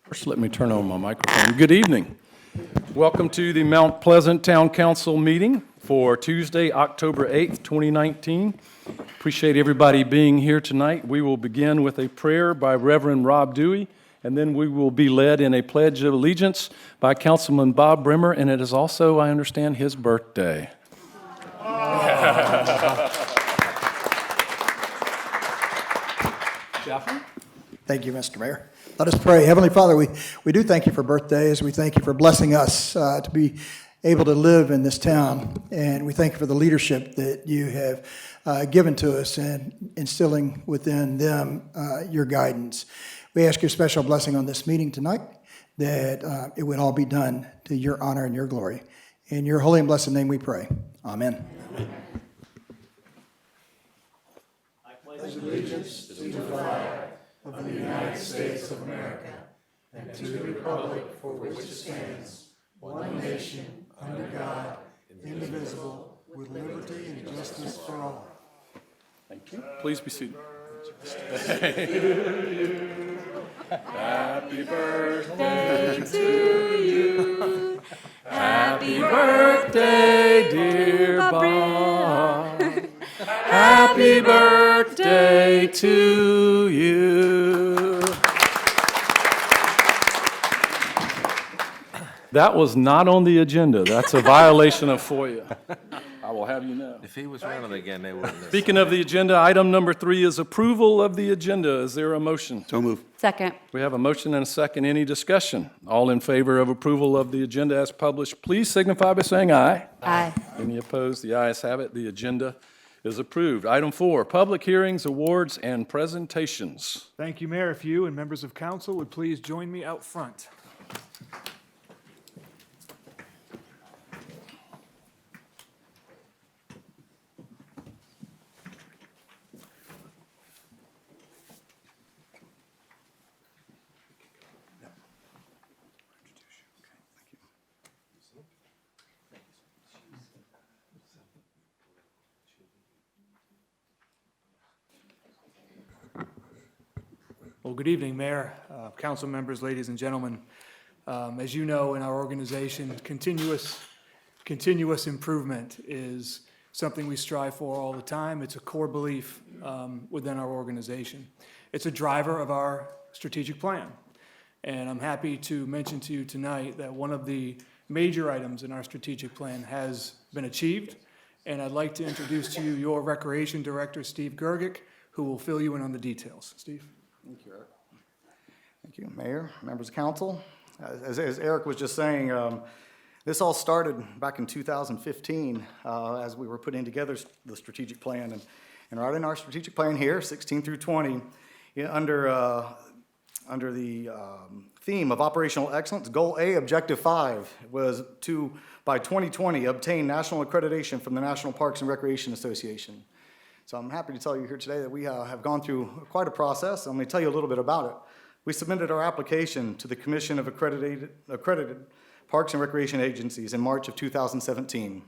First, let me turn on my microphone. Good evening. Welcome to the Mount Pleasant Town Council meeting for Tuesday, October 8th, 2019. Appreciate everybody being here tonight. We will begin with a prayer by Reverend Rob Dewey, and then we will be led in a pledge of allegiance by Councilman Bob Brimmer, and it is also, I understand, his birthday. Jeffrey? Thank you, Mr. Mayor. Let us pray. Heavenly Father, we do thank you for birthdays. We thank you for blessing us to be able to live in this town. And we thank you for the leadership that you have given to us and instilling within them your guidance. We ask your special blessing on this meeting tonight, that it would all be done to your honor and your glory. In your holy and blessed name we pray. Amen. I pledge allegiance to the flag of the United States of America and to the republic for which it stands, one nation, under God, indivisible, with liberty and justice for all. Thank you. Please be seated. Happy birthday to you. Happy birthday, dear Bob. Happy birthday to you. That was not on the agenda. That's a violation of FOIA. I will have you know. If he was running again, they wouldn't. Speaking of the agenda, item number 3 is approval of the agenda. Is there a motion? So move. Second. We have a motion and a second. Any discussion? All in favor of approval of the agenda as published, please signify by saying aye. Aye. Any opposed? The ayes have it. The agenda is approved. Item 4, public hearings, awards, and presentations. Thank you, Mayor. If you and members of council would please join me out front. Well, good evening, Mayor, council members, ladies and gentlemen. As you know, in our organization, continuous improvement is something we strive for all the time. It's a core belief within our organization. It's a driver of our strategic plan. And I'm happy to mention to you tonight that one of the major items in our strategic plan has been achieved. And I'd like to introduce to you your Recreation Director, Steve Gergic, who will fill you in on the details. Steve? Thank you, Eric. Thank you, Mayor, members of council. As Eric was just saying, this all started back in 2015 as we were putting together the strategic plan. And right in our strategic plan here, 16 through 20, under the theme of operational excellence, Goal A, Objective 5, was to, by 2020, obtain national accreditation from the National Parks and Recreation Association. So I'm happy to tell you here today that we have gone through quite a process. I'm going to tell you a little bit about it. We submitted our application to the Commission of Accredited Parks and Recreation Agencies in March of 2017.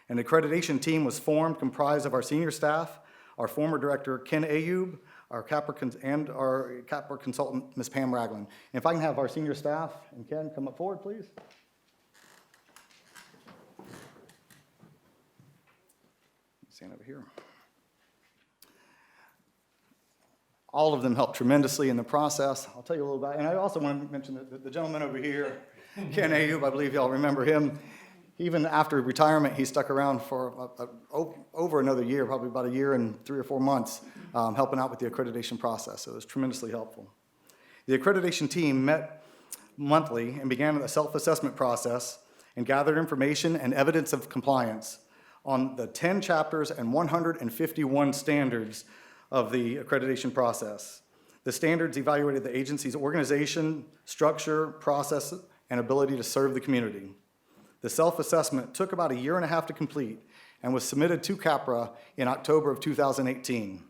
An accreditation team was formed, comprised of our senior staff, our former director, Ken Ayub, our CAPRA consultant, Ms. Pam Ragland. And if I can have our senior staff and Ken come up forward, please. Stand over here. All of them helped tremendously in the process. I'll tell you a little about, and I also want to mention that the gentleman over here, Ken Ayub, I believe y'all remember him. Even after retirement, he stuck around for over another year, probably about a year and 3 or 4 months, helping out with the accreditation process. So it was tremendously helpful. The accreditation team met monthly and began a self-assessment process and gathered information and evidence of compliance on the 10 chapters and 151 standards of the accreditation process. The standards evaluated the agency's organization, structure, process, and ability to serve the community. The self-assessment took about 1.5 years to complete and was submitted to CAPRA in October of 2018.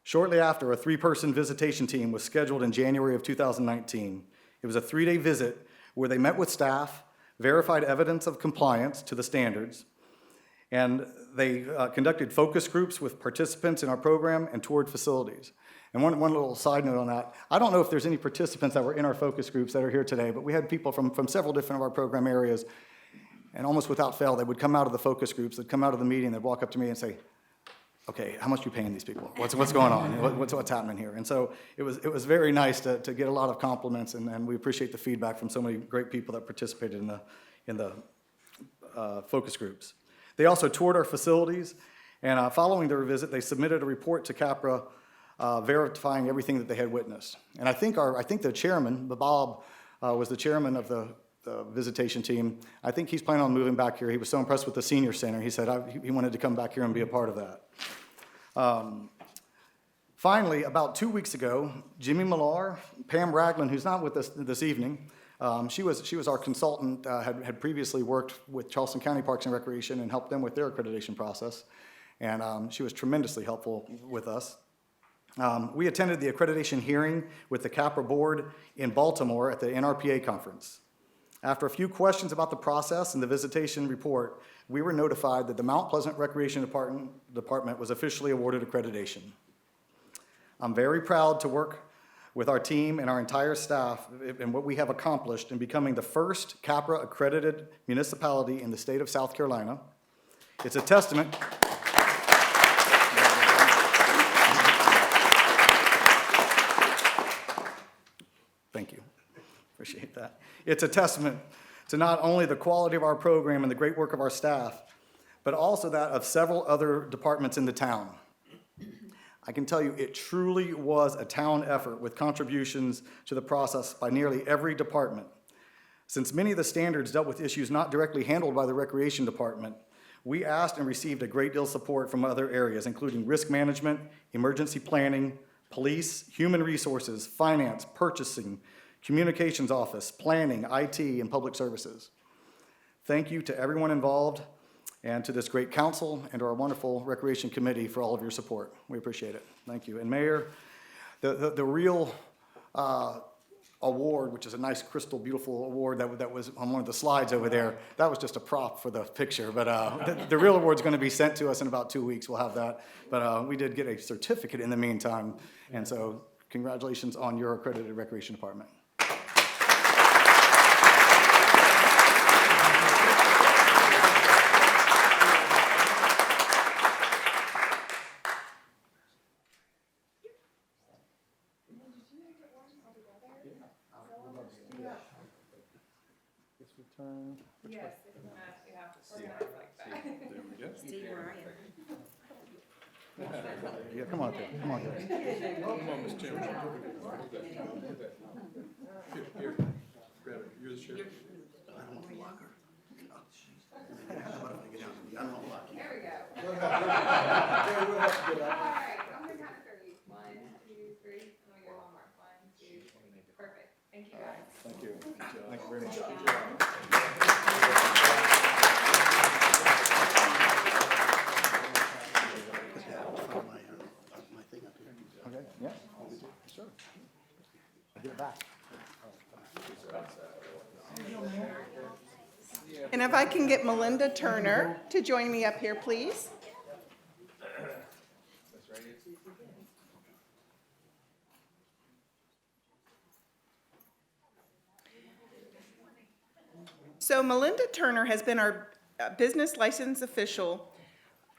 Shortly after, a 3-person visitation team was scheduled in January of 2019. It was a 3-day visit where they met with staff, verified evidence of compliance to the standards, and they conducted focus groups with participants in our program and toured facilities. And one little side note on that, I don't know if there's any participants that were in our focus groups that are here today, but we had people from several different of our program areas, and almost without fail, they would come out of the focus groups, they'd come out of the meeting, they'd walk up to me and say, okay, how much are you paying these people? What's going on? What's happening here? And so it was very nice to get a lot of compliments, and we appreciate the feedback from so many great people that participated in the focus groups. They also toured our facilities, and following their visit, they submitted a report to CAPRA verifying everything that they had witnessed. And I think the chairman, Bob, was the chairman of the visitation team. I think he's planning on moving back here. He was so impressed with the senior center. He said he wanted to come back here and be a part of that. Finally, about 2 weeks ago, Jimmy Millar, Pam Ragland, who's not with us this evening, she was our consultant, had previously worked with Charleston County Parks and Recreation and helped them with their accreditation process. And she was tremendously helpful with us. We attended the accreditation hearing with the CAPRA board in Baltimore at the NRPA conference. After a few questions about the process and the visitation report, we were notified that the Mount Pleasant Recreation Department was officially awarded accreditation. I'm very proud to work with our team and our entire staff in what we have accomplished in becoming the first CAPRA accredited municipality in the state of South Carolina. It's a testament. Thank you. Appreciate that. It's a testament to not only the quality of our program and the great work of our staff, but also that of several other departments in the town. I can tell you it truly was a town effort with contributions to the process by nearly every department. Since many of the standards dealt with issues not directly handled by the Recreation Department, we asked and received a great deal of support from other areas, including risk management, emergency planning, police, human resources, finance, purchasing, communications office, planning, IT, and public services. Thank you to everyone involved and to this great council and to our wonderful Recreation Committee for all of your support. We appreciate it. Thank you. And Mayor, the real award, which is a nice crystal beautiful award that was on one of the slides over there, that was just a prop for the picture, but the real award's going to be sent to us in about 2 weeks. We'll have that, but we did get a certificate in the meantime, and so congratulations on your accredited Recreation Department. Yes, we have to organize like that. There we go. Steve Ryan. Yeah, come on up here. Come on here. Come on, Ms. Chairman. Here, grab it. You're the chair. I don't want the locker. I don't want the locker. There we go. All right, I'm gonna count to 30. 1, 2, 3. And we go one more. 1, 2, 3. Perfect. Thank you guys. Thank you. Thank you very much. Okay, yeah, sure. I'll get it back. And if I can get Melinda Turner to join me up here, please. So Melinda Turner has been our business license official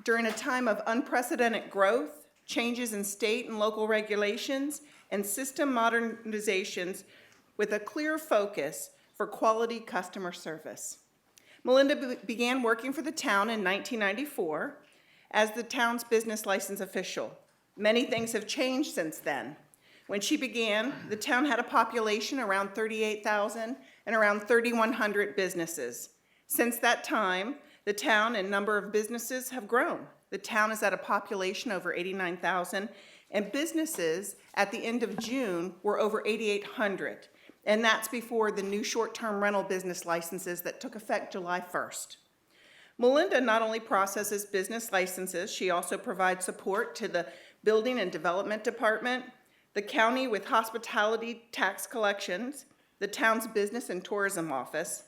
during a time of unprecedented growth, changes in state and local regulations, and system modernizations with a clear focus for quality customer service. Melinda began working for the town in 1994 as the town's business license official. Many things have changed since then. When she began, the town had a population around 38,000 and around 3,100 businesses. Since that time, the town and number of businesses have grown. The town is at a population over 89,000, and businesses at the end of June were over 8,800. And that's before the new short-term rental business licenses that took effect July 1st. Melinda not only processes business licenses, she also provides support to the Building and Development Department, the county with hospitality tax collections, the town's business and tourism office.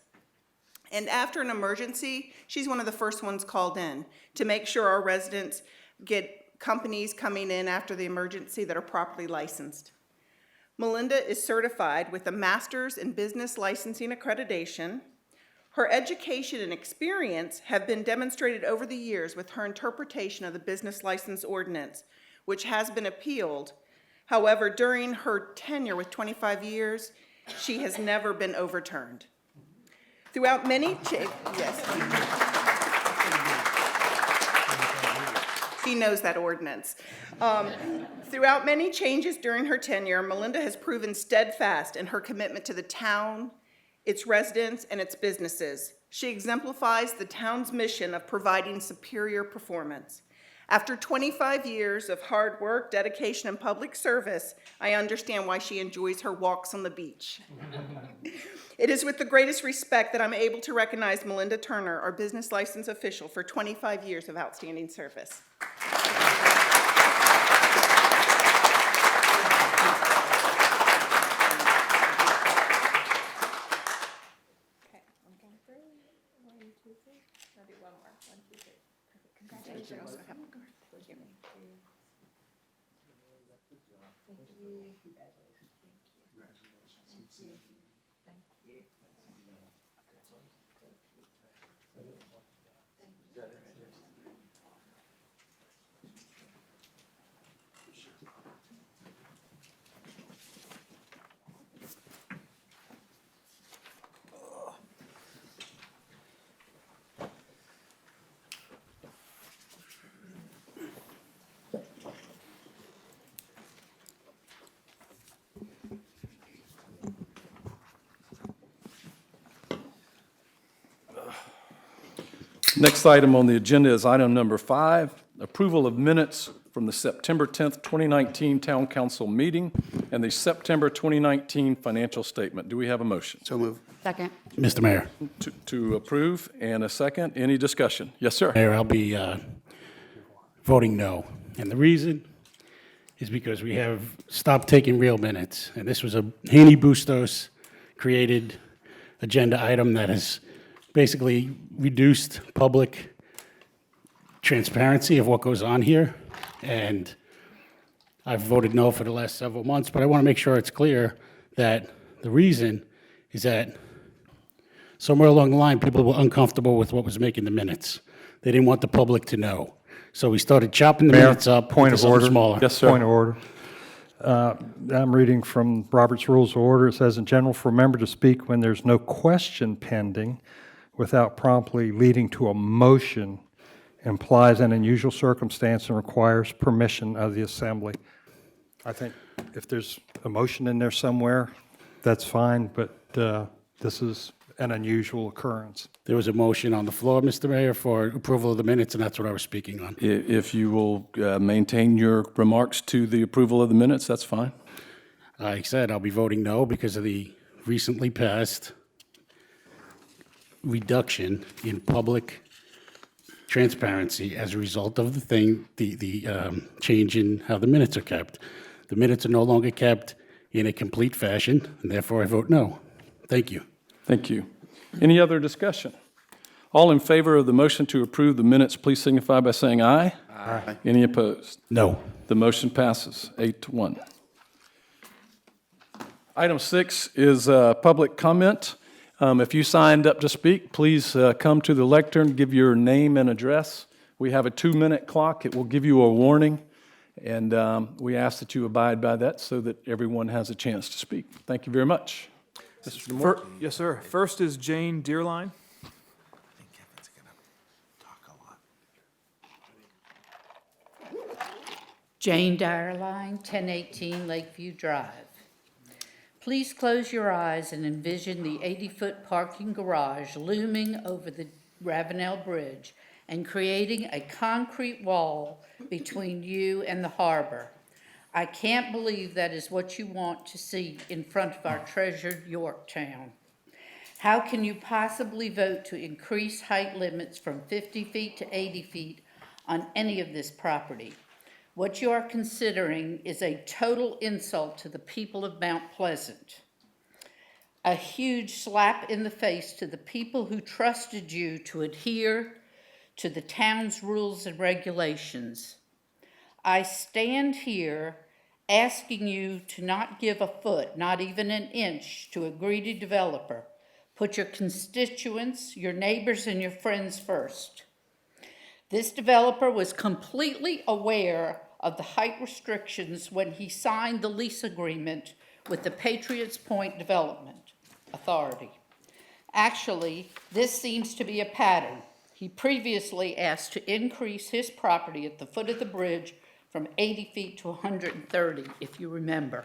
And after an emergency, she's one of the first ones called in to make sure our residents get companies coming in after the emergency that are properly licensed. Melinda is certified with a Master's in Business Licensing Accreditation. Her education and experience have been demonstrated over the years with her interpretation of the Business License Ordinance, which has been appealed. However, during her tenure with 25 years, she has never been overturned. Throughout many She knows that ordinance. Throughout many changes during her tenure, Melinda has proven steadfast in her commitment to the town, its residents, and its businesses. She exemplifies the town's mission of providing superior performance. After 25 years of hard work, dedication, and public service, I understand why she enjoys her walks on the beach. It is with the greatest respect that I'm able to recognize Melinda Turner, our business license official, for 25 years of outstanding service. Okay, I'm going through. 1, 2, 3. I'll do one more. 1, 2, 3. Perfect. Congratulations. Thank you. Thank you. Next item on the agenda is item number 5, approval of minutes from the September 10th, 2019 Town Council meeting and the September 2019 financial statement. Do we have a motion? So move. Second. Mr. Mayor. To approve, and a second. Any discussion? Yes, sir. Mayor, I'll be voting no. And the reason is because we have stopped taking real minutes. And this was a Haney Bustos created agenda item that has basically reduced public transparency of what goes on here. And I've voted no for the last several months, but I want to make sure it's clear that the reason is that somewhere along the line, people were uncomfortable with what was making the minutes. They didn't want the public to know. So we started chopping the minutes up Point into of something order. smaller. Yes, sir. Point of order. I'm reading from Robert's Rules of Order. It says, in general, for a member to speak when there's no question pending without promptly leading to a motion implies an unusual circumstance and requires permission of the assembly. I think if there's a motion in there somewhere, that's fine, but this is an unusual occurrence. There was a motion on the floor, Mr. Mayor, for approval of the minutes, and that's what I was speaking on. If you will maintain your remarks to the approval of the minutes, that's fine. Like I said, I'll be voting no because of the recently passed reduction in public transparency as a result of the change in how the minutes are kept. The minutes are no longer kept in a complete fashion, and therefore I vote no. Thank you. Thank you. Any other discussion? All in favor of the motion to approve the minutes, please signify by saying aye. Aye. Any opposed? No. The motion passes 8-1. Item 6 is public comment. If you signed up to speak, please come to the lectern, give your name and address. We have a 2-minute clock. It will give you a warning, and we ask that you abide by that so that everyone has a chance to speak. Thank you very much. Mr. DeMore? Yes, sir. First is Jane Deerline. Jane Dyer line, 1018 Lakeview Drive. Please close your eyes and envision the 80-foot parking garage looming over the Ravenel Bridge and creating a concrete wall between you and the harbor. I can't believe that is what you want to see in front of our treasured Yorktown. How can you possibly vote to increase height limits from 50 feet to 80 feet on any of this property? What you are considering is a total insult to the people of Mount Pleasant. A huge slap in the face to the people who trusted you to adhere to the town's rules and regulations. I stand here asking you to not give a foot, not even an inch, to a greedy developer. Put your constituents, your neighbors, and your friends first. This developer was completely aware of the height restrictions when he signed the lease agreement with the Patriots Point Development Authority. Actually, this seems to be a pattern. He previously asked to increase his property at the foot of the bridge from 80 feet to 130, if you remember.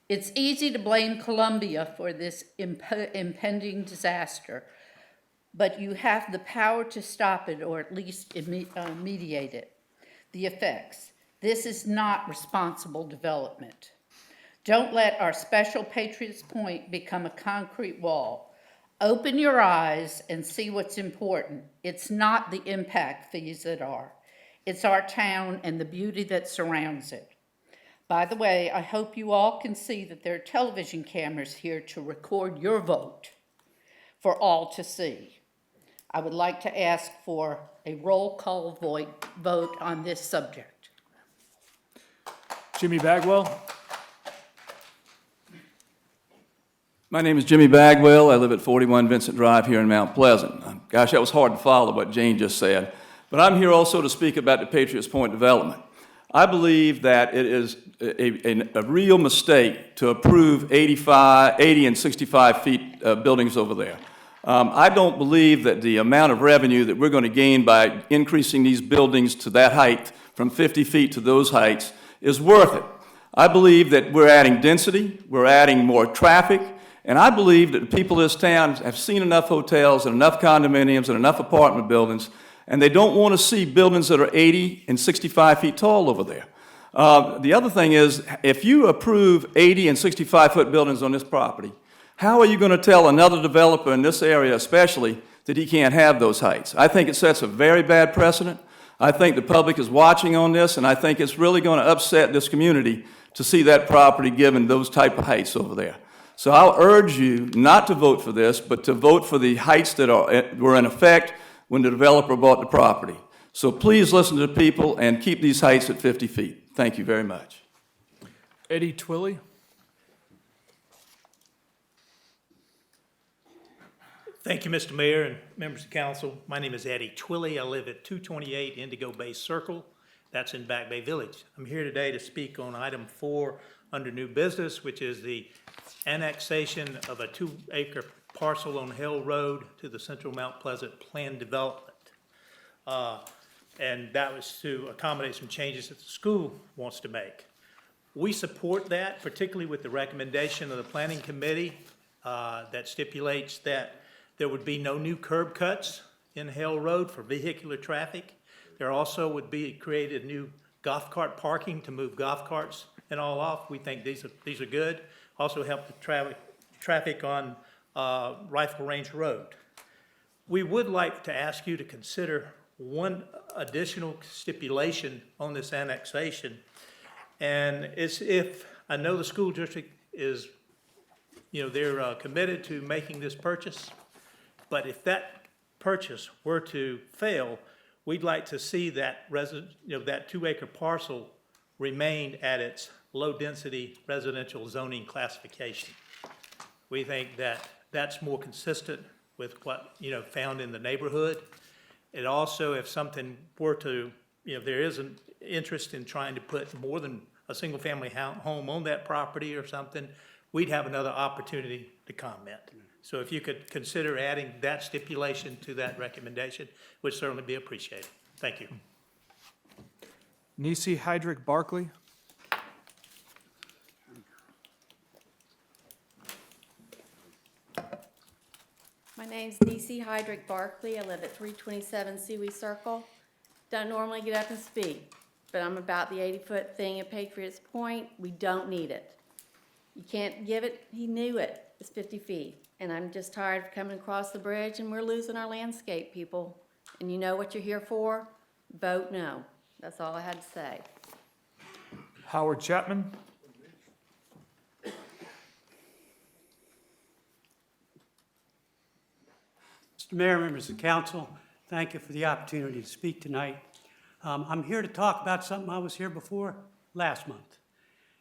It's easy to blame Columbia for this impending disaster, but you have the power to stop it or at least mediate it. The effects. This is not responsible development. Don't let our special Patriots Point become a concrete wall. Open your eyes and see what's important. It's not the impact fees that are. It's our town and the beauty that surrounds it. By the way, I hope you all can see that there are television cameras here to record your vote for all to see. I would like to ask for a roll call vote on this subject. Jimmy Bagwell? My name is Jimmy Bagwell. I live at 41 Vincent Drive here in Mount Pleasant. Gosh, that was hard to follow what Jane just said. But I'm here also to speak about the Patriots Point development. I believe that it is a real mistake to approve 80 and 65 feet buildings over there. I don't believe that the amount of revenue that we're going to gain by increasing these buildings to that height, from 50 feet to those heights, is worth it. I believe that we're adding density, we're adding more traffic, and I believe that the people of this town have seen enough hotels and enough condominiums and enough apartment buildings, and they don't want to see buildings that are 80 and 65 feet tall over there. The other thing is, if you approve 80 and 65-foot buildings on this property, how are you going to tell another developer in this area especially that he can't have those heights? I think it sets a very bad precedent. I think the public is watching on this, and I think it's really going to upset this community to see that property given those type of heights over there. So I'll urge you not to vote for this, but to vote for the heights that were in effect when the developer bought the property. So please listen to the people and keep these heights at 50 feet. Thank you very much. Eddie Twilly? Thank you, Mr. Mayor and members of council. My name is Eddie Twilly. I live at 228 Indigo Bay Circle. That's in Back Bay Village. I'm here today to speak on item 4 under new business, which is the annexation of a 2-acre parcel on Hill Road to the Central Mount Pleasant Planned Development. And that was to accommodate some changes that the school wants to make. We support that, particularly with the recommendation of the Planning Committee that stipulates that there would be no new curb cuts in Hill Road for vehicular traffic. There also would be created new golf cart parking to move golf carts and all off. We think these are good. Also help the traffic on Rifle Range Road. We would like to ask you to consider one additional stipulation on this annexation. And it's if, I know the school district is, they're committed to making this purchase, but if that purchase were to fail, we'd like to see that that 2-acre parcel remain at its low-density residential zoning classification. We think that that's more consistent with what, found in the neighborhood. It also, if something were to, there is an interest in trying to put more than a single-family home on that property or something, we'd have another opportunity to comment. So if you could consider adding that stipulation to that recommendation, would certainly be appreciated. Thank you. Ceci Heydrich Barkley? My name's Ceci Heydrich Barkley. I live at 327 Seawee Circle. Don't normally get up and speak, but I'm about the 80-foot thing at Patriots Point. We don't need it. You can't give it, he knew it. It's 50 feet. And I'm just tired of coming across the bridge and we're losing our landscape, people. And you know what you're here for? Vote no. That's all I had to say. Howard Chapman? Mr. Mayor, members of council, thank you for the opportunity to speak tonight. I'm here to talk about something I was here before last month,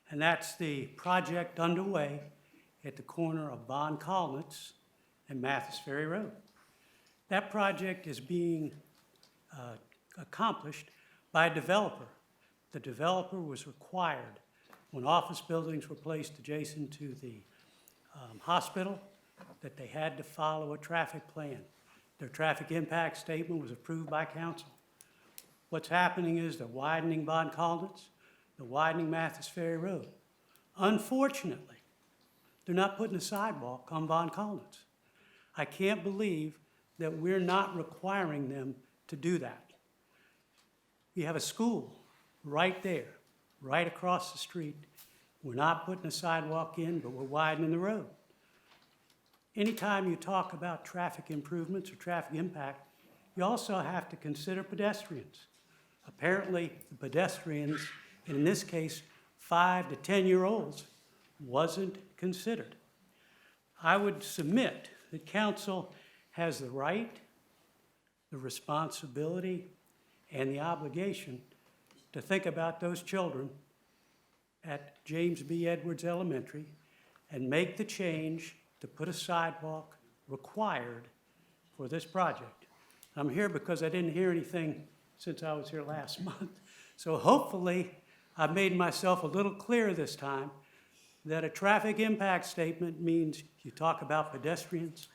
and that's the project underway at the corner of Von Collins and Mathis Ferry Road. That project is being accomplished by a developer. The developer was required, when office buildings were placed adjacent to the hospital, that they had to follow a traffic plan. Their traffic impact statement was approved by council. What's happening is they're widening Von Collins, they're widening Mathis Ferry Road. Unfortunately, they're not putting a sidewalk on Von Collins. I can't believe that we're not requiring them to do that. We have a school right there, right across the street. We're not putting a sidewalk in, but we're widening the road. Anytime you talk about traffic improvements or traffic impact, you also have to consider pedestrians. Apparently, the pedestrians, in this case, 5 to 10-year-olds, wasn't considered. I would submit that council has the right, the responsibility, and the obligation to think about those children at James B. Edwards Elementary and make the change to put a sidewalk required for this project. I'm here because I didn't hear anything since I was here last month. So hopefully I've made myself a little clearer this time that a traffic impact statement means you talk about pedestrians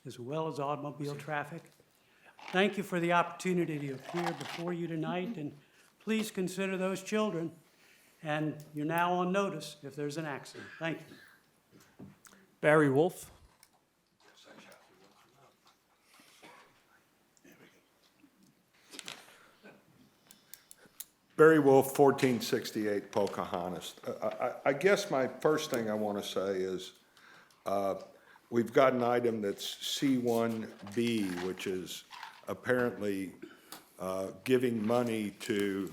as well as automobile traffic. Thank you for the opportunity to appear before you tonight, and please consider those children, and you're now on notice if there's an accident. Thank you. Barry Wolf. Barry Wolf, 1468 Pocahontas. I guess my first thing I want to say is we've got an item that's C1B, which is apparently giving money to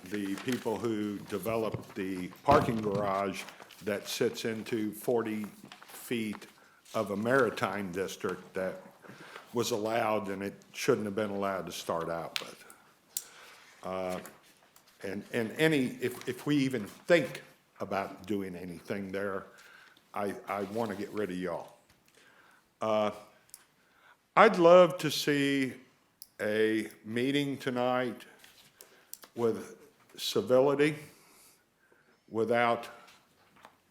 the people who developed the parking garage that sits into 40 feet of a maritime district that was allowed, and it shouldn't have been allowed to start out with. And if we even think about doing anything there, I want to get rid of y'all. I'd love to see a meeting tonight with civility, without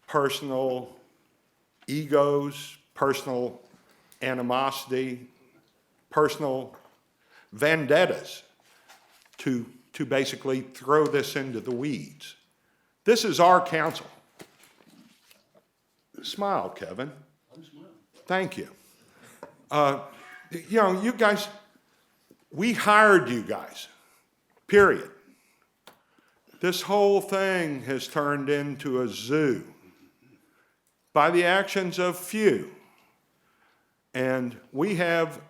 personal egos, personal animosity, personal vendettas to basically throw this into the weeds. This is our council. Smile, Kevin. Thank you. You know, you guys, we hired you guys, period. This whole thing has turned into a zoo by the actions of few. And we have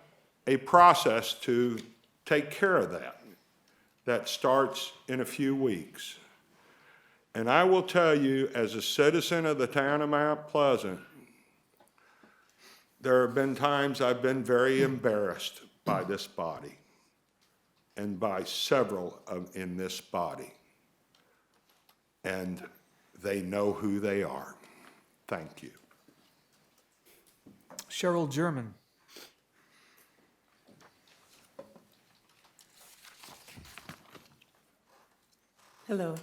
a process to take care of that. That starts in a few weeks. And I will tell you, as a citizen of the town of Mount Pleasant, there have been times I've been very embarrassed by this body and by several in this body. And they know who they are. Thank you. Cheryl German. Hello,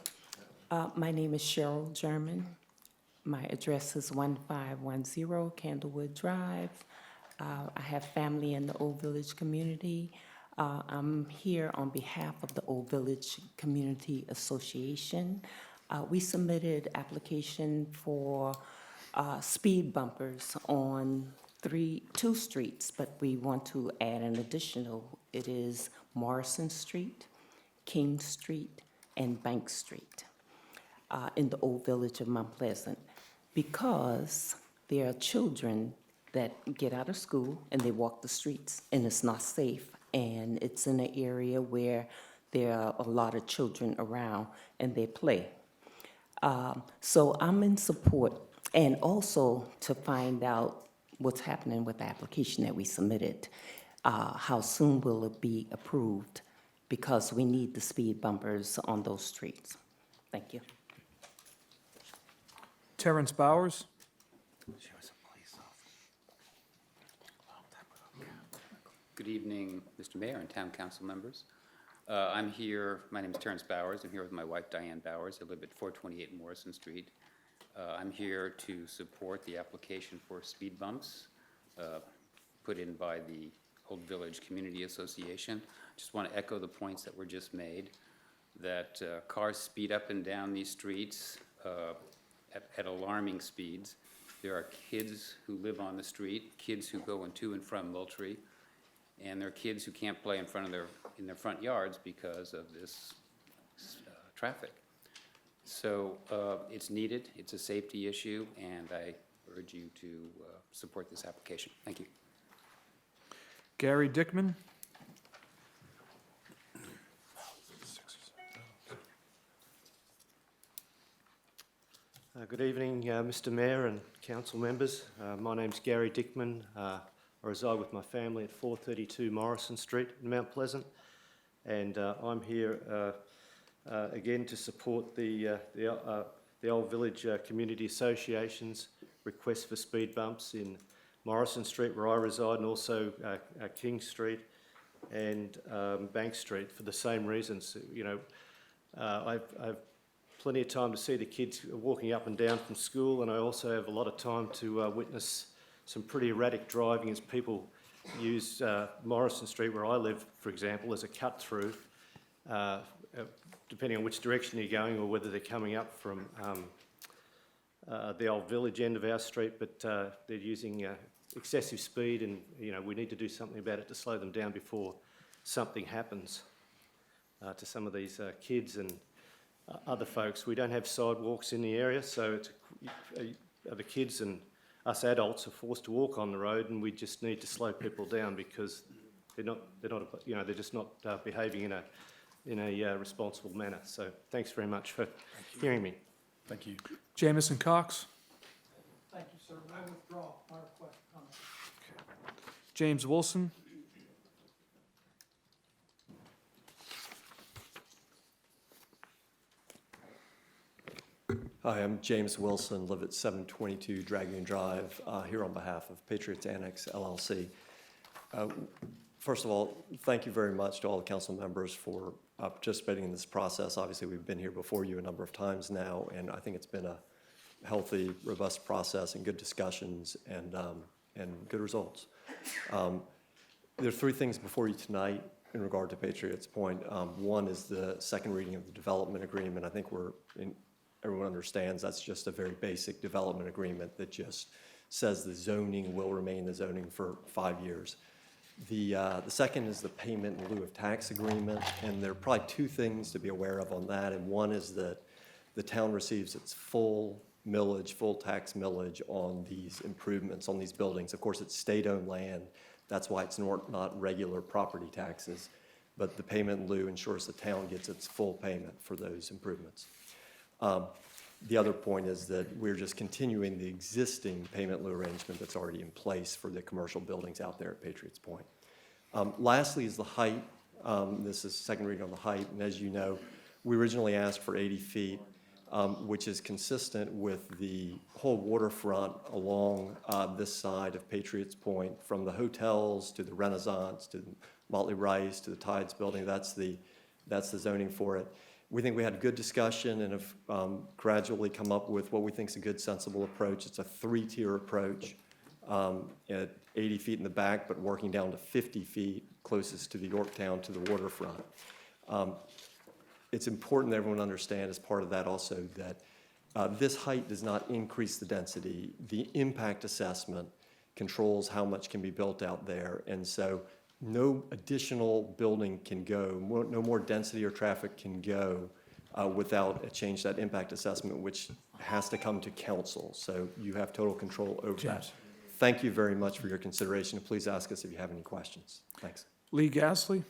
my name is Cheryl German. My address is 1510 Candlewood Drive. I have family in the Old Village community. I'm here on behalf of the Old Village Community Association. We submitted application for speed bumpers on two streets, but we want to add an additional. It is Morrison Street, King Street, and Bank Street in the Old Village of Mount Pleasant, because there are children that get out of school and they walk the streets, and it's not safe, and it's in an area where there are a lot of children around and they play. So I'm in support, and also to find out what's happening with the application that we submitted. How soon will it be approved? because we need the speed bumpers on those streets. Thank you. Terrence Bowers. Good evening, Mr. Mayor and Town Council members. I'm here, my name is Terrence Bowers. I'm here with my wife, Diane Bowers. I live at 428 Morrison Street. I'm here to support the application for speed bumps put in by the Old Village Community Association. Just want to echo the points that were just made, that cars speed up and down these streets at alarming speeds. There are kids who live on the street, kids who go to and from Moultrie, and there are kids who can't play in their front yards because of this traffic. So it's needed, it's a safety issue, and I urge you to support this application. Thank you. Gary Dickman. Good evening, Mr. Mayor and council members. My name's Gary Dickman. I reside with my family at 432 Morrison Street in Mount Pleasant, and I'm here again to support the Old Village Community Association's request for speed bumps in Morrison Street, where I reside, and also King Street and Bank Street for the same reasons. You know, I've plenty of time to see the kids walking up and down from school, and I also have a lot of time to witness some pretty erratic driving as people use Morrison Street, where I live, for example, as a cut-through, depending on which direction you're going or whether they're coming up from the Old Village end of our street, but they're using excessive speed, and you know, we need to do something about it to slow them down before something happens to some of these kids and other folks. We don't have sidewalks in the area, so it's, the kids and us adults are forced to walk on the road, and we just need to slow people down because they're just not behaving in a responsible manner. So thanks very much for hearing me. Thank you. Jamison Cox. Thank you, sir. I withdraw my request for comment. James Wilson. Hi, I'm James Wilson, live at 722 Dragoon Drive, here on behalf of Patriots Annex LLC. First of all, thank you very much to all the council members for participating in this process. Obviously, we've been here before you a number of times now, and I think it's been a healthy, robust process and good discussions and good results. There are three things before you tonight in regard to Patriots Point. One is the second reading of the development agreement. I think everyone understands that's just a very basic development agreement that just says the zoning will remain the zoning for 5 years. The second is the payment in lieu of tax agreement, and there are probably two things to be aware of on that, and one is that the town receives its full millage, full tax millage on these improvements, on these buildings. Of course, it's state-owned land. That's why it's not regular property taxes, but the payment in lieu ensures the town gets its full payment for those improvements. The other point is that we're just continuing the existing payment in lieu arrangement that's already in place for the commercial buildings out there at Patriots Point. Lastly is the height. This is second reading on the height, and as you know, we originally asked for 80 feet, which is consistent with the whole waterfront along this side of Patriots Point, from the hotels to the Renaissance to the Motley Rice to the Tides building. That's the zoning for it. We think we had a good discussion and have gradually come up with what we think is a good, sensible approach. It's a three-tier approach at 80 feet in the back, but working down to 50 feet closest to the Yorktown to the waterfront. It's important that everyone understand as part of that also that this height does not increase the density. The impact assessment controls how much can be built out there, and so no additional building can go, no more density or traffic can go without a change to that impact assessment, which has to come to council. So you have total control over that. Thank you very much for your consideration. Please ask us if you have any questions. Thanks. Lee Gasly.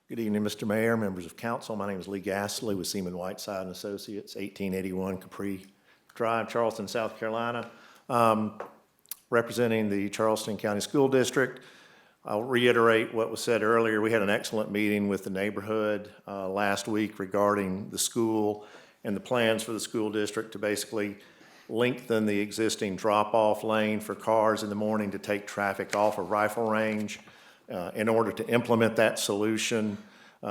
Good evening, Mr. Mayor, members of council. My name is Lee Gasly with Seaman Whiteside and Associates, 1881 Capri Drive, Charleston, South Carolina. representing the Charleston County School District. I'll reiterate what was said earlier. We had an excellent meeting with the neighborhood last week regarding the school and the plans for the school district to basically lengthen the existing drop-off lane for cars in the morning to take traffic off of rifle range. In order to implement that solution,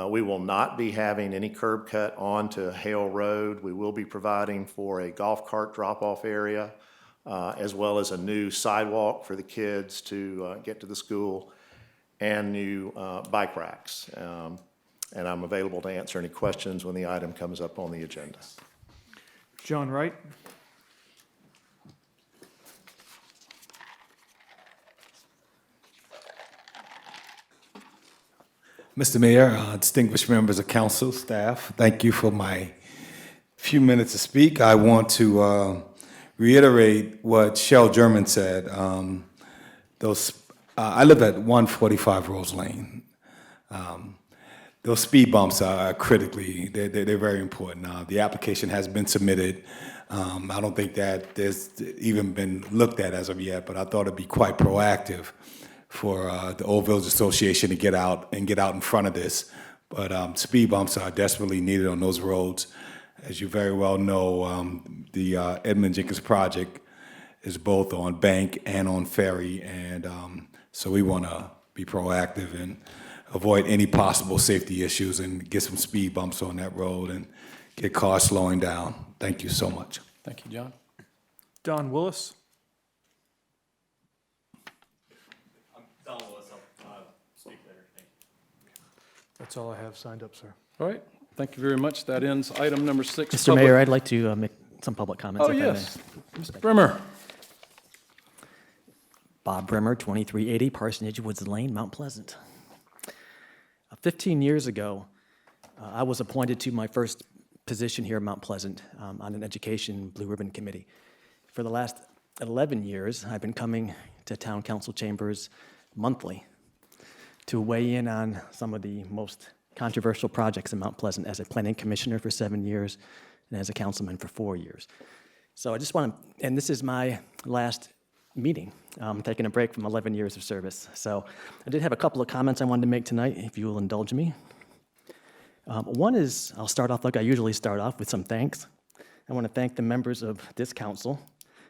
we will not be having any curb cut onto Hale Road. We will be providing for a golf cart drop-off area, as well as a new sidewalk for the kids to get to the school, and new bike racks. And I'm available to answer any questions when the item comes up on the agenda. John Wright? Mr. Mayor, distinguished members of council, staff, thank you for my few minutes to speak. I want to reiterate what Shell German said. I live at 145 Rose Lane. Those speed bumps are critically, they're very important. The application has been submitted. I don't think that there's even been looked at as of yet, but I thought it'd be quite proactive for the Old Village Association to get out in front of this. But speed bumps are desperately needed on those roads. As you very well know, the Edmund Jenkins project is both on Bank and on Ferry, and so we want to be proactive and avoid any possible safety issues and get some speed bumps on that road and get cars slowing down. Thank you so much. Thank you, John. Don Willis? Don Willis, I'll speak later. Thank you. That's all I have signed up, sir. All right, thank you very much. That ends item number 6. Mr. Mayor, I'd like to make some public comments. Oh, if I may. yes. Mr. Brimmer. Bob Brimmer, 2380 Parsonage Woods Lane, Mount Pleasant. 15 years ago, I was appointed to my first position here at Mount Pleasant on an education Blue Ribbon Committee. For the last 11 years, I've been coming to town council chambers monthly to weigh in on some of the most controversial projects in Mount Pleasant as a planning commissioner for 7 years and as a councilman for 4 years. So I just want to, and this is my last meeting. I'm taking a break from 11 years of service. So I did have a couple of comments I wanted to make tonight, if you will indulge me. One is, I'll start off like I usually start off with some thanks. I want to thank the members of this council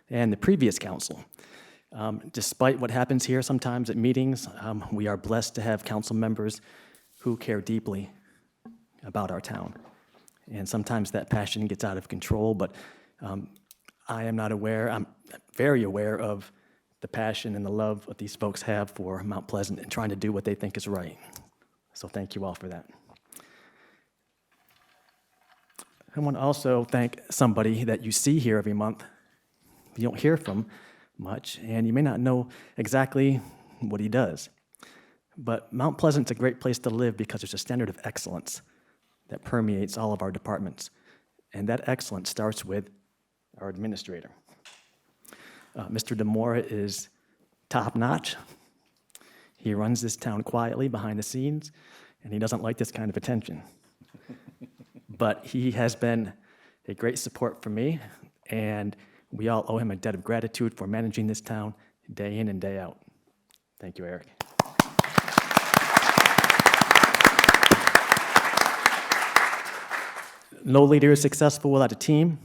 and the previous council. Despite what happens here sometimes at meetings, we are blessed to have council members who care deeply about our town. And sometimes that passion gets out of control, but I am not aware, I'm very aware of the passion and the love that these folks have for Mount Pleasant and trying to do what they think is right. So thank you all for that. I want to also thank somebody that you see here every month. You don't hear from much, and you may not know exactly what he does. But Mount Pleasant's a great place to live because there's a standard of excellence that permeates all of our departments. And that excellence starts with our administrator. Mr. DeMora is top-notch. He runs this town quietly behind the scenes, and he doesn't like this kind of attention. But he has been a great support for me, and we all owe him a debt of gratitude for managing this town day in and day out. Thank you, Eric. No leader is successful without a team.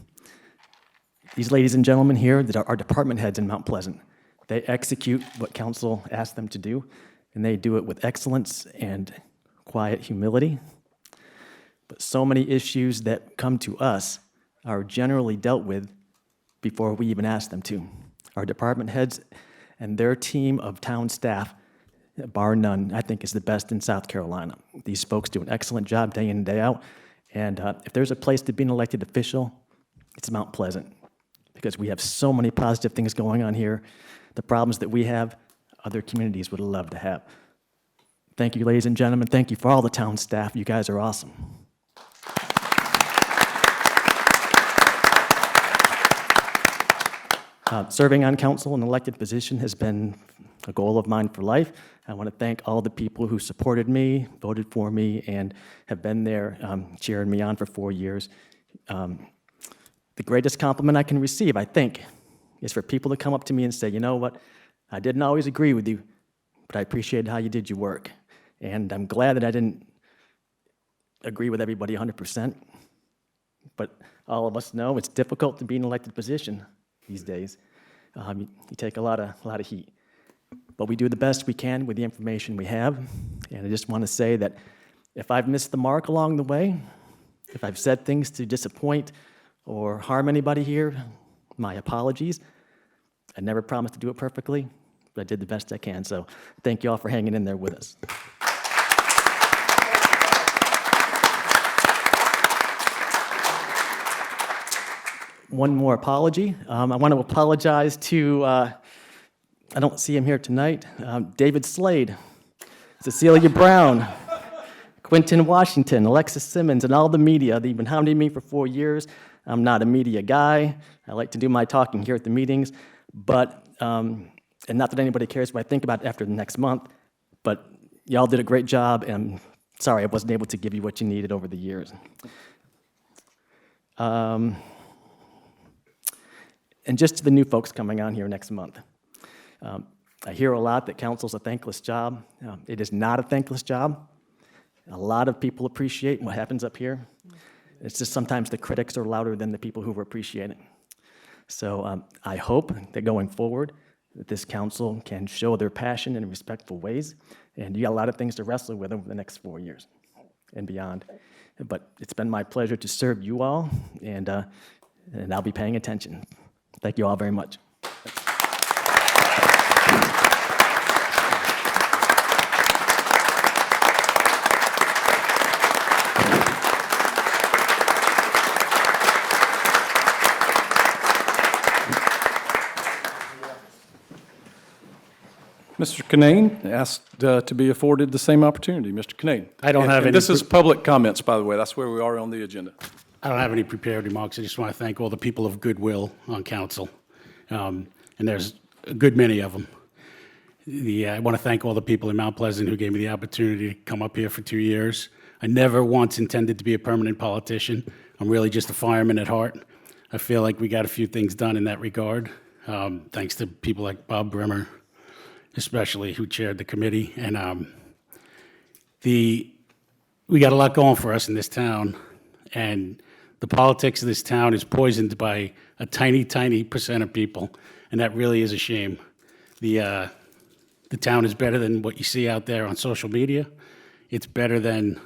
These ladies and gentlemen here that are our department heads in Mount Pleasant. They execute what council asks them to do, and they do it with excellence and quiet humility. But so many issues that come to us are generally dealt with before we even ask them to. Our department heads and their team of town staff, bar none, I think is the best in South Carolina. These folks do an excellent job day in and day out. And if there's a place to be an elected official, it's Mount Pleasant, because we have so many positive things going on here. The problems that we have, other communities would love to have. Thank you, ladies and gentlemen. Thank you for all the town staff. You guys are awesome. Serving on council in an elected position has been a goal of mine for life. I want to thank all the people who supported me, voted for me, and have been there cheering me on for 4 years. The greatest compliment I can receive, I think, is for people to come up to me and say, you know what, I didn't always agree with you, but I appreciated how you did your work. And I'm glad that I didn't agree with everybody 100%. But all of us know it's difficult to be in an elected position these days. You take a lot of heat. But we do the best we can with the information we have. And I just want to say that if I've missed the mark along the way, if I've said things to disappoint or harm anybody here, my apologies. I never promised to do it perfectly, but I did the best I can. So thank you all for hanging in there with us. One more apology. I want to apologize to, I don't see him here tonight, David Slade, Cecilia Brown, Quentin Washington, Alexis Simmons, and all the media. They've been hounding me for 4 years. I'm not a media guy. I like to do my talking here at the meetings, but, and not that anybody cares what I think about it after the next month, but y'all did a great job, and sorry I wasn't able to give you what you needed over the years. And just to the new folks coming on here next month. I hear a lot that council's a thankless job. It is not a thankless job. A lot of people appreciate what happens up here. It's just sometimes the critics are louder than the people who appreciate it. So I hope that going forward, that this council can show their passion in respectful ways. And you got a lot of things to wrestle with over the next 4 years and beyond. But it's been my pleasure to serve you all, and I'll be paying attention. Thank you all very much. Mr. Kinane asked to be afforded the same opportunity. Mr. Kinane. I don't have any. This is public comments, by the way. That's where we are on the agenda. I don't have any prepared remarks. I just want to thank all the people of goodwill on council, and there's a good many of them. I want to thank all the people in Mount Pleasant who gave me the opportunity to come up here for 2 years. I never once intended to be a permanent politician. I'm really just a fireman at heart. I feel like we got a few things done in that regard, thanks to people like Bob Brimmer, especially, who chaired the committee. And we got a lot going for us in this town, and the politics of this town is poisoned by a tiny, tiny percent of people, and that really is a shame. The town is better than what you see out there on social media. It's better than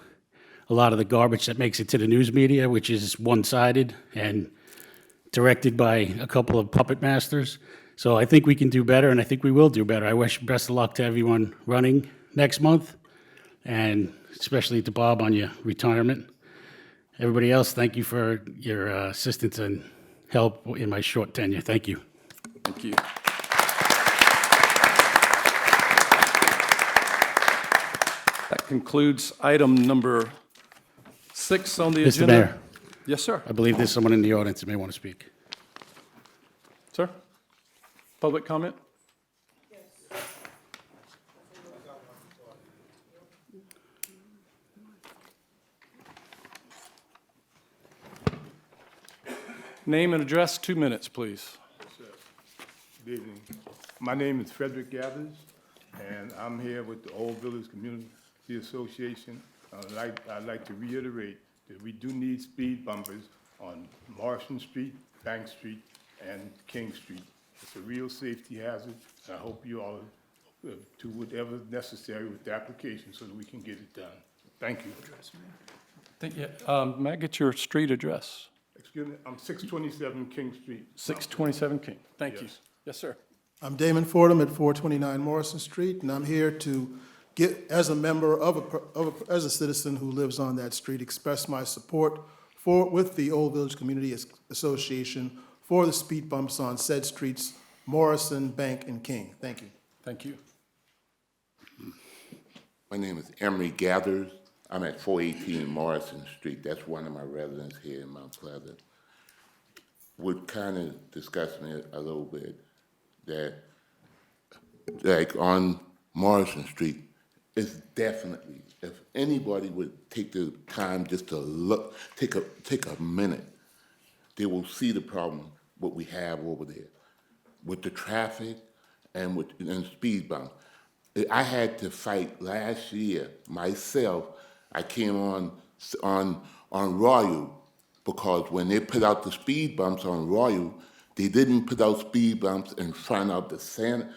a lot of the garbage that makes it to the news media, which is one-sided and directed by a couple of puppet masters. So I think we can do better, and I think we will do better. I wish best of luck to everyone running next month, and especially to Bob on your retirement. Everybody else, thank you for your assistance and help in my short tenure. Thank you. Thank you. That concludes item number 6 on the agenda. Mr. Mayor. Yes, sir. I believe there's someone in the audience that may want to speak. Sir? Public comment? Name and address, 2 minutes, please. Good evening. My name is Frederick Gathers, and I'm here with the Old Village Community Association. I'd like to reiterate that we do need speed bumpers on Marshall Street, Bank Street, and King Street. It's a real safety hazard. I hope you all do whatever is necessary with the application so that we can get it done. Thank you. May I get your street address? Excuse me, I'm 627 King Street. 627 King. Thank you. Yes. Yes, sir. I'm Damon Fordham at 429 Morrison Street, and I'm here to as a member as a citizen who lives on that street, express my support with the Old Village Community Association for the speed bumps on said streets, Morrison, Bank, and King. Thank you. Thank you. My name is Emery Gathers. I'm at 418 Morrison Street. That's one of my residents here in Mount Pleasant. We're kind of discussing it a little bit, that like on Morrison Street, it's definitely, if anybody would take the time just to look, take a minute, they will see the problem what we have over there with the traffic and speed bumps. I had to fight last year myself. I came on Royal because when they put out the speed bumps on Royal, they didn't put out speed bumps in front of the Santa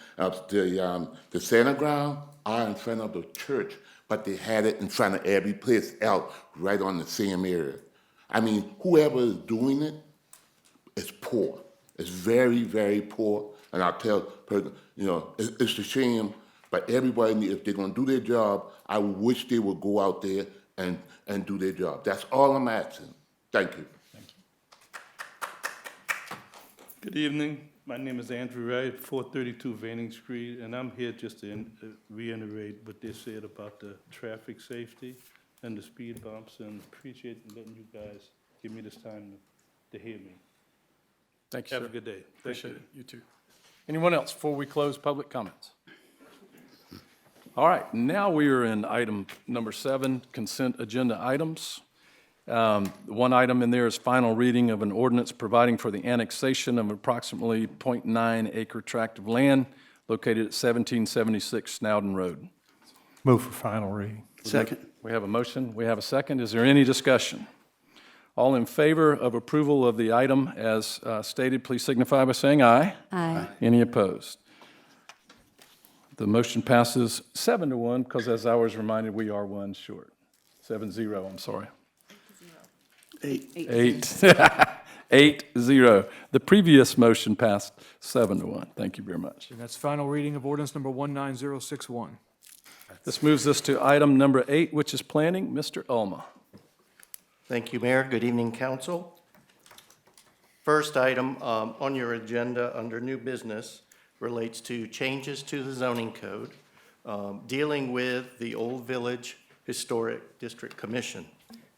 ground or in front of the church, but they had it in front of every place else, right on the same area. I mean, whoever is doing it is poor. It's very, very poor. And I'll tell person, it's a shame. But everybody, if they're going to do their job, I wish they would go out there and do their job. That's all I'm asking. Thank you. Good evening. My name is Andrew Wright, 432 Vanning Street, and I'm here just to reiterate what they said about the traffic safety and the speed bumps, and appreciate letting you guys give me this time to hear me. Thank you, Have sir. a good day. Appreciate it. You too. Anyone else before we close public comments? All right, now we are in item number 7, consent agenda items. One item in there is final reading of an ordinance providing for the annexation of approximately 0.9 acre tract of land located at 1776 Snowden Road. Move for final reading. Second. We have a motion. We have a second. Is there any discussion? All in favor of approval of the item as stated, please signify by saying aye. Aye. Any opposed? The motion passes 7-1 because, as I was reminded, we are one short. 7-0, I'm sorry. 8-0. The previous motion passed 7-1. Thank you very much. And that's final reading of ordinance number 19061. This moves us to item number 8, which is planning. Mr. Ulma. Thank you, Mayor. Good evening, council. First item on your agenda under new business relates to changes to the zoning code dealing with the Old Village Historic District Commission.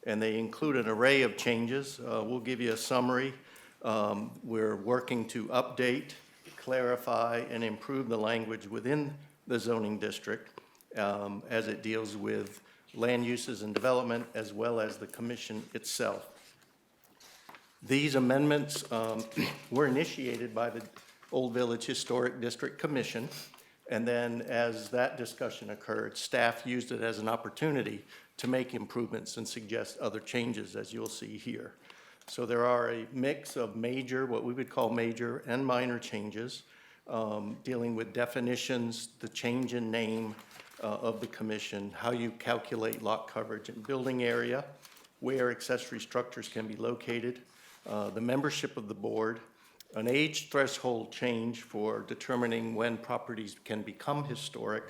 And they include an array of changes. We'll give you a summary. We're working to update, clarify, and improve the language within the zoning district as it deals with land uses and development, as well as the commission itself. These amendments were initiated by the Old Village Historic District Commission, and then as that discussion occurred, staff used it as an opportunity to make improvements and suggest other changes, as you'll see here. So there are a mix of major, what we would call major and minor changes, dealing with definitions, the change in name of the commission, how you calculate lot coverage and building area, where accessory structures can be located, the membership of the board, an age threshold change for determining when properties can become historic,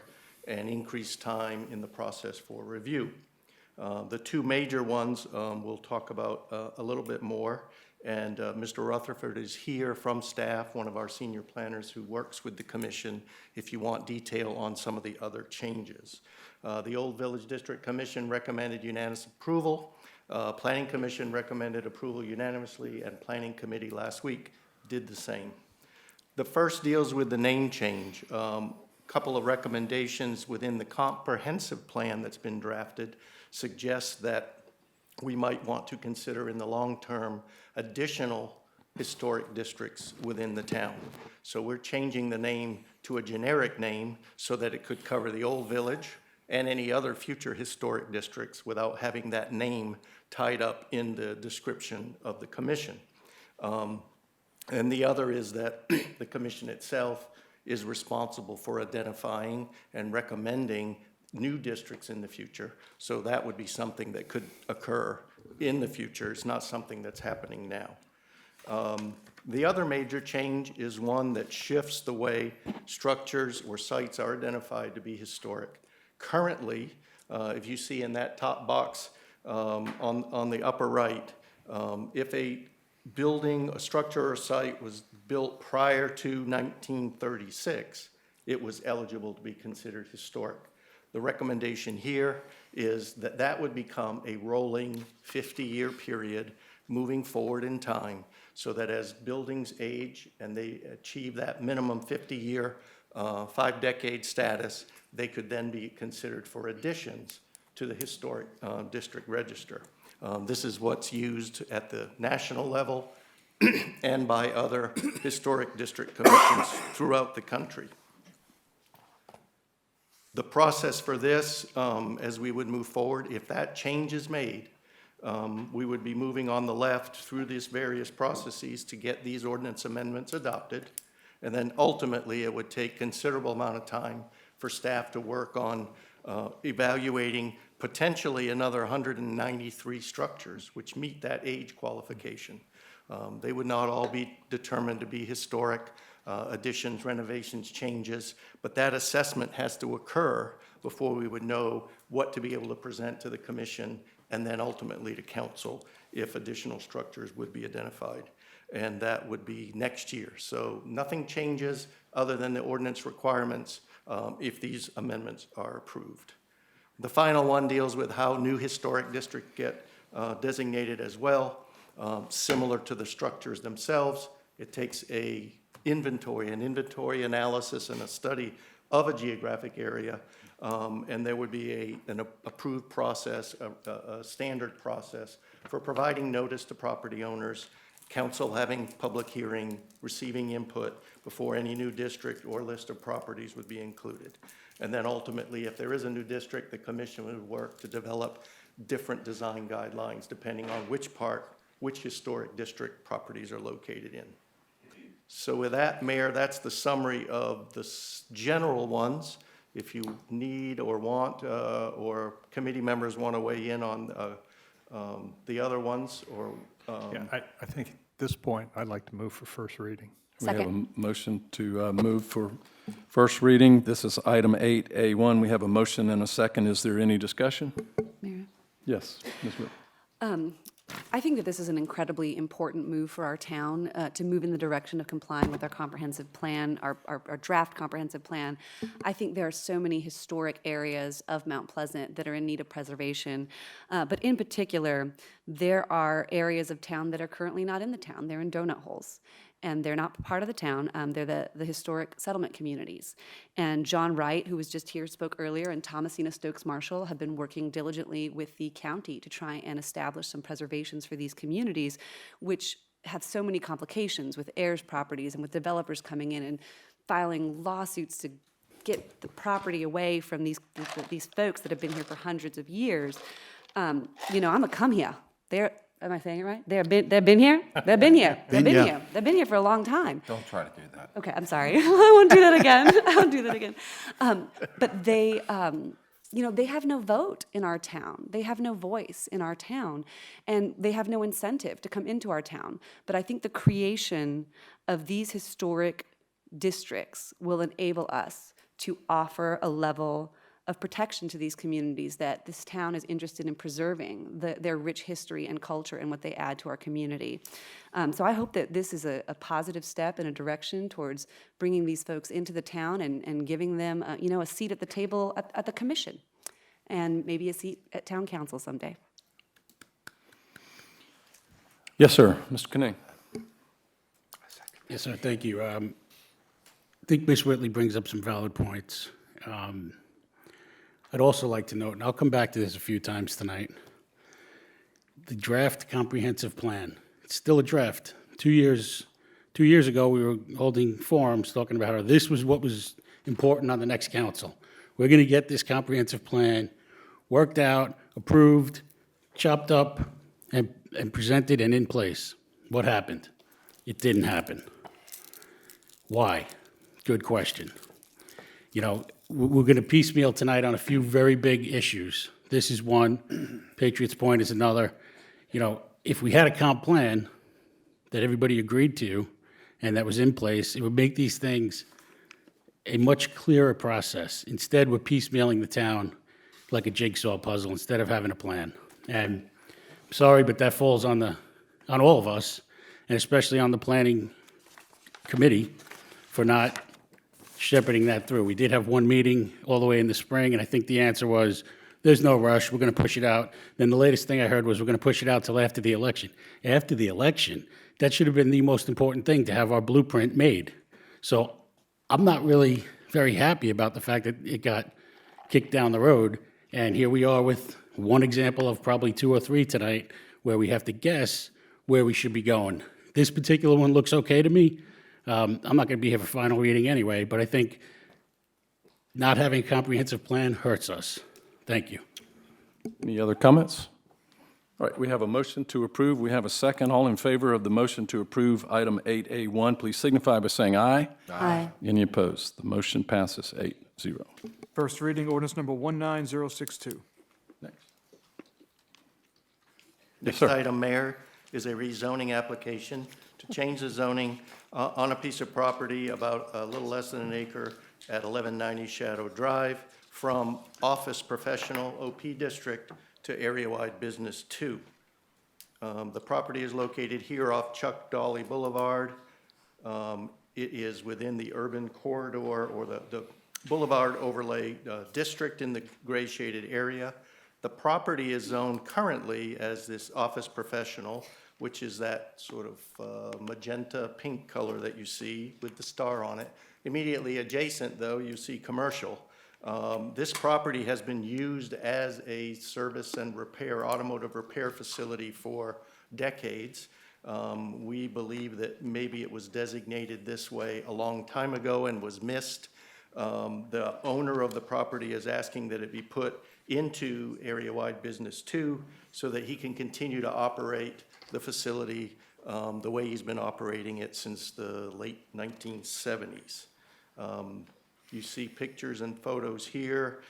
and increased time in the process for review. The two major ones we'll talk about a little bit more, and Mr. Rutherford is here from staff, one of our senior planners who works with the commission, if you want detail on some of the other changes. The Old Village District Commission recommended unanimous approval. Planning Commission recommended approval unanimously, and Planning Committee last week did the same. The first deals with the name change. Couple of recommendations within the comprehensive plan that's been drafted suggests that we might want to consider in the long term additional historic districts within the town. So we're changing the name to a generic name so that it could cover the Old Village and any other future historic districts without having that name tied up in the description of the commission. And the other is that the commission itself is responsible for identifying and recommending new districts in the future. So that would be something that could occur in the future. It's not something that's happening now. The other major change is one that shifts the way structures or sites are identified to be historic. Currently, if you see in that top box on the upper right, if a building, a structure or site was built prior to 1936, it was eligible to be considered historic. The recommendation here is that that would become a rolling 50-year period moving forward in time, so that as buildings age and they achieve that minimum 50-year, 5-decade status, they could then be considered for additions to the historic district register. This is what's used at the national level and by other historic district commissions throughout the country. The process for this, as we would move forward, if that change is made, we would be moving on the left through these various processes to get these ordinance amendments adopted. And then ultimately, it would take considerable amount of time for staff to work on evaluating potentially another 193 structures which meet that age qualification. They would not all be determined to be historic additions, renovations, changes, but that assessment has to occur before we would know what to be able to present to the commission and then ultimately to council if additional structures would be identified. And that would be next year. So nothing changes other than the ordinance requirements if these amendments are approved. The final one deals with how new historic districts get designated as well. Similar to the structures themselves, it takes an inventory analysis and a study of a geographic area, and there would be an approved process, a standard process for providing notice to property owners, council having public hearing, receiving input before any new district or list of properties would be included. And then ultimately, if there is a new district, the commission would work to develop different design guidelines depending on which historic district properties are located in. So with that, Mayor, that's the summary of the general ones. If you need or want, or committee members want to weigh in on the other ones, or... Yeah, I think at this point, I'd like to move for first reading. We have a motion to move for first reading. This is item 8A1. We have a motion and a second. Is there any discussion? Mayor? Yes, Ms. Whit. I think that this is an incredibly important move for our town to move in the direction of complying with our comprehensive plan, our draft comprehensive plan. I think there are so many historic areas of Mount Pleasant that are in need of preservation. But in particular, there are areas of town that are currently not in the town. They're in donut holes. And they're not part of the town. They're the historic settlement communities. And John Wright, who was just here, spoke earlier, and Thomasina Stokes Marshall have been working diligently with the county to try and establish some preservations for these communities, which have so many complications with heirs properties and with developers coming in and filing lawsuits to get the property away from these folks that have been here for hundreds of years. I'm a come here. Am I saying it right? They've been here? They've been here. They've been here. They've been here for a long time. Don't try to do that. Okay, I'm sorry. I won't do that again. I won't do that again. But they have no vote in our town. They have no voice in our town. And they have no incentive to come into our town. But I think the creation of these historic districts will enable us to offer a level of protection to these communities that this town is interested in preserving their rich history and culture and what they add to our community. So I hope that this is a positive step in a direction towards bringing these folks into the town and giving them a seat at the table at the commission and maybe a seat at town council someday. Yes, sir. Mr. Canning. Yes, sir, thank you. I think Ms. Whitley brings up some valid points. I'd also like to note, and I'll come back to this a few times tonight, the draft comprehensive plan. It's still a draft. 2 years ago, we were holding forums talking about how this was what was important on the next council. We're going to get this comprehensive plan worked out, approved, chopped up, and presented and in place. What happened? It didn't happen. Why? Good question. We're going to piecemeal tonight on a few very big issues. This is one. Patriots Point is another. If we had a comp plan that everybody agreed to and that was in place, it would make these things a much clearer process. Instead, we're piecemealing the town like a jigsaw puzzle instead of having a plan. And I'm sorry, but that falls on all of us, and especially on the planning committee for not shepherding that through. We did have one meeting all the way in the spring, and I think the answer was, there's no rush, we're going to push it out. Then the latest thing I heard was we're going to push it out till after the election. After the election, that should have been the most important thing, to have our blueprint made. So I'm not really very happy about the fact that it got kicked down the road, and here we are with one example of probably 2 or 3 tonight where we have to guess where we should be going. This particular one looks okay to me. I'm not going to be here for final reading anyway, but I think Not having a comprehensive plan hurts us. Thank you. Any other comments? All right, we have a motion to approve. We have a second. All in favor of the motion to approve item 8A1, please signify by saying aye. Aye. Any opposed? The motion passes 8-0. First reading, ordinance number 19062. Yes, Next sir. item, Mayor, is a rezoning application to change the zoning on a piece of property about a little less than an acre at 1190 Shadow Drive from Office Professional OP District to Area-Wide Business 2. The property is located here off Chuck Dolly Boulevard. It is within the urban corridor or the Boulevard Overlay District in the gray shaded area. The property is zoned currently as this Office Professional, which is that sort of magenta pink color that you see with the star on it. Immediately adjacent, though, you see commercial. This property has been used as a service and repair, automotive repair facility for decades. We believe that maybe it was designated this way a long time ago and was missed. The owner of the property is asking that it be put into Area-Wide Business 2 so that he can continue to operate the facility the way he's been operating it since the late 1970s. You see pictures and photos here.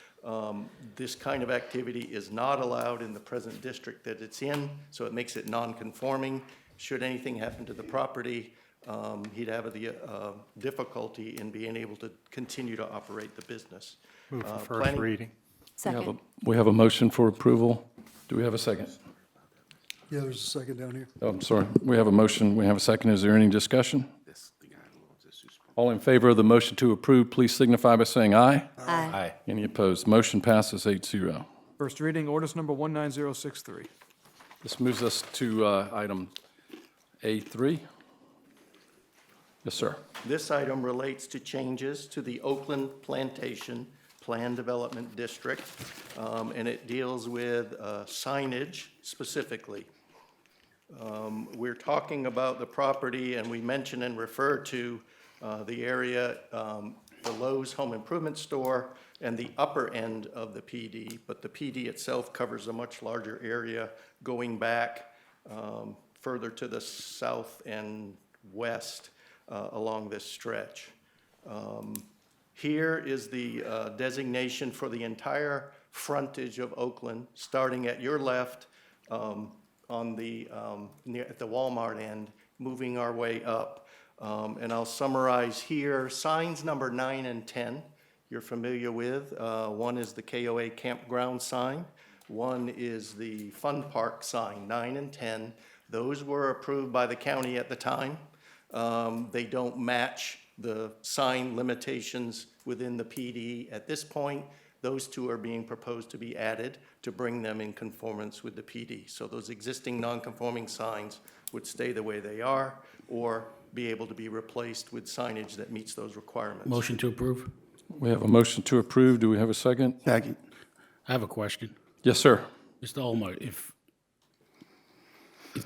This kind of activity is not allowed in the present district that it's in, so it makes it non-conforming. Should anything happen to the property, he'd have the difficulty in being able to continue to operate the business. Move for first Planning- reading. Second. We have a motion for approval. Do we have a second? Yeah, there's a second down here. Oh, I'm sorry. We have a motion. We have a second. Is there any discussion? All in favor of the motion to approve, please signify by saying aye. Aye. Any opposed? Motion passes 8-0. First reading, ordinance number 19063. This moves us to item A3. Yes, sir. This item relates to changes to the Oakland Plantation Plan Development District, and it deals with signage specifically. We're talking about the property, and we mention and refer to the area, the Lowe's Home Improvement Store, and the upper end of the PD, but the PD itself covers a much larger area going back further to the south and west along this stretch. Here is the designation for the entire frontage of Oakland, starting at your left on the, at the Walmart end, moving our way up. And I'll summarize here, signs number 9 and 10 you're familiar with. One is the KOA campground sign. One is the fun park sign, 9 and 10. Those were approved by the county at the time. They don't match the sign limitations within the PD at this point. Those two are being proposed to be added to bring them in conformance with the PD. So those existing non-conforming signs would stay the way they are or be able to be replaced with signage that meets those requirements. Motion to approve? We have a motion to approve. Do we have a second? Second. I have a question. Yes, sir. Mr. Olmo, if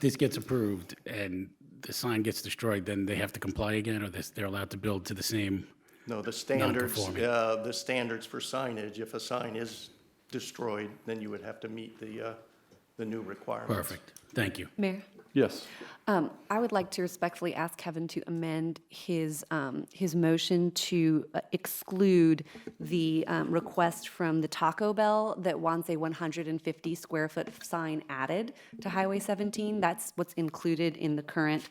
this gets approved and the sign gets destroyed, then they have to comply again, or they're allowed to build to the same? No, the standards, Non-conforming. the standards for signage, if a sign is destroyed, then you would have to meet the new requirements. Perfect. Thank you. Mayor? Yes. I would like to respectfully ask Kevin to amend his motion to exclude the request from the Taco Bell that wants a 150 square foot sign added to Highway 17. That's what's included in the current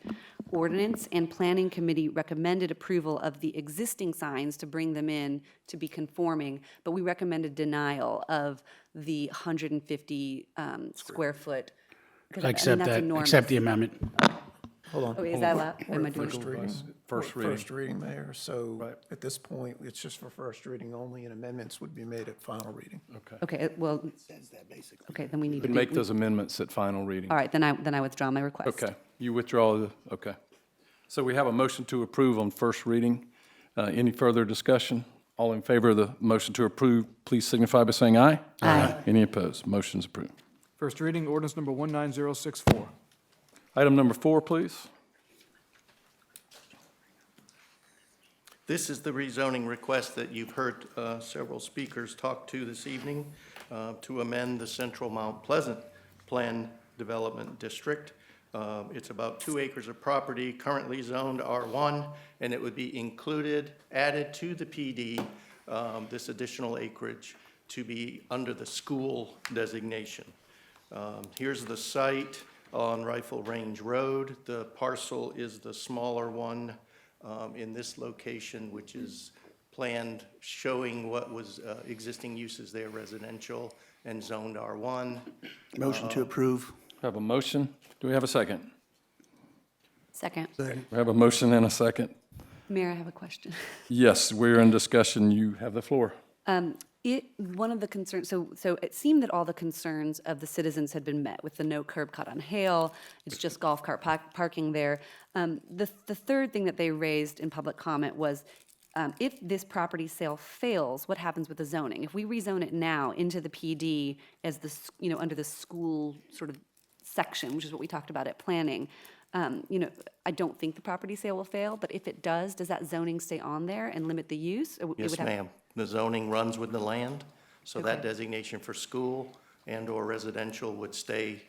ordinance, and Planning Committee recommended approval of the existing signs to bring them in to be conforming, but we recommended denial of the 150 square foot. 'Cause, I mean, Accept that's that, enormous. accept the amendment. Hold on. Oh, is hold that on. allowed? Am I doing First it? reading. First We're reading. First reading, Mayor. So at this point, it's just for first reading only, and amendments would be made at final reading. Okay. Okay, well, okay, then we need You to. can make those amendments at final reading. All right, then I withdraw my request. Okay. You withdraw the, okay. So we have a motion to approve on first reading. Any further discussion? All in favor of the motion to approve, please signify by saying aye. Aye. Any opposed? Motion's approved. First reading, ordinance number 19064. Item number 4, please. This is the rezoning request that you've heard several speakers talk to this evening to amend the Central Mount Pleasant Plan Development District. It's about 2 acres of property currently zoned R1, and it would be added to the PD, this additional acreage to be under the school designation. Here's the site on Rifle Range Road. The parcel is the smaller one in this location, which is planned showing what was existing uses there, residential and zoned R1. Motion to approve. We have a motion. Do we have a second? Second. We have a motion and a second. Mayor, I have a question. Yes, we're in discussion. You have the floor. One of the concerns, so it seemed that all the concerns of the citizens had been met with the no curb cut on Hale. It's just golf cart parking there. The third thing that they raised in public comment was if this property sale fails, what happens with the zoning? If we rezone it now into the PD as the, under the school sort of section, which is what we talked about at planning, I don't think the property sale will fail, but if it does that zoning stay on there and limit the use? Yes, ma'am. The zoning runs with the land, so that designation for school and/or residential would stay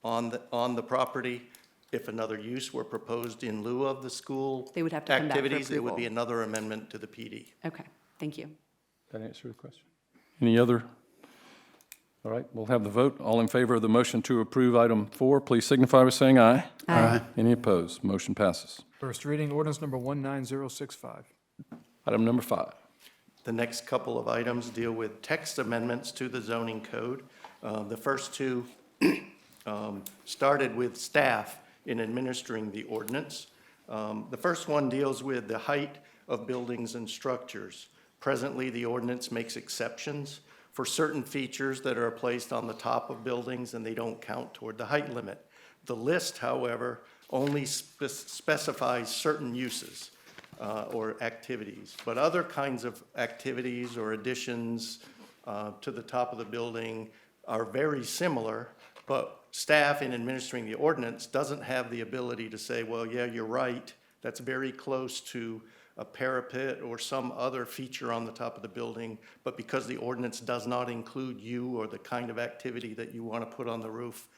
on the property. If another use were proposed in lieu of the school They would have to come back for activities, it would be approval. another amendment to the PD. Okay, thank you. That answer the question? Any other? All right, we'll have the vote. All in favor of the motion to approve item 4, please signify by saying aye. Aye. Any opposed? Motion passes. First reading, ordinance number 19065. Item number 5. The next couple of items deal with text amendments to the zoning code. The first two started with staff in administering the ordinance. The first one deals with the height of buildings and structures. Presently, the ordinance makes exceptions for certain features that are placed on the top of buildings, and they don't count toward the height limit. The list, however, only specifies certain uses or activities, but other kinds of activities or additions to the top of the building are very similar, but staff in administering the ordinance doesn't have the ability to say, well, yeah, you're right, that's very close to a parapet or some other feature on the top of the building, but because the ordinance does not include you or the kind of activity that you want to put on the roof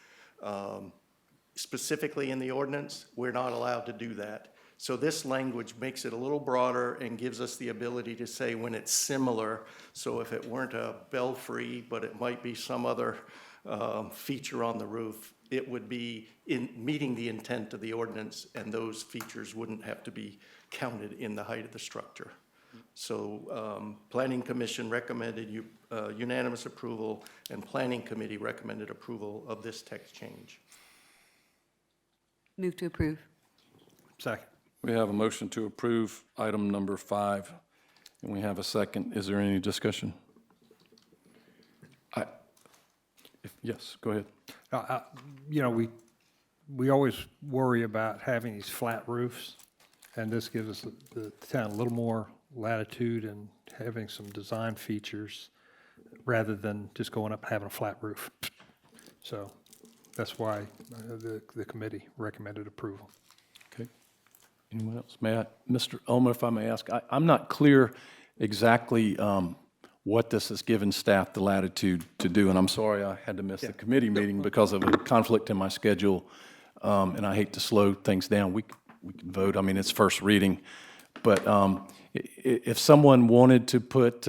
specifically in the ordinance, we're not allowed to do that. So this language makes it a little broader and gives us the ability to say when it's similar. So if it weren't a belfry, but it might be some other feature on the roof, it would be in meeting the intent of the ordinance, and those features wouldn't have to be counted in the height of the structure. So Planning Commission recommended unanimous approval, and Planning Committee recommended approval of this text change. Move to approve. Second. We have a motion to approve item number 5, and we have a second. Is there any discussion? Yes, go ahead. We always worry about having these flat roofs, and this gives us the town a little more latitude and having some design features rather than just going up and having a flat roof. So that's why the committee recommended approval. Okay. Anyone else? Mr. Ulmer, if I may ask, I'm not clear exactly what this has given staff the latitude to do, and I'm sorry I had to miss the committee meeting because of a conflict in my schedule, and I hate to slow things down. We can vote. I mean, it's first reading, but if someone wanted to put,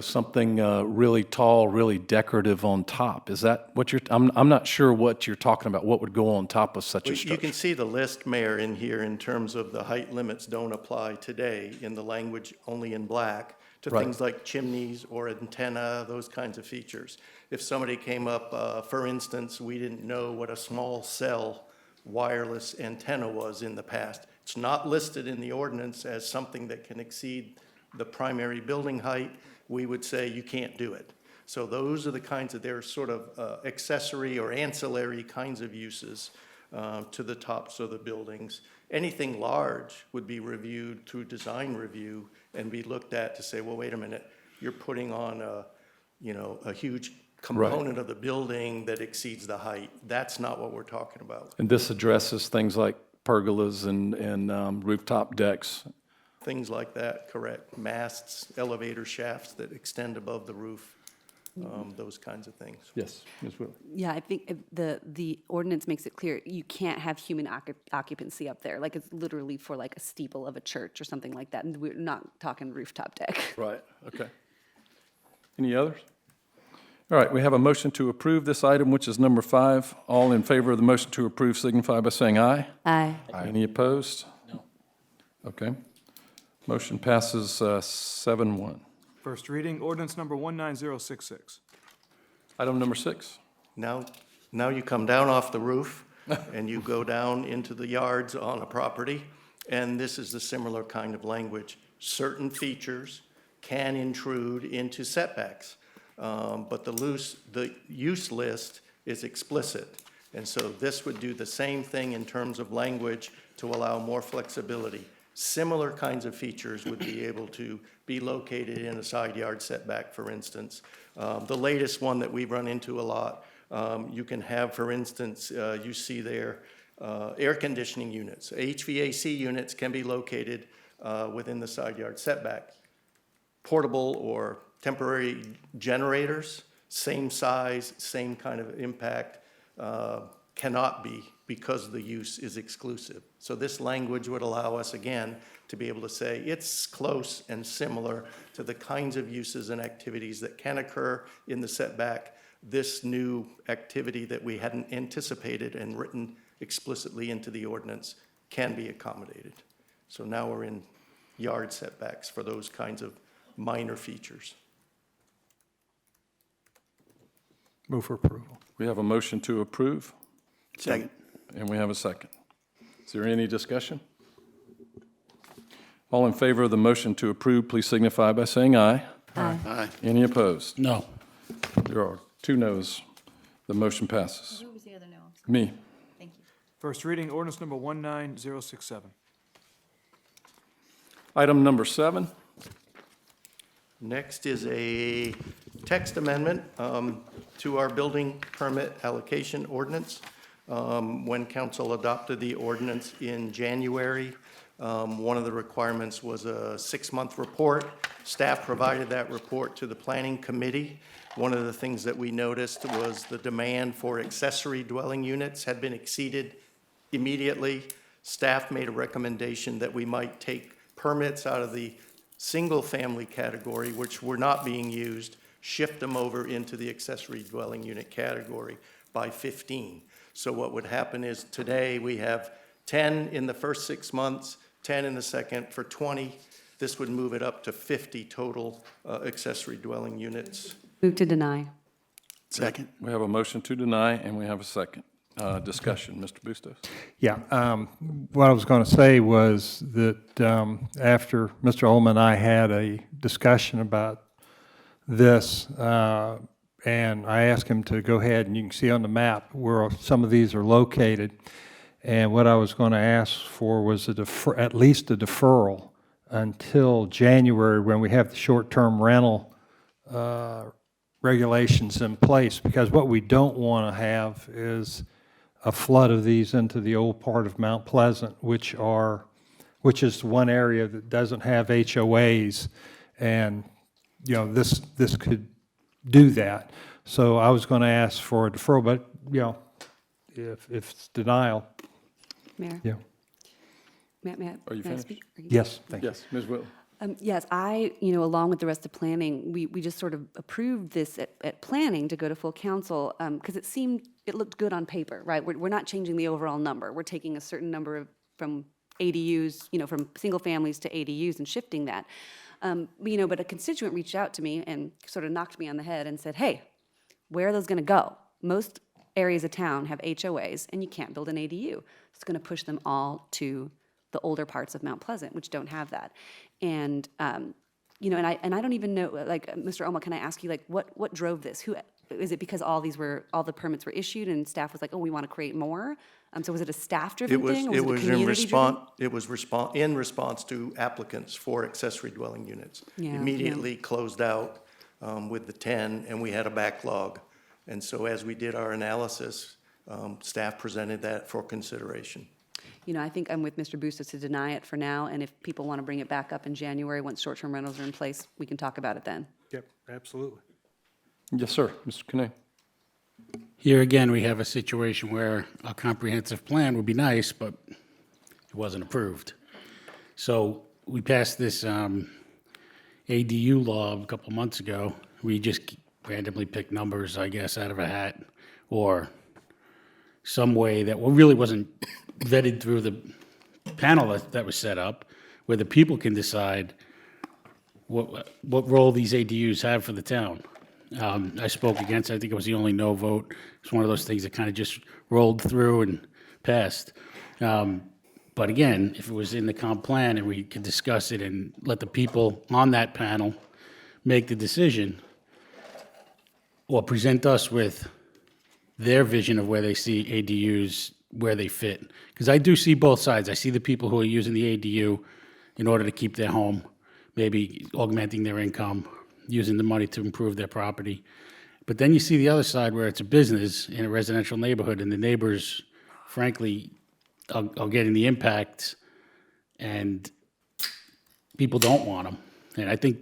something really tall, really decorative on top, is that what you're? I'm not sure what you're talking about. What would go on top of such a structure? You can see the list, Mayor, in here in terms of the height limits don't apply today in the language only in black to things like chimneys or antenna, those kinds of features. If somebody came up, for instance, we didn't know what a small cell wireless antenna was in the past. It's not listed in the ordinance as something that can exceed the primary building height. We would say you can't do it. So those are the kinds of, they're sort of accessory or ancillary kinds of uses to the tops of the buildings. Anything large would be reviewed through design review and be looked at to say, well, wait a minute, you're putting on a huge component of the building that exceeds the height. That's not what we're talking about. And this addresses things like pergolas and rooftop decks things like that, correct. Masts, elevator shafts that extend above the roof, those kinds of things. Yes, Ms. Whitley. Yeah, I think the ordinance makes it clear you can't have human occupancy up there. Like, it's literally for like a steeple of a church or something like that, and we're not talking rooftop deck. Right, okay. Any others? All right, we have a motion to approve this item, which is number 5. All in favor of the motion to approve signify by saying aye. Aye. Any opposed? No. Okay. Motion passes 7-1. First reading, ordinance number 19066. Item number 6. Now you come down off the roof and you go down into the yards on a property, and this is the similar kind of language. Certain features can intrude into setbacks, but the use list is explicit. And so this would do the same thing in terms of language to allow more flexibility. Similar kinds of features would be able to be located in a side yard setback, for instance. The latest one that we run into a lot, you can have, for instance, you see there, air conditioning units. HVAC units can be located within the side yard setback. Portable or temporary generators, same size, same kind of impact, cannot be, because the use is exclusive. So this language would allow us, again, to be able to say it's close and similar to the kinds of uses and activities that can occur in the setback. This new activity that we hadn't anticipated and written explicitly into the ordinance can be accommodated. So now we're in yard setbacks for those kinds of minor features. Move for approval. We have a motion to approve. Second. And we have a second. Is there any discussion? All in favor of the motion to approve, please signify by saying aye. Aye. Aye. Any opposed? No. There are 2 noes. The motion passes. Who was the other no? Me. Thank you. First reading, ordinance number 19067. Item number 7. Next is a text amendment to our building permit allocation ordinance. When council adopted the ordinance in January, one of the requirements was a 6-month report. Staff provided that report to the planning committee. One of the things that we noticed was the demand for accessory dwelling units had been exceeded immediately. Staff made a recommendation that we might take permits out of the single-family category, which were not being used, shift them over into the accessory dwelling unit category by 15. So what would happen is today we have 10 in the first 6 months, 10 in the second, for 20. This would move it up to 50 total accessory dwelling units. Move to deny. Second. We have a motion to deny, and we have a second. Discussion, Mr. Bustos. Yeah, what I was going to say was that after Mr. Ullman and I had a discussion about this, and I asked him to go ahead, and you can see on the map where some of these are located. And what I was going to ask for was at least a deferral until January, when we have the short-term rental regulations in place, because what we don't want to have is a flood of these into the old part of Mount Pleasant, which is one area that doesn't have HOAs, and this could do that. So I was going to ask for a deferral, but if it's denial. Mayor? Yeah. May Are you I finished? speak? Are you Yes, thank you. Yes, Ms. Whitley. Yes, along with the rest of planning, we just sort of approved this at planning to go to full council, because it looked good on paper, right? We're not changing the overall number. We're taking a certain number from ADUs, from single families to ADUs and shifting that. But a constituent reached out to me and sort of knocked me on the head and said, hey, where are those going to go? Most areas of town have HOAs, and you can't build an ADU. It's going to push them all to the older parts of Mount Pleasant, which don't have that. And and I don't even know, like, Mr. Oma, can I ask you, like, what drove this? Is it because all the permits were issued and staff was like, oh, we want to create more? So was it a staff-driven thing, or was it a community-driven? It was in response to applicants for accessory dwelling units. Yeah, Immediately closed out with the 10, and we had a backlog. And so as we did our analysis, staff presented that for consideration. I think I'm with Mr. Bustos to deny it for now, and if people want to bring it back up in January, once short-term rentals are in place, we can talk about it then. Yep, absolutely. Yes, sir, Mr. Kane. Here again, we have a situation where a comprehensive plan would be nice, but it wasn't approved. So we passed this ADU law a couple months ago. We just randomly picked numbers, I guess, out of a hat, or some way that really wasn't vetted through the panel that was set up, where the people can decide what role these ADUs have for the town. I spoke against it. I think it was the only no vote. It's one of those things that kind of just rolled through and passed. But again, if it was in the comp plan and we could discuss it and let the people on that panel make the decision, or present us with their vision of where they see ADUs, where they fit. Because I do see both sides. I see the people who are using the ADU in order to keep their home, maybe augmenting their income, using the money to improve their property. But then you see the other side where it's a business in a residential neighborhood, and the neighbors, frankly, are getting the impact, and people don't want them. And I think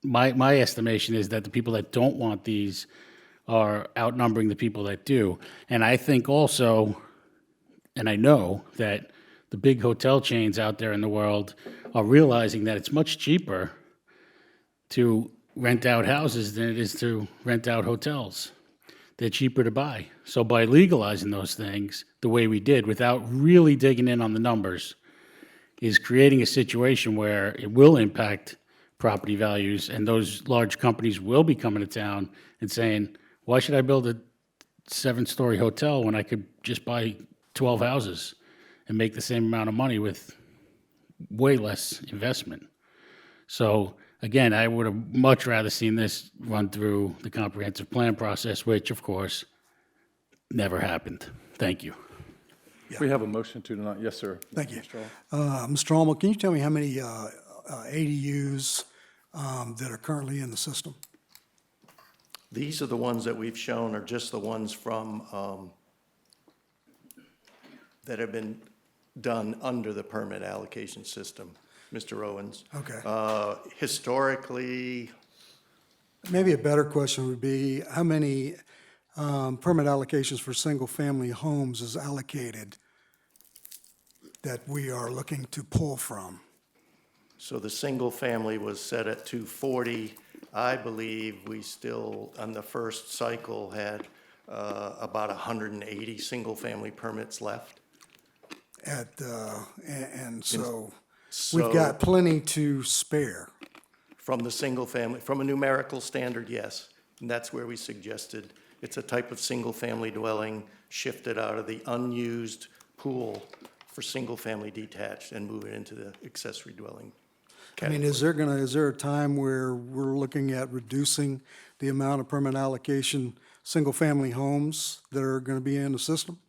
my estimation is that the people that don't want these are outnumbering the people that do. And I think also, and I know that the big hotel chains out there in the world are realizing that it's much cheaper to rent out houses than it is to rent out hotels. They're cheaper to buy. So by legalizing those things the way we did, without really digging in on the numbers, is creating a situation where it will impact property values, and those large companies will be coming to town and saying, why should I build a 7-story hotel when I could just buy 12 houses and make the same amount of money with way less investment? So again, I would have much rather seen this run through the comprehensive plan process, which of course never happened. Thank you. We have a motion to deny. Yes, sir. Thank you. Mr. Hall. Mr. Almo, can you tell me how many ADUs that are currently in the system? These are the ones that we've shown are just the ones from, that have been done under the permit allocation system, Mr. Owens. Okay. Historically, Maybe a better question would be, how many permit allocations for single-family homes is allocated that we are looking to pull from? so the single family was set at 240. I believe we still, on the first cycle, had about 180 single-family permits left. And so we've got plenty to spare. From the single family, from a numerical standard, yes. And that's where we suggested it's a type of single-family dwelling shifted out of the unused pool for single-family detached and move it into the accessory dwelling I mean, category. is there a time where we're looking at reducing the amount of permit allocation, single-family homes that are going to be in the system?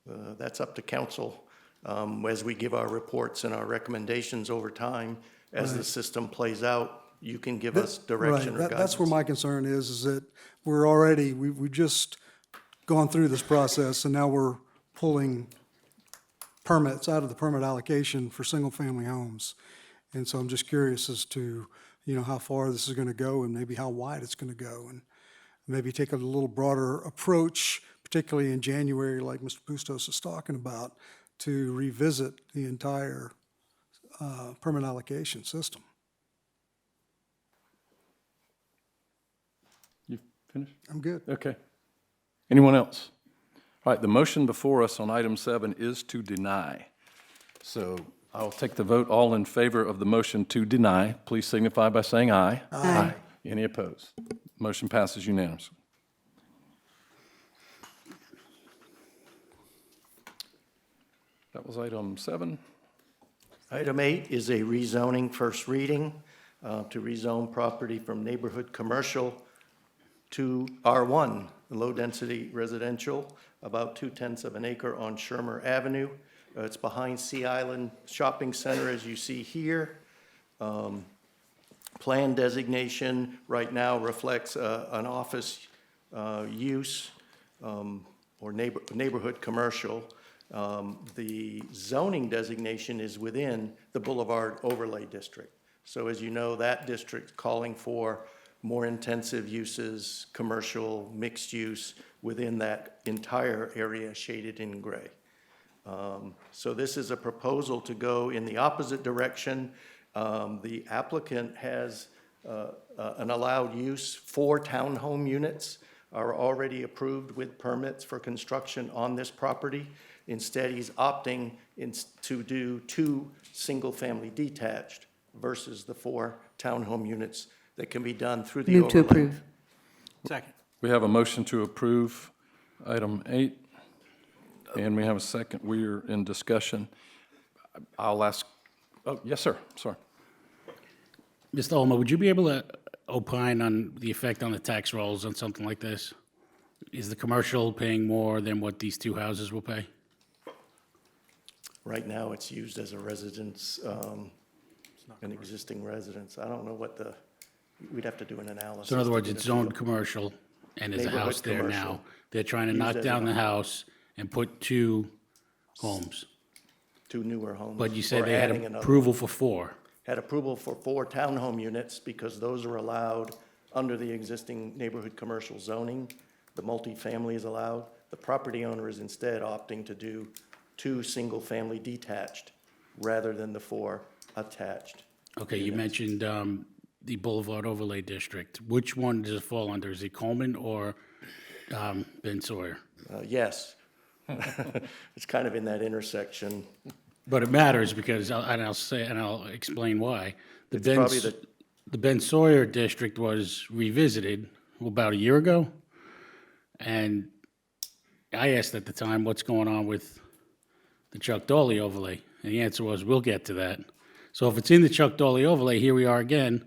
That's up to council. As we give our reports and our recommendations over time, as the system plays out, you can give us direction or Right, guidance. that's where my concern is that we've just gone through this process, and now we're pulling permits out of the permit allocation for single-family homes. And so I'm just curious as to, how far this is going to go and maybe how wide it's going to go, and maybe take a little broader approach, particularly in January, like Mr. Bustos is talking about, to revisit the entire permit allocation system. You finished? I'm good. Okay. Anyone else? All right, the motion before us on item 7 is to deny. So I'll take the vote. All in favor of the motion to deny, please signify by saying aye. Aye. Any opposed? Motion passes unanimously. That was item 7. Item 8 is a rezoning first reading to rezone property from neighborhood commercial to R1, low-density residential, about 2/10 of an acre on Shermer Avenue. It's behind Sea Island Shopping Center, as you see here. Plan designation right now reflects an office use or neighborhood commercial. The zoning designation is within the Boulevard Overlay District. So as you know, that district's calling for more intensive uses, commercial, mixed use within that entire area shaded in gray. So this is a proposal to go in the opposite direction. The applicant has an allowed use. 4 townhome units are already approved with permits for construction on this property. Instead, he's opting to do 2 single-family detached versus the 4 townhome units that can be done through the Move to overlay. approve. Second. We have a motion to approve item 8, and we have a second. We are in discussion. I'll ask, oh, yes, sir, sorry. Mr. Olma, would you be able to opine on the effect on the tax rolls on something like this? Is the commercial paying more than what these 2 houses will pay? Right now, it's used as a residence, an existing residence. I don't know what we'd have to do an analysis. So in other words, to get it's a feel. zoned commercial, and there's a Neighborhood house there now. commercial. They're trying to Used knock as down a- the house and put 2 homes. 2 newer homes. But you said or they had adding another approval one. for 4. Had approval for 4 townhome units because those are allowed under the existing neighborhood commercial zoning. The multifamily is allowed. The property owner is instead opting to do 2 single-family detached rather than the 4 attached. Okay, you mentioned the Boulevard Overlay District. Which one does it fall under? Is it Coleman or Ben Sawyer? Yes. It's kind of in that intersection. But it matters because, I'll explain why. probably The Ben Sawyer district was revisited about a year ago. And I asked at the time, what's going on with the Chuck Dolly overlay? And the answer was, we'll get to that. So if it's in the Chuck Dolly overlay, here we are again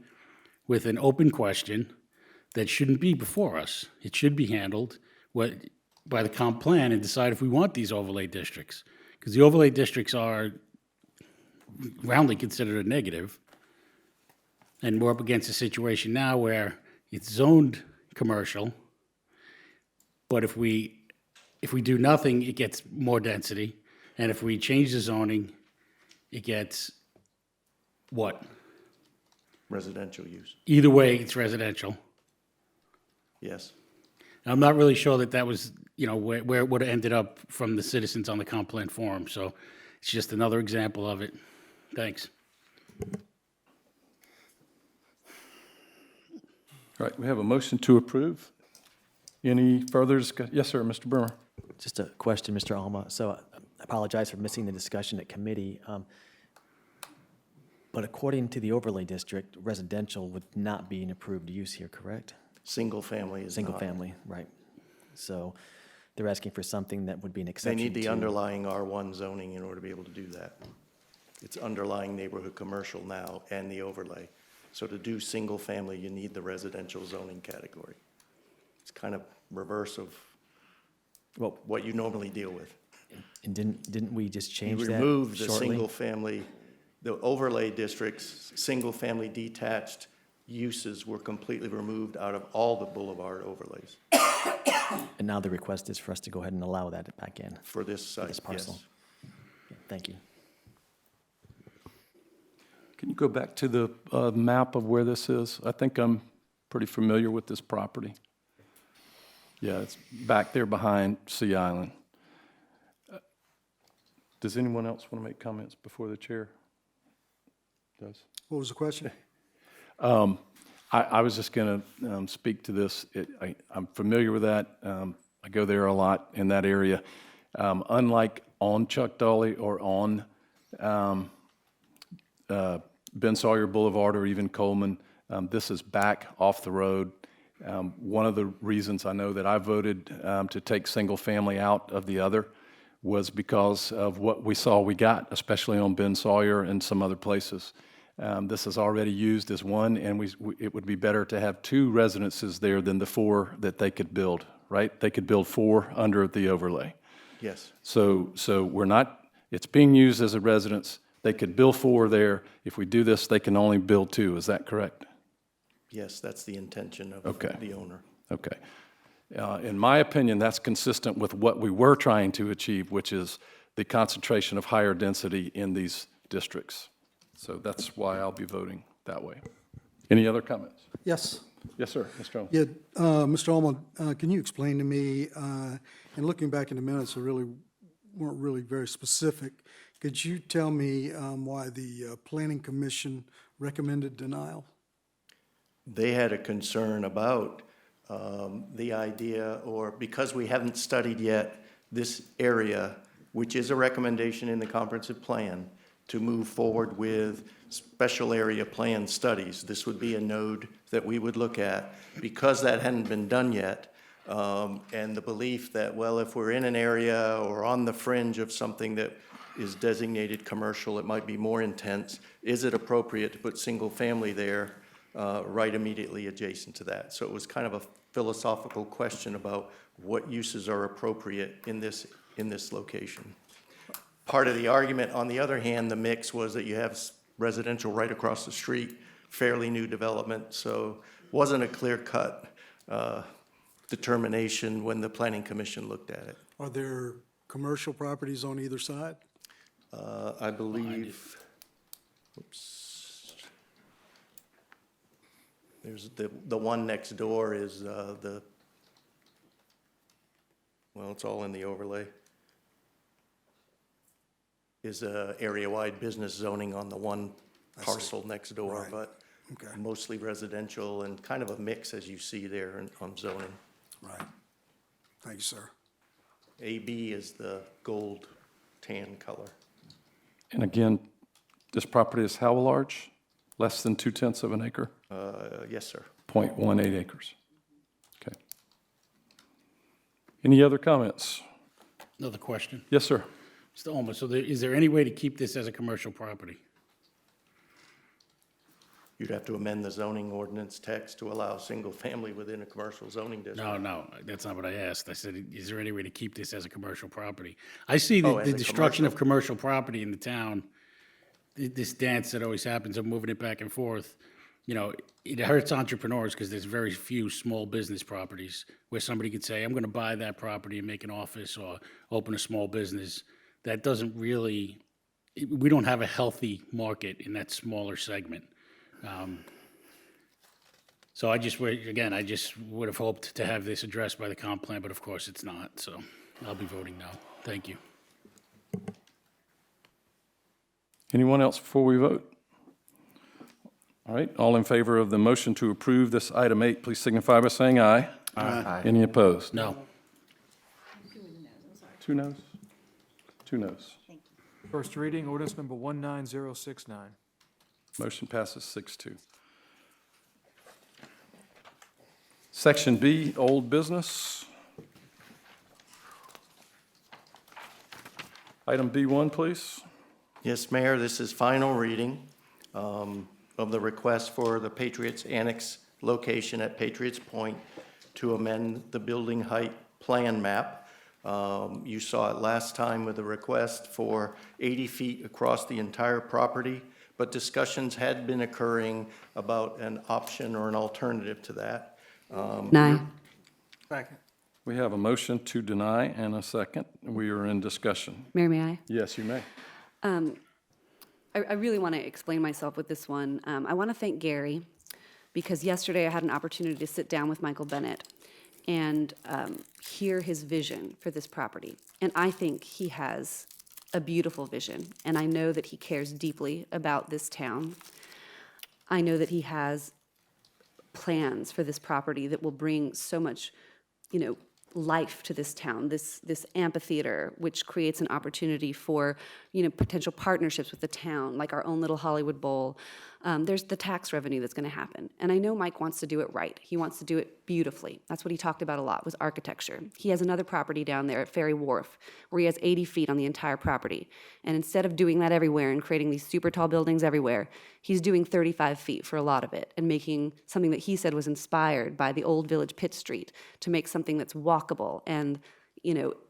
with an open question that shouldn't be before us. It should be handled by the comp plan and decide if we want these overlay districts. Because the overlay districts are roundly considered a negative. And we're up against a situation now where it's zoned commercial, but if we do nothing, it gets more density. And if we change the zoning, it gets what? Residential use. Either way, it's residential. Yes. And I'm not really sure that was, where it would have ended up from the citizens on the comp plan forum. So it's just another example of it. Thanks. All right, we have a motion to approve. Any further discussion? Yes, sir, Mr. Brimmer. Just a question, Mr. Alma. So I apologize for missing the discussion at committee. But according to the overlay district, residential would not be an approved use here, correct? Single family is Single not. family, right. So they're asking for something that would be an They exception need the to- underlying R1 zoning in order to be able to do that. It's underlying neighborhood commercial now and the overlay. So to do single family, you need the residential zoning category. It's kind of reverse of what you normally deal with. And didn't we just change You that remove the shortly? single family, the overlay districts, single family detached uses were completely removed out of all the boulevard overlays And now the request is for us to go ahead and allow that back in. for this site, this parcel. yes. Thank you. Can you go back to the map of where this is? I think I'm pretty familiar with this property. Yeah, it's back there behind Sea Island. Does anyone else want to make comments before the chair does? What was the question? I was just going to speak to this. I'm familiar with that. I go there a lot in that area. Unlike on Chuck Dolly or on Ben Sawyer Boulevard or even Coleman, this is back off the road. One of the reasons I know that I voted to take single family out of the other was because of what we saw we got, especially on Ben Sawyer and some other places. This is already used as one, and it would be better to have 2 residences there than the 4 that they could build, right? They could build 4 under the overlay. Yes. So we're not, it's being used as a residence. They could build 4 there. If we do this, they can only build 2. Is that correct? Yes, that's the intention of Okay. the owner. Okay. In my opinion, that's consistent with what we were trying to achieve, which is the concentration of higher density in these districts. So that's why I'll be voting that way. Any other comments? Yes. Yes, sir, Mr. Jones. Yeah, Mr. Allman, can you explain to me, and looking back in the minutes, they really weren't really very specific. Could you tell me why the Planning Commission recommended denial? They had a concern about the idea, or because we haven't studied yet this area, which is a recommendation in the comprehensive plan, to move forward with special area plan studies. This would be a node that we would look at. Because that hadn't been done yet, and the belief that, well, if we're in an area or on the fringe of something that is designated commercial, it might be more intense. Is it appropriate to put single family there right immediately adjacent to that? So it was kind of a philosophical question about what uses are appropriate in this location. Part of the argument, on the other hand, the mix was that you have residential right across the street, fairly new development, so wasn't a clear-cut determination when the Planning Commission looked at it. Are there commercial properties on either side? I believe, oops, there's the one next door is well, it's all in the overlay, is area-wide business zoning on the one parcel next door, Right. but Okay. mostly residential and kind of a mix, as you see there on zoning. Right. Thank you, sir. AB is the gold tan color. And again, this property is how large? Less than 2/10 of an acre? Yes, sir. 0.18 acres. Okay. Any other comments? Another question. Yes, sir. Mr. Ulmer, so is there any way to keep this as a commercial property? You'd have to amend the zoning ordinance text to allow single family within a commercial zoning district. No, that's not what I asked. I said, is there any way to keep this as a commercial property? I see Oh, the as a destruction of commercial property in the town, this dance that always happens of moving it back and forth. You know, it hurts entrepreneurs because there's very few small business properties where somebody could say, I'm going to buy that property and make an office or open a small business. That doesn't really, we don't have a healthy market in that smaller segment. So I just would have hoped to have this addressed by the comp plan, but of course it's not, so I'll be voting no. Thank you. Anyone else before we vote? All right, all in favor of the motion to approve this item 8, please signify by saying aye. Aye. Any opposed? No. 2 noes? 2 noes. First reading, ordinance number 19069. Motion passes 6-2. Section B, old business. Item B1, please. Yes, Mayor, this is final reading of the request for the Patriots Annex location at Patriots Point to amend the building height plan map. You saw it last time with a request for 80 feet across the entire property, but discussions had been occurring about an option or an alternative to that. Deny. Second. We have a motion to deny and a second. We are in discussion. Mayor, may I? Yes, you may. I really want to explain myself with this one. I want to thank Gary, because yesterday I had an opportunity to sit down with Michael Bennett and hear his vision for this property. And I think he has a beautiful vision, and I know that he cares deeply about this town. I know that he has plans for this property that will bring so much, life to this town, this amphitheater, which creates an opportunity for, potential partnerships with the town, like our own little Hollywood Bowl. There's the tax revenue that's going to happen. And I know Mike wants to do it right. He wants to do it beautifully. That's what he talked about a lot, was architecture. He has another property down there at Ferry Wharf where he has 80 feet on the entire property. And instead of doing that everywhere and creating these super tall buildings everywhere, he's doing 35 feet for a lot of it and making something that he said was inspired by the old village Pitt Street to make something that's walkable and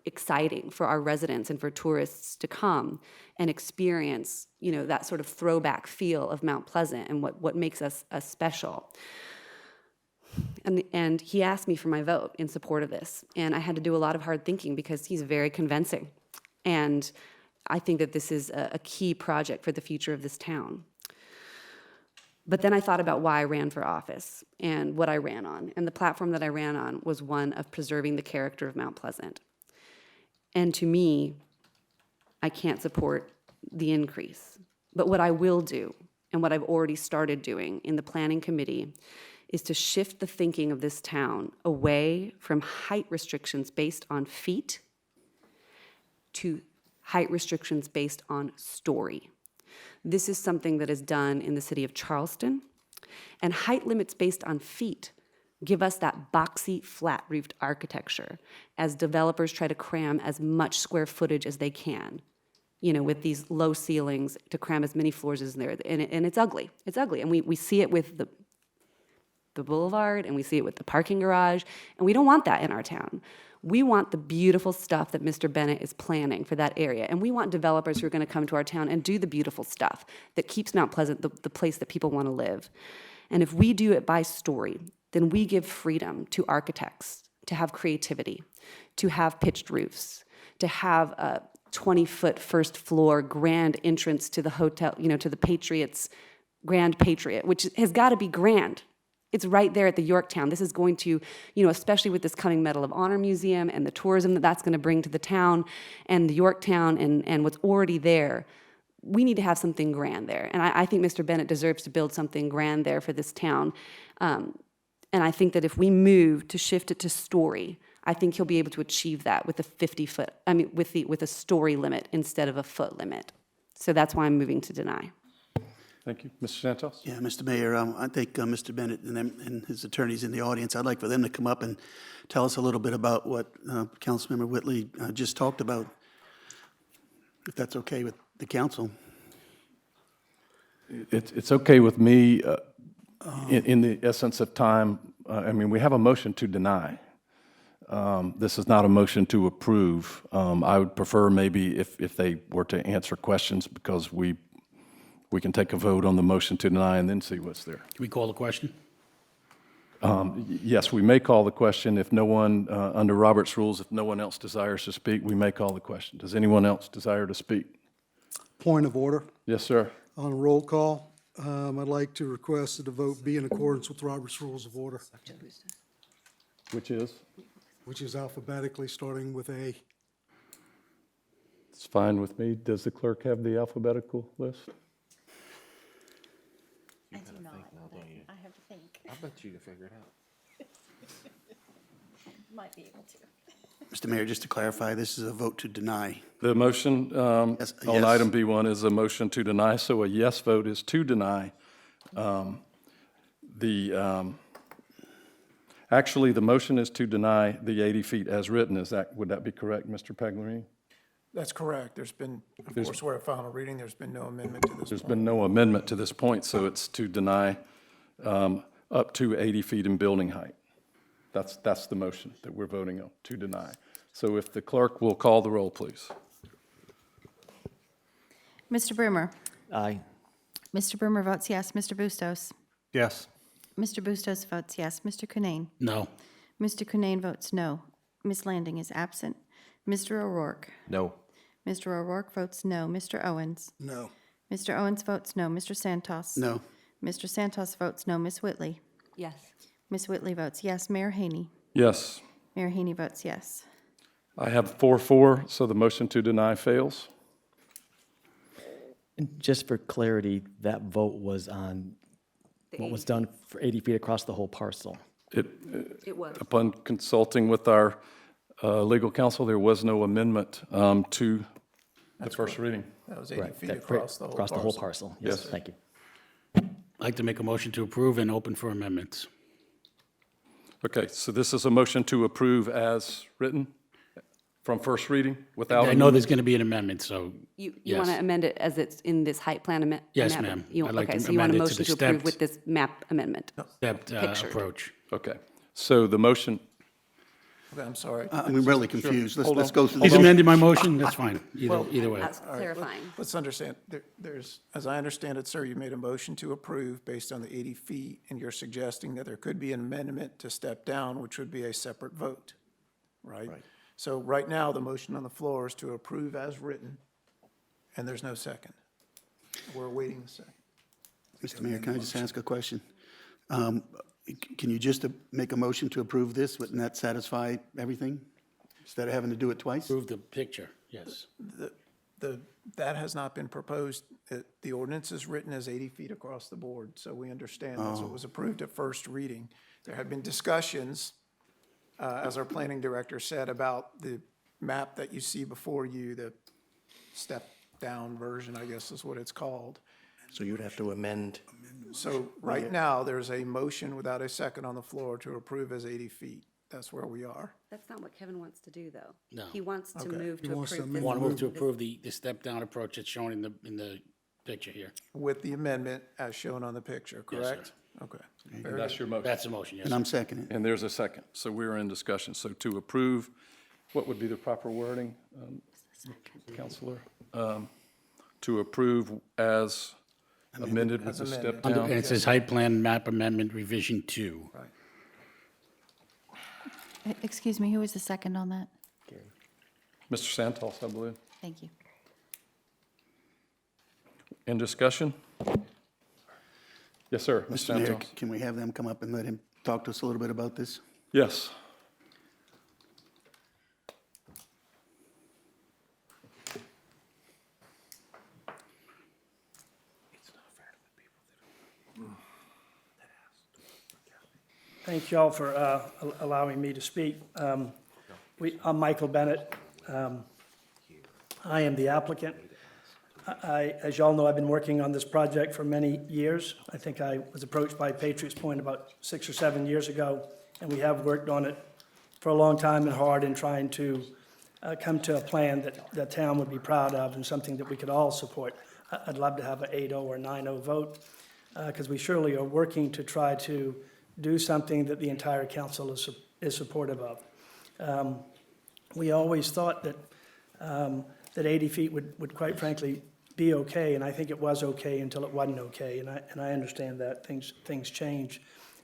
exciting for our residents and for tourists to come and experience, that sort of throwback feel of Mount Pleasant and what makes us special. And he asked me for my vote in support of this. And I had to do a lot of hard thinking because he's very convincing. And I think that this is a key project for the future of this town. But then I thought about why I ran for office and what I ran on. And the platform that I ran on was one of preserving the character of Mount Pleasant. And to me, I can't support the increase. But what I will do, and what I've already started doing in the planning committee, is to shift the thinking of this town away from height restrictions based on feet to height restrictions based on story. This is something that is done in the city of Charleston, and height limits based on feet give us that boxy, flat-roofed architecture as developers try to cram as much square footage as they can, you know, with these low ceilings to cram as many floors as there. And it's ugly. It's ugly. And we see it with the boulevard, and we see it with the parking garage, and we don't want that in our town. We want the beautiful stuff that Mr. Bennett is planning for that area, and we want developers who are going to come to our town and do the beautiful stuff that keeps Mount Pleasant the place that people want to live. And if we do it by story, then we give freedom to architects to have creativity, to have pitched roofs, to have a 20-foot first floor grand entrance to the hotel, you know, to the Patriots, Grand Patriot, which has got to be grand. It's right there at the Yorktown. This is going to, you know, especially with this coming Medal of Honor Museum and the tourism that that's going to bring to the town and the Yorktown and what's already there, we need to have something grand there. And I think Mr. Bennett deserves to build something grand there for this town. And I think that if we move to shift it to story, I think he'll be able to achieve that with a 50-foot, I mean, with a story limit instead of a foot limit. So that's why I'm moving to deny. Thank you. Mr. Santos? Yeah, Mr. Mayor, I think Mr. Bennett and his attorneys in the audience, I'd like for them to come up and tell us a little bit about what Councilmember Whitley just talked about, if that's okay with the council. It's okay with me in the essence of time. I mean, we have a motion to deny. This is not a motion to approve. I would prefer maybe if they were to answer questions, because we can take a vote on the motion to deny and then see what's there. Can we call the question? Yes, we may call the question. If no one, under Robert's rules, if no one else desires to speak, we may call the question. Does anyone else desire to speak? Point of order. Yes, sir. On a roll call, I'd like to request that the vote be in accordance with Robert's Rules of Order, Which is? which is alphabetically starting with A. It's fine with me. Does the clerk have the alphabetical list? I do not, but I have to think. I bet you can figure it out. Might be able to. Mr. Mayor, just to clarify, this is a vote to deny. The motion Yes, on yes. item B1 is a motion to deny, so a yes vote is to deny. Actually, the motion is to deny the 80 feet as written. Would that be correct, Mr. Paglerini? That's correct. There's been, of course, we're at final reading. There's been no amendment to this. There's been no amendment to this point, so it's to deny up to 80 feet in building height. That's the motion that we're voting on, to deny. So if the clerk will call the roll, please. Mr. Brimmer. Aye. Mr. Brimmer votes yes. Mr. Bustos. Yes. Mr. Bustos votes yes. Mr. Cunane. No. Mr. Cunane votes no. Ms. Landing is absent. Mr. O'Rourke. No. Mr. O'Rourke votes no. Mr. Owens. No. Mr. Owens votes no. Mr. Santos. No. Mr. Santos votes no. Ms. Whitley. Yes. Ms. Whitley votes yes. Mayor Haney. Yes. Mayor Haney votes yes. I have 4-4, so the motion to deny fails. And just for clarity, that vote was on what was done for 80 feet across the whole parcel. It was. Upon consulting with our legal counsel, there was no amendment to the first reading. That was 80 Right, feet that- across the whole Across the whole parcel. parcel, Yes. yes, thank you. I'd like to make a motion to approve and open for amendments. Okay, so this is a motion to approve as written from first reading without. I know there's going to be an amendment, so You yes. want to amend it as it's in this height plan amendment? Yes, ma'am. I'd like Okay, to so you want a amend it to motion the to approve stepped- with this map amendment? Stepped Pictured. approach. Okay, so the motion, Okay, I'm sorry. I'm really confused. Hold Let's on. go through He's the. amended my motion, that's fine, either way. That's All right, clarifying. Let's understand, there's, as I understand it, sir, you made a motion to approve based on the 80 feet, and you're suggesting that there could be an amendment to step down, which would be a separate vote, right? Right. So right now, the motion on the floor is to approve as written And there's no second. We're awaiting the second. Mr. Mayor, can I just ask a question? Can you just make a motion to approve this? Wouldn't that satisfy everything? Instead of having to do it twice? Approve the picture, yes. That has not been proposed. The ordinance is written as 80 feet across the board, so we understand that's what was approved at first reading. There have been discussions, as our planning director said, about the map that you see before you, the step-down version, I guess is what it's called. So you'd have to amend. So right now, there's a motion without a second on the floor to approve as 80 feet. That's where we are. That's not what Kevin wants to do, though. No. He wants to Okay. move He to wants to approve We this. want to move to approve the step-down approach that's shown in the picture here. With the amendment as shown on the picture, Yes, sir. correct? Okay. And Very that's good. your motion. That's a motion, yes. And I'm seconding it. And there's a second. So we're in discussion. So to approve, what would be the proper wording, Counselor? To approve as amended with the As step amended. And down? it says height plan map amendment revision 2. Right. Excuse me, who was the second on that? Mr. Santos, I believe. Thank you. In discussion? Yes, sir. Mr. Mr. Mayor, Santos. can we have them come up and let him talk to us a little bit about this? Yes. Thank you all for allowing me to speak. I'm Michael Bennett. I am the applicant. As you all know, I've been working on this project for many years. I think I was approached by Patriots Point about 6 or 7 years ago, and we have worked on it for a long time and hard in trying to come to a plan that the town would be proud of and something that we could all support. I'd love to have an 8-0 or 9-0 vote, because we surely are working to try to do something that the entire council is supportive of. We always thought that that 80 feet would quite frankly be okay, and I think it was okay until it wasn't okay, and I understand that things change.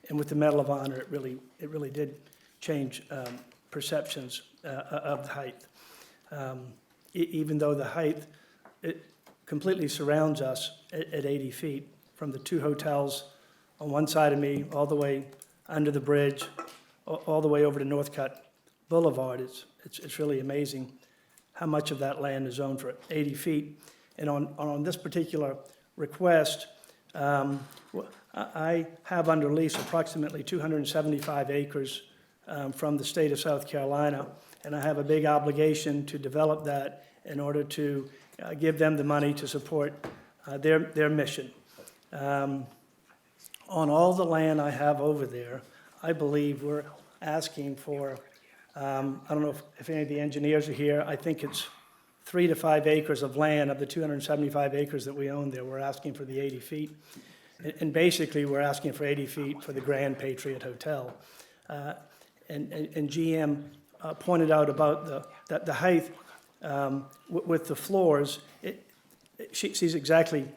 And with the Medal of Honor, it really did change perceptions of the height. Even though the height, it completely surrounds us at 80 feet, from the two hotels on one side of me, all the way under the bridge, all the way over to Northcutt Boulevard. It's really amazing how much of that land is owned for 80 feet. And on this particular request, I have under lease approximately 275 acres from the state of South Carolina, and I have a big obligation to develop that in order to give them the money to support their mission. On all the land I have over there, I believe we're asking for, I don't know if any of the engineers are here, I think it's 3 to 5 acres of land of the 275 acres that we own there. We're asking for the 80 feet. And basically, we're asking for 80 feet for the Grand Patriot Hotel. And GM pointed out about the height with the floors. She's exactly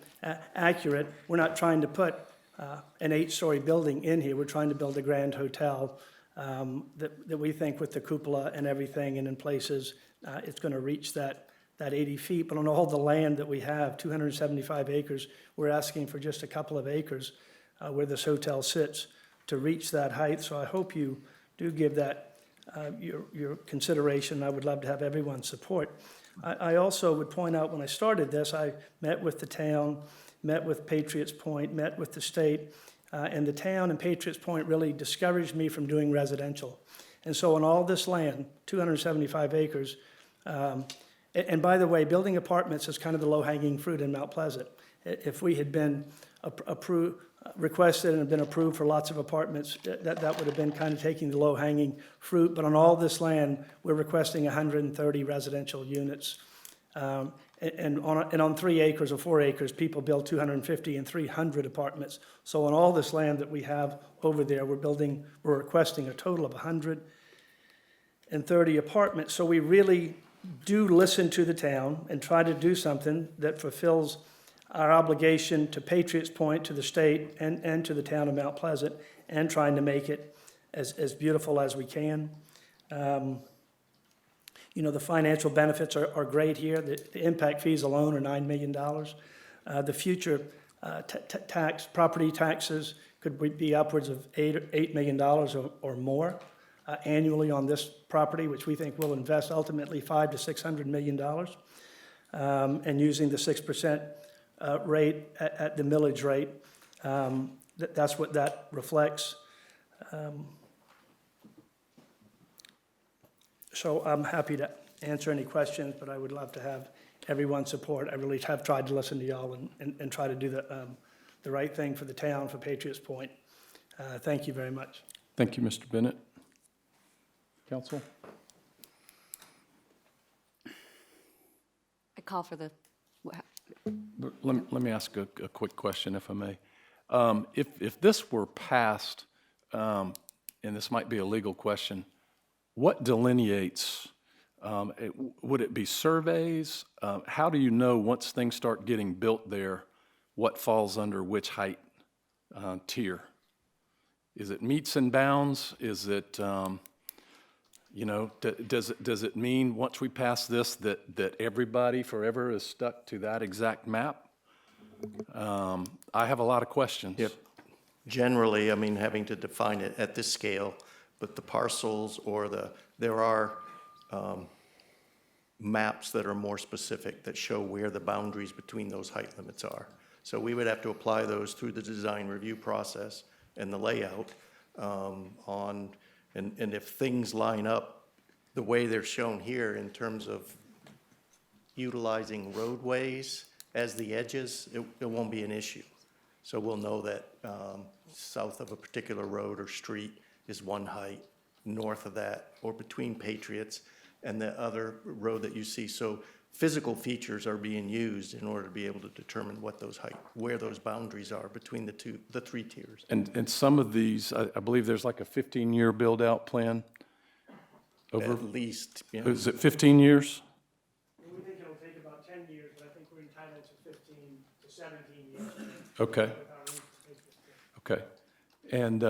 accurate. We're not trying to put an 8-story building in here. We're trying to build a grand hotel that we think with the cupola and everything and in places, it's going to reach that 80 feet. But on all the land that we have, 275 acres, we're asking for just a couple of acres where this hotel sits to reach that height. So I hope you do give that your consideration. I would love to have everyone's support. I also would point out, when I started this, I met with the town, met with Patriots Point, met with the state, and the town and Patriots Point really discouraged me from doing residential. And so on all this land, 275 acres, and by the way, building apartments is kind of the low-hanging fruit in Mount Pleasant. If we had been requested and had been approved for lots of apartments, that would have been kind of taking the low-hanging fruit. But on all this land, we're requesting 130 residential units. And on 3 acres or 4 acres, people build 250 and 300 apartments. So on all this land that we have over there, we're requesting a total of 130 apartments. So we really do listen to the town and try to do something that fulfills our obligation to Patriots Point, to the state, and to the town of Mount Pleasant, and trying to make it as beautiful as we can. You know, the financial benefits are great here. The impact fees alone are $9 million. The future property taxes could be upwards of $8 million or more annually on this property, which we think will invest ultimately $500 to $600 million. And using the 6% rate at the millage rate, that's what that reflects. So I'm happy to answer any questions, but I would love to have everyone's support. I really have tried to listen to y'all and try to do the right thing for the town, for Patriots Point. Thank you very much. Thank you, Mr. Bennett. Council? I call for the, Let me ask a quick question, if I may. If this were passed, and this might be a legal question, what delineates, would it be surveys? How do you know once things start getting built there, what falls under which height tier? Is it meets and bounds? Is it, you know, does it mean once we pass this that everybody forever is stuck to that exact map? I have a lot of questions. Yep. Generally, I mean, having to define it at this scale, but the parcels or there are maps that are more specific that show where the boundaries between those height limits are. So we would have to apply those through the design review process and the layout and if things line up the way they're shown here in terms of utilizing roadways as the edges, it won't be an issue. So we'll know that south of a particular road or street is one height, north of that, or between Patriots and the other road that you see. So physical features are being used in order to be able to determine what those where those boundaries are between the three tiers. And some of these, I believe there's like a 15-year build-out plan? At least, yeah. Is it 15 years? We think it'll take about 10 years, but I think we're entitled to 15 to 17 years. Okay. Okay. And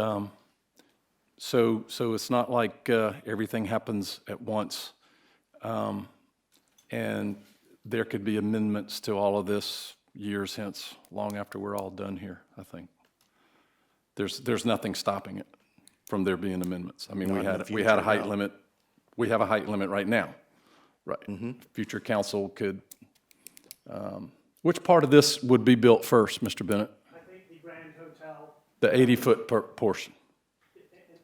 so it's not like everything happens at once. And there could be amendments to all of this years hence, long after we're all done here, I think. There's nothing stopping it from there being amendments. I mean, we had a height limit. We have a height limit right now. Right. Mm-hmm. Future council could, which part of this would be built first, Mr. Bennett? I think the Grand Hotel. The 80-foot portion.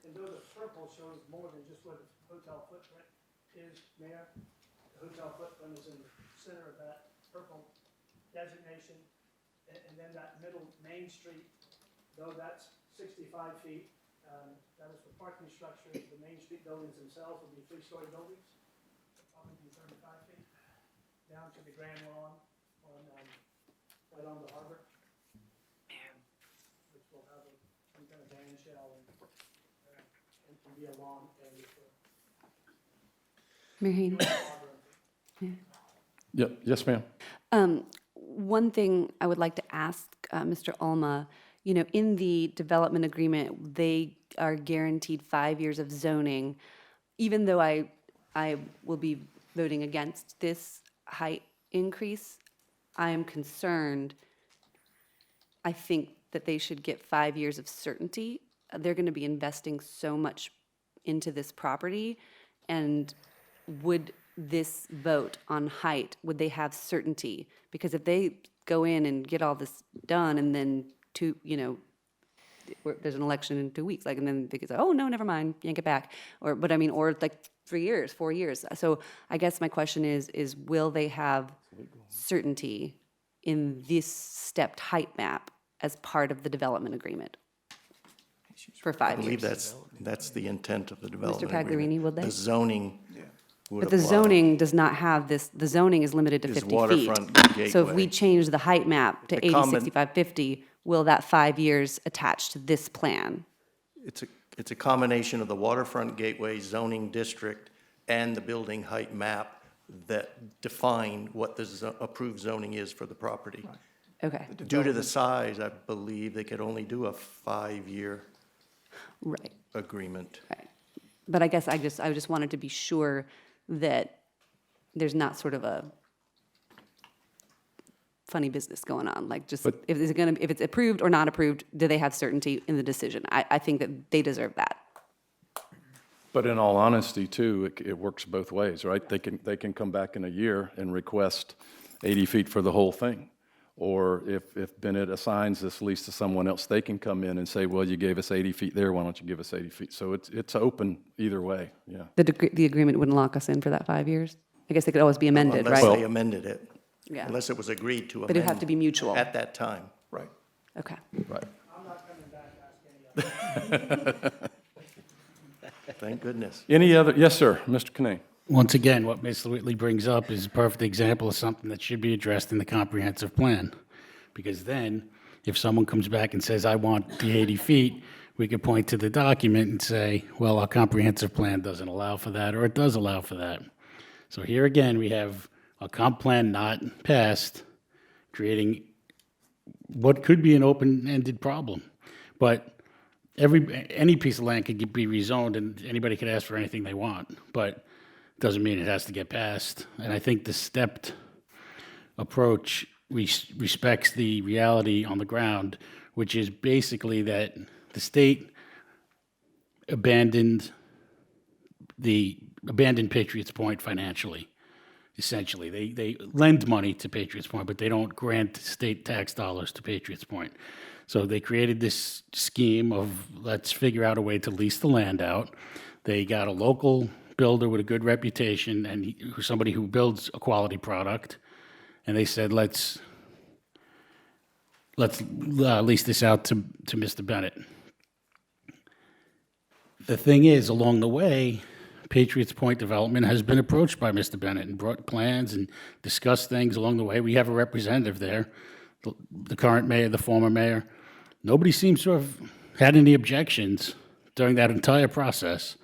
And though the purple shows more than just what the hotel footprint is, Mayor, the hotel footprint is in the center of that purple designation. And then that middle Main Street, though that's 65 feet, that is for parking structures. The Main Street buildings themselves will be 3-story buildings, probably be 35 feet, down to the Grand Lawn right on the harbor, which will have some kind of band shell and can be a lawn area for. Mayor Haynes? Yeah. Yes, ma'am. One thing I would like to ask Mr. Ulma, you know, in the development agreement, they are guaranteed 5 years of zoning. Even though I will be voting against this height increase, I am concerned. I think that they should get 5 years of certainty. They're going to be investing so much into this property, and would this vote on height, would they have certainty? Because if they go in and get all this done and then there's an election in 2 weeks, and then they could say, oh, no, never mind, yank it back. Or like 3 years, 4 years. So I guess my question is will they have certainty in this stepped height map as part of the development agreement for 5 years? I believe that's the intent of the development Mr. agreement. Pagliarini, would they? The zoning would But the apply. zoning does not have this, the zoning is limited to Is 50 feet. waterfront So if we gateway. change the height map to The 80, common- 65, 50, will that 5 years attach to this plan? It's a combination of the waterfront gateway zoning district and the building height map that define what the approved zoning is for the property. Okay. Due to the size, I believe they could only do a 5-year Right. agreement. But I guess I just wanted to be sure that there's not sort of a funny business going on, like just, if it's approved or not approved, do they have certainty in the decision? I think that they deserve that. But in all honesty, too, it works both ways, right? They can come back in a year and request 80 feet for the whole thing. Or if Bennett assigns this lease to someone else, they can come in and say, well, you gave us 80 feet there, why don't you give us 80 feet? So it's open either way, yeah. The agreement wouldn't lock us in for that 5 years? I guess they could always be amended, right? Unless they amended it. Yeah. Unless it was agreed to amend. But it'd have to be mutual. At that time. Right. Okay. Right. I'm not coming back to ask any other. Thank goodness. Any other, yes, sir, Mr. Kinane. Once again, what Mr. Whitley brings up is a perfect example of something that should be addressed in the comprehensive plan. Because then, if someone comes back and says, I want the 80 feet, we could point to the document and say, well, our comprehensive plan doesn't allow for that, or it does allow for that. So here again, we have a comp plan not passed, creating what could be an open-ended problem. But any piece of land could be rezoned, and anybody could ask for anything they want, but doesn't mean it has to get passed. And I think the stepped approach respects the reality on the ground, which is basically that the state abandoned Patriots Point financially, essentially. They lend money to Patriots Point, but they don't grant state tax dollars to Patriots Point. So they created this scheme of let's figure out a way to lease the land out. They got a local builder with a good reputation and somebody who builds a quality product, and they said let's lease this out to Mr. Bennett. The thing is, along the way, Patriots Point Development has been approached by Mr. Bennett and brought plans and discussed things along the way. We have a representative there, the current mayor, the former mayor. Nobody seems to have had any objections during that entire process.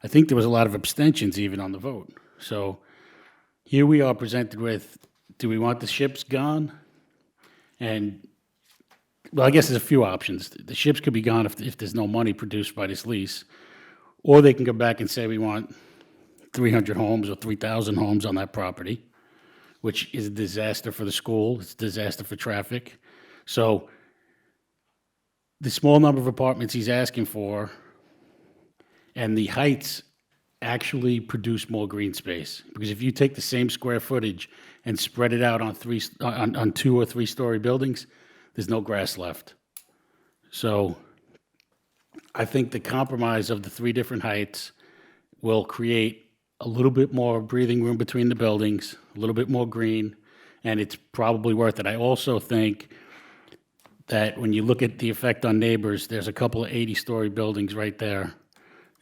I think there was a lot of abstentions even on the vote. So here we are presented with, do we want the ships gone? And, well, I guess there's a few options. The ships could be gone if there's no money produced by this lease. Or they can come back and say we want 300 homes or 3,000 homes on that property, which is a disaster for the school. It's a disaster for traffic. So the small number of apartments he's asking for and the heights actually produce more green space. Because if you take the same square footage and spread it out on 2 or 3 story buildings, there's no grass left. So I think the compromise of the 3 different heights will create a little bit more breathing room between the buildings, a little bit more green, and it's probably worth it. I also think that when you look at the effect on neighbors, there's a couple of 80-story buildings right there,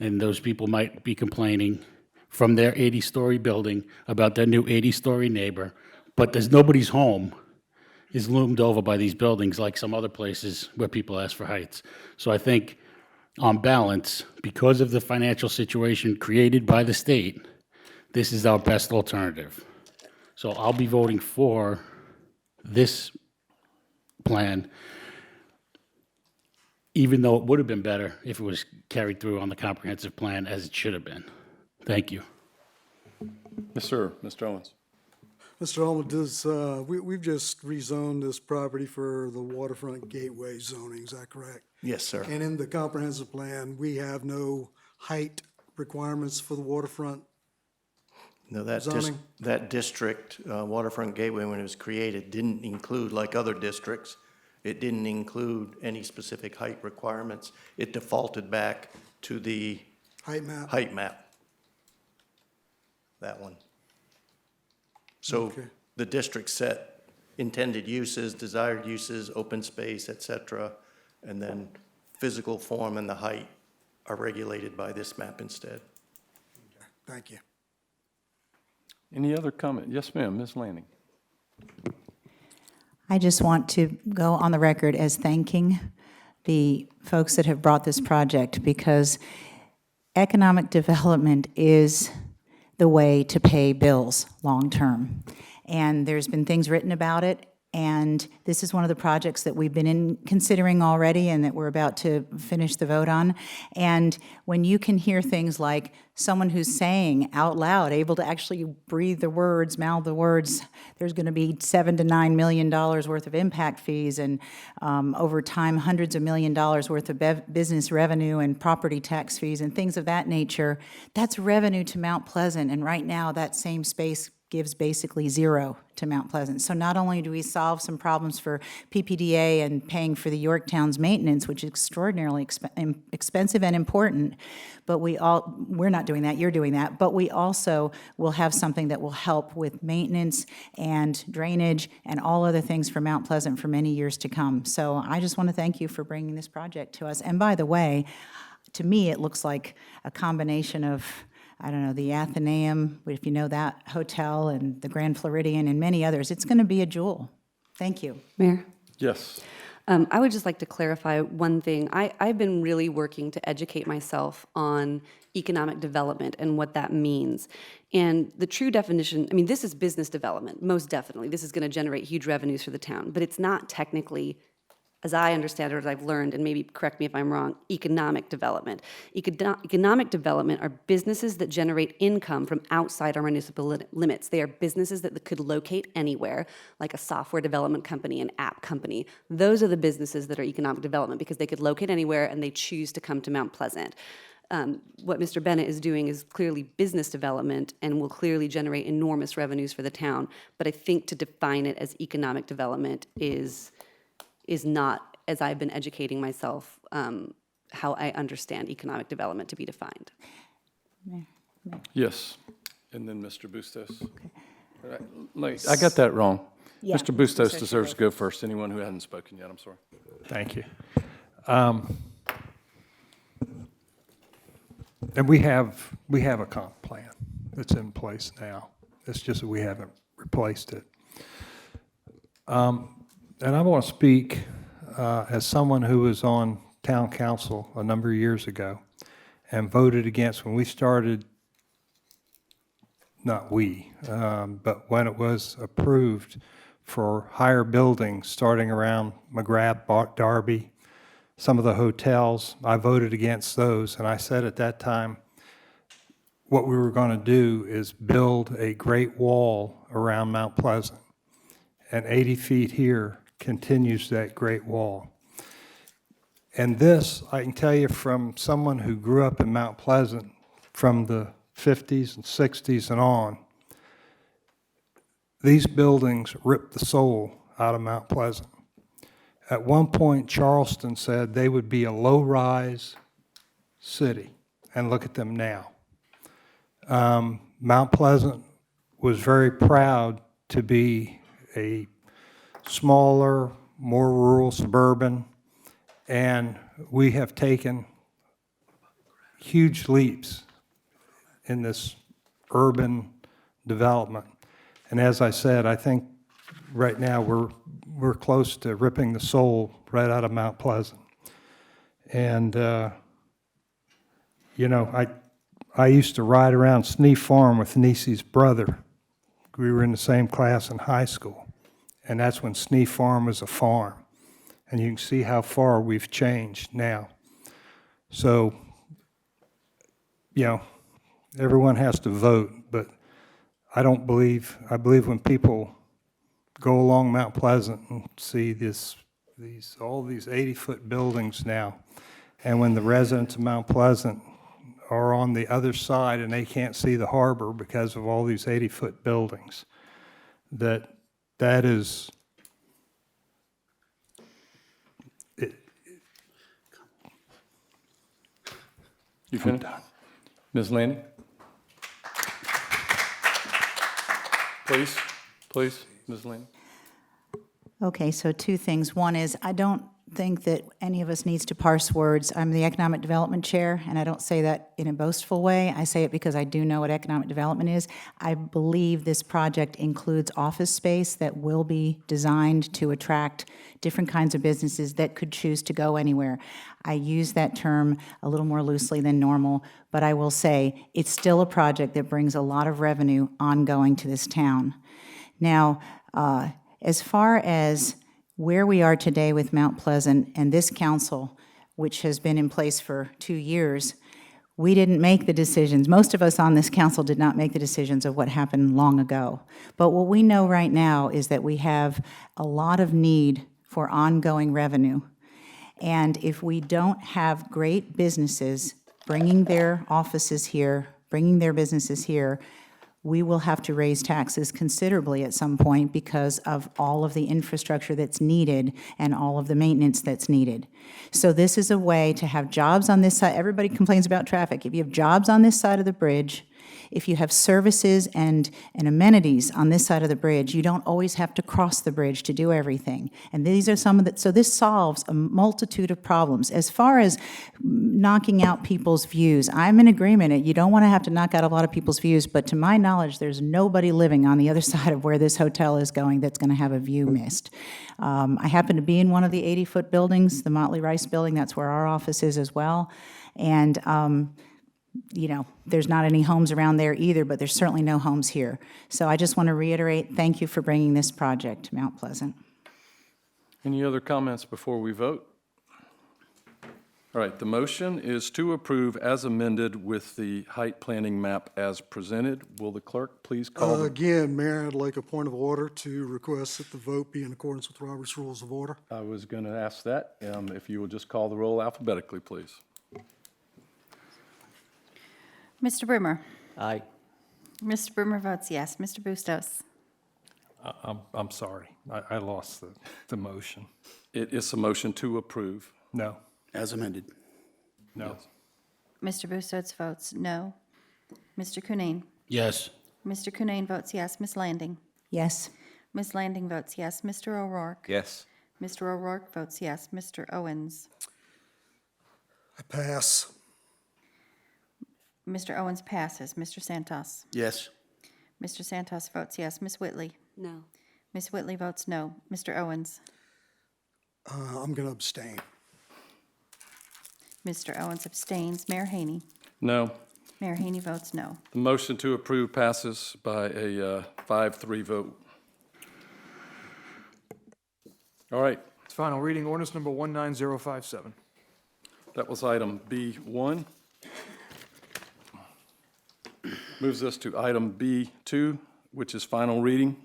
and those people might be complaining from their 80-story building about their new 80-story neighbor, but there's nobody's home is loomed over by these buildings like some other places where people ask for heights. So I think on balance, because of the financial situation created by the state, this is our best alternative. So I'll be voting for this plan, even though it would have been better if it was carried through on the comprehensive plan as it should have been. Thank you. Yes, sir. Mr. Owens. Mr. Ullman, we've just rezoned this property for the waterfront gateway zoning, is that correct? Yes, sir. And in the comprehensive plan, we have no height requirements for the waterfront No, zoning? that district, Waterfront Gateway, when it was created, didn't include, like other districts, it didn't include any specific height requirements. It defaulted back to the Height map? height map. That one. So Okay. the district set intended uses, desired uses, open space, et cetera, and then physical form and the height are regulated by this map instead. Thank you. Any other comment? Yes, ma'am, Ms. Lanning. I just want to go on the record as thanking the folks that have brought this project, because economic development is the way to pay bills long-term. And there's been things written about it, And this is one of the projects that we've been considering already and that we're about to finish the vote on. And when you can hear things like someone who's saying out loud, able to actually breathe the words, mouth the words, there's going to be $7 to $9 million worth of impact fees, and over time, hundreds of $millions worth of business revenue and property tax fees and things of that nature, that's revenue to Mount Pleasant. And right now, that same space gives basically zero to Mount Pleasant. So not only do we solve some problems for PPDA and paying for the Yorktown's maintenance, which is extraordinarily expensive and important, but we're not doing that, you're doing that, but we also will have something that will help with maintenance and drainage and all other things for Mount Pleasant for many years to come. So I just want to thank you for bringing this project to us. And by the way, to me, it looks like a combination of, I don't know, the Athenaeum, if you know that hotel, and the Grand Floridian, and many others. It's going to be a jewel. Thank you. Mayor? Yes. I would just like to clarify one thing. I've been really working to educate myself on economic development and what that means. And the true definition, I mean, this is business development, most definitely. This is going to generate huge revenues for the town, but it's not technically, as I understand it, or as I've learned, and maybe correct me if I'm wrong, economic development. Economic development are businesses that generate income from outside our municipal limits. They are businesses that could locate anywhere, like a software development company, an app company. Those are the businesses that are economic development because they could locate anywhere and they choose to come to Mount Pleasant. What Mr. Bennett is doing is clearly business development and will clearly generate enormous revenues for the town. But I think to define it as economic development is not, as I've been educating myself, how I understand economic development to be defined. Yes. And then Mr. Bustos. I got that wrong. Yeah. Mr. Bustos deserves to go first. Anyone who hasn't spoken yet, I'm sorry. Thank you. And we have a comp plan that's in place now. It's just that we haven't replaced it. And I want to speak as someone who was on town council a number of years ago and voted against when we started, not we, but when it was approved for higher buildings starting around McGrath, Darby, some of the hotels. I voted against those, and I said at that time, what we were going to do is build a great wall around Mount Pleasant, and 80 feet here continues that great wall. And this, I can tell you from someone who grew up in Mount Pleasant from the 50s and 60s and on, these buildings ripped the soul out of Mount Pleasant. At one point, Charleston said they would be a low-rise city, and look at them now. Mount Pleasant was very proud to be a smaller, more rural, suburban, and we have taken huge leaps in this urban development. And as I said, I think right now we're close to ripping the soul right out of Mount Pleasant. And, you know, I used to ride around Snee Farm with Niecy's brother. We were in the same class in high school. And that's when Snee Farm was a farm. And you can see how far we've changed now. So, you know, everyone has to vote, but I believe when people go along Mount Pleasant and see all these 80-foot buildings now, and when the residents of Mount Pleasant are on the other side and they can't see the harbor because of all these 80-foot buildings, that is it. You finished? Ms. Lanning? Please, Ms. Lanning. Okay, so two things. One is, I don't think that any of us needs to parse words. I'm the Economic Development Chair, and I don't say that in a boastful way. I say it because I do know what economic development is. I believe this project includes office space that will be designed to attract different kinds of businesses that could choose to go anywhere. I use that term a little more loosely than normal, but I will say it's still a project that brings a lot of revenue ongoing to this town. Now, As far as where we are today with Mount Pleasant and this council, which has been in place for 2 years, we didn't make the decisions. Most of us on this council did not make the decisions of what happened long ago. But what we know right now is that we have a lot of need for ongoing revenue. And if we don't have great businesses bringing their offices here, bringing their businesses here, we will have to raise taxes considerably at some point because of all of the infrastructure that's needed and all of the maintenance that's needed. So this is a way to have jobs on this side. Everybody complains about traffic. If you have jobs on this side of the bridge, if you have services and amenities on this side of the bridge, you don't always have to cross the bridge to do everything. And these are some of the, so this solves a multitude of problems. As far as knocking out people's views, I'm in agreement. You don't want to have to knock out a lot of people's views, but to my knowledge, there's nobody living on the other side of where this hotel is going that's going to have a view missed. I happen to be in one of the 80-foot buildings, the Motley Rice building. That's where our office is as well. And you know, there's not any homes around there either, but there's certainly no homes here. So I just want to reiterate, thank you for bringing this project to Mount Pleasant. Any other comments before we vote? All right, the motion is to approve as amended with the height planning map as presented. Will the clerk please call the... Again, Mayor, I'd like a point of order to request that the vote be in accordance with Robert's Rules of Order. I was going to ask that. If you will just call the roll alphabetically, please. Mr. Brimmer. Aye. Mr. Brimmer votes yes. Mr. Bustos. I'm sorry. I lost the motion. It is a motion to approve. No. As amended. No. Mr. Bustos votes no. Mr. Cunane. Yes. Mr. Cunane votes yes. Ms. Landing. Yes. Ms. Landing votes yes. Mr. O'Rourke. Yes. Mr. O'Rourke votes yes. Mr. Owens. I pass. Mr. Owens passes. Mr. Santos. Yes. Mr. Santos votes yes. Ms. Whitley. No. Ms. Whitley votes no. Mr. Owens. I'm going to abstain. Mr. Owens abstains. Mayor Haney. No. Mayor Haney votes no. The motion to approve passes by a 5-3 vote. All right, Final reading, ordinance number 19057. that was item B1. Moves us to item B2, which is final reading.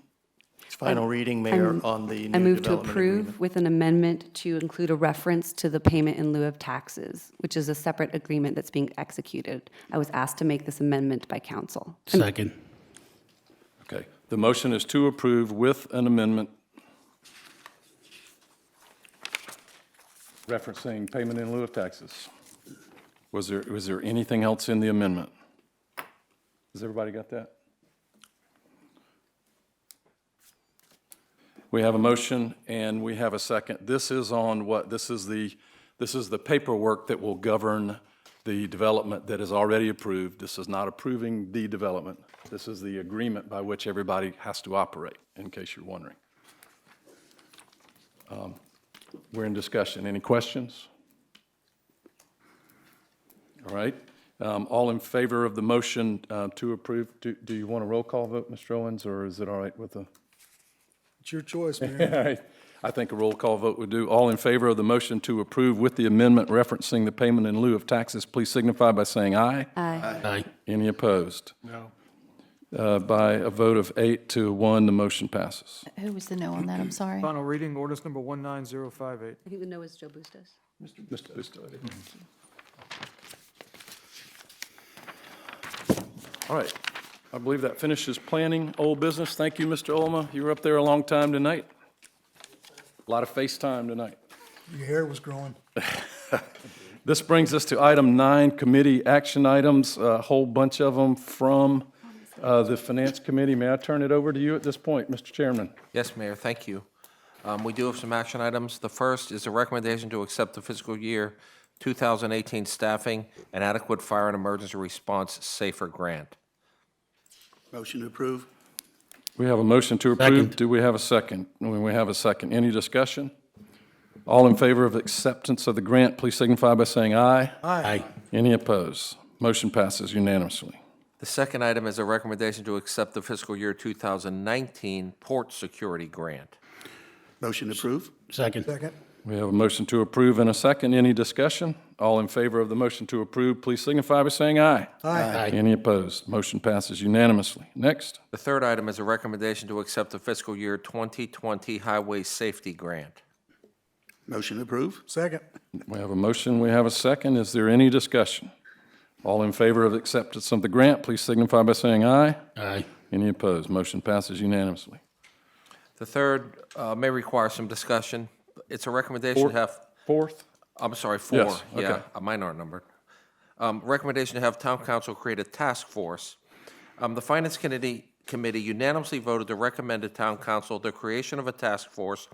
It's final reading, Mayor, on the new I move to development approve agreement. with an amendment to include a reference to the payment in lieu of taxes, which is a separate agreement that's being executed. I was asked to make this amendment by council. Second. Okay, the motion is to approve with an amendment referencing payment in lieu of taxes. Was there anything else in the amendment? Has everybody got that? We have a motion and we have a second. This is on what? This is the paperwork that will govern the development that is already approved. This is not approving the development. This is the agreement by which everybody has to operate, in case you're wondering. We're in discussion. Any questions? All right. All in favor of the motion to approve, do you want a roll call vote, Mr. Owens, or is it all right with the? It's your choice, Mayor. All right. I think a roll call vote would do. All in favor of the motion to approve with the amendment referencing the payment in lieu of taxes, please signify by saying aye. Aye. Aye. Any opposed? No. By a vote of 8-1, the motion passes. Who was the no on that? I'm sorry. Final reading, ordinance number 19058. I think the no is Joe Bustos. Mr. Busto. All right. I believe that finishes planning old business. Thank you, Mr. Olma. You were up there a long time tonight. A lot of FaceTime tonight. Your hair was growing. This brings us to item 9, committee action items, a whole bunch of them from the Finance Committee. May I turn it over to you at this point, Mr. Chairman? Yes, Mayor, thank you. We do have some action items. The first is a recommendation to accept the fiscal year 2018 staffing and adequate fire and emergency response SAFER grant. Motion to approve. We have a motion to approve. Second. Do we have a second? We have a second. Any discussion? All in favor of acceptance of the grant, please signify by saying aye. Aye. Any opposed? Motion passes unanimously. The second item is a recommendation to accept the fiscal year 2019 port security grant. Motion to approve? Second. Second. We have a motion to approve and a second. Any discussion? All in favor of the motion to approve, please signify by saying aye. Aye. Any opposed? Motion passes unanimously. Next. The third item is a recommendation to accept the fiscal year 2020 Highway Safety Grant. Motion to approve? Second. We have a motion, we have a second. Is there any discussion? All in favor of acceptance of the grant, please signify by saying aye. Aye. Any opposed? Motion passes unanimously. The third may require some discussion. It's a recommendation to have, Fourth? I'm sorry, four. Yes, okay. Yeah, mine aren't numbered. Recommendation to have town council create a task force. The Finance Committee unanimously voted to recommend to town council the creation of a task force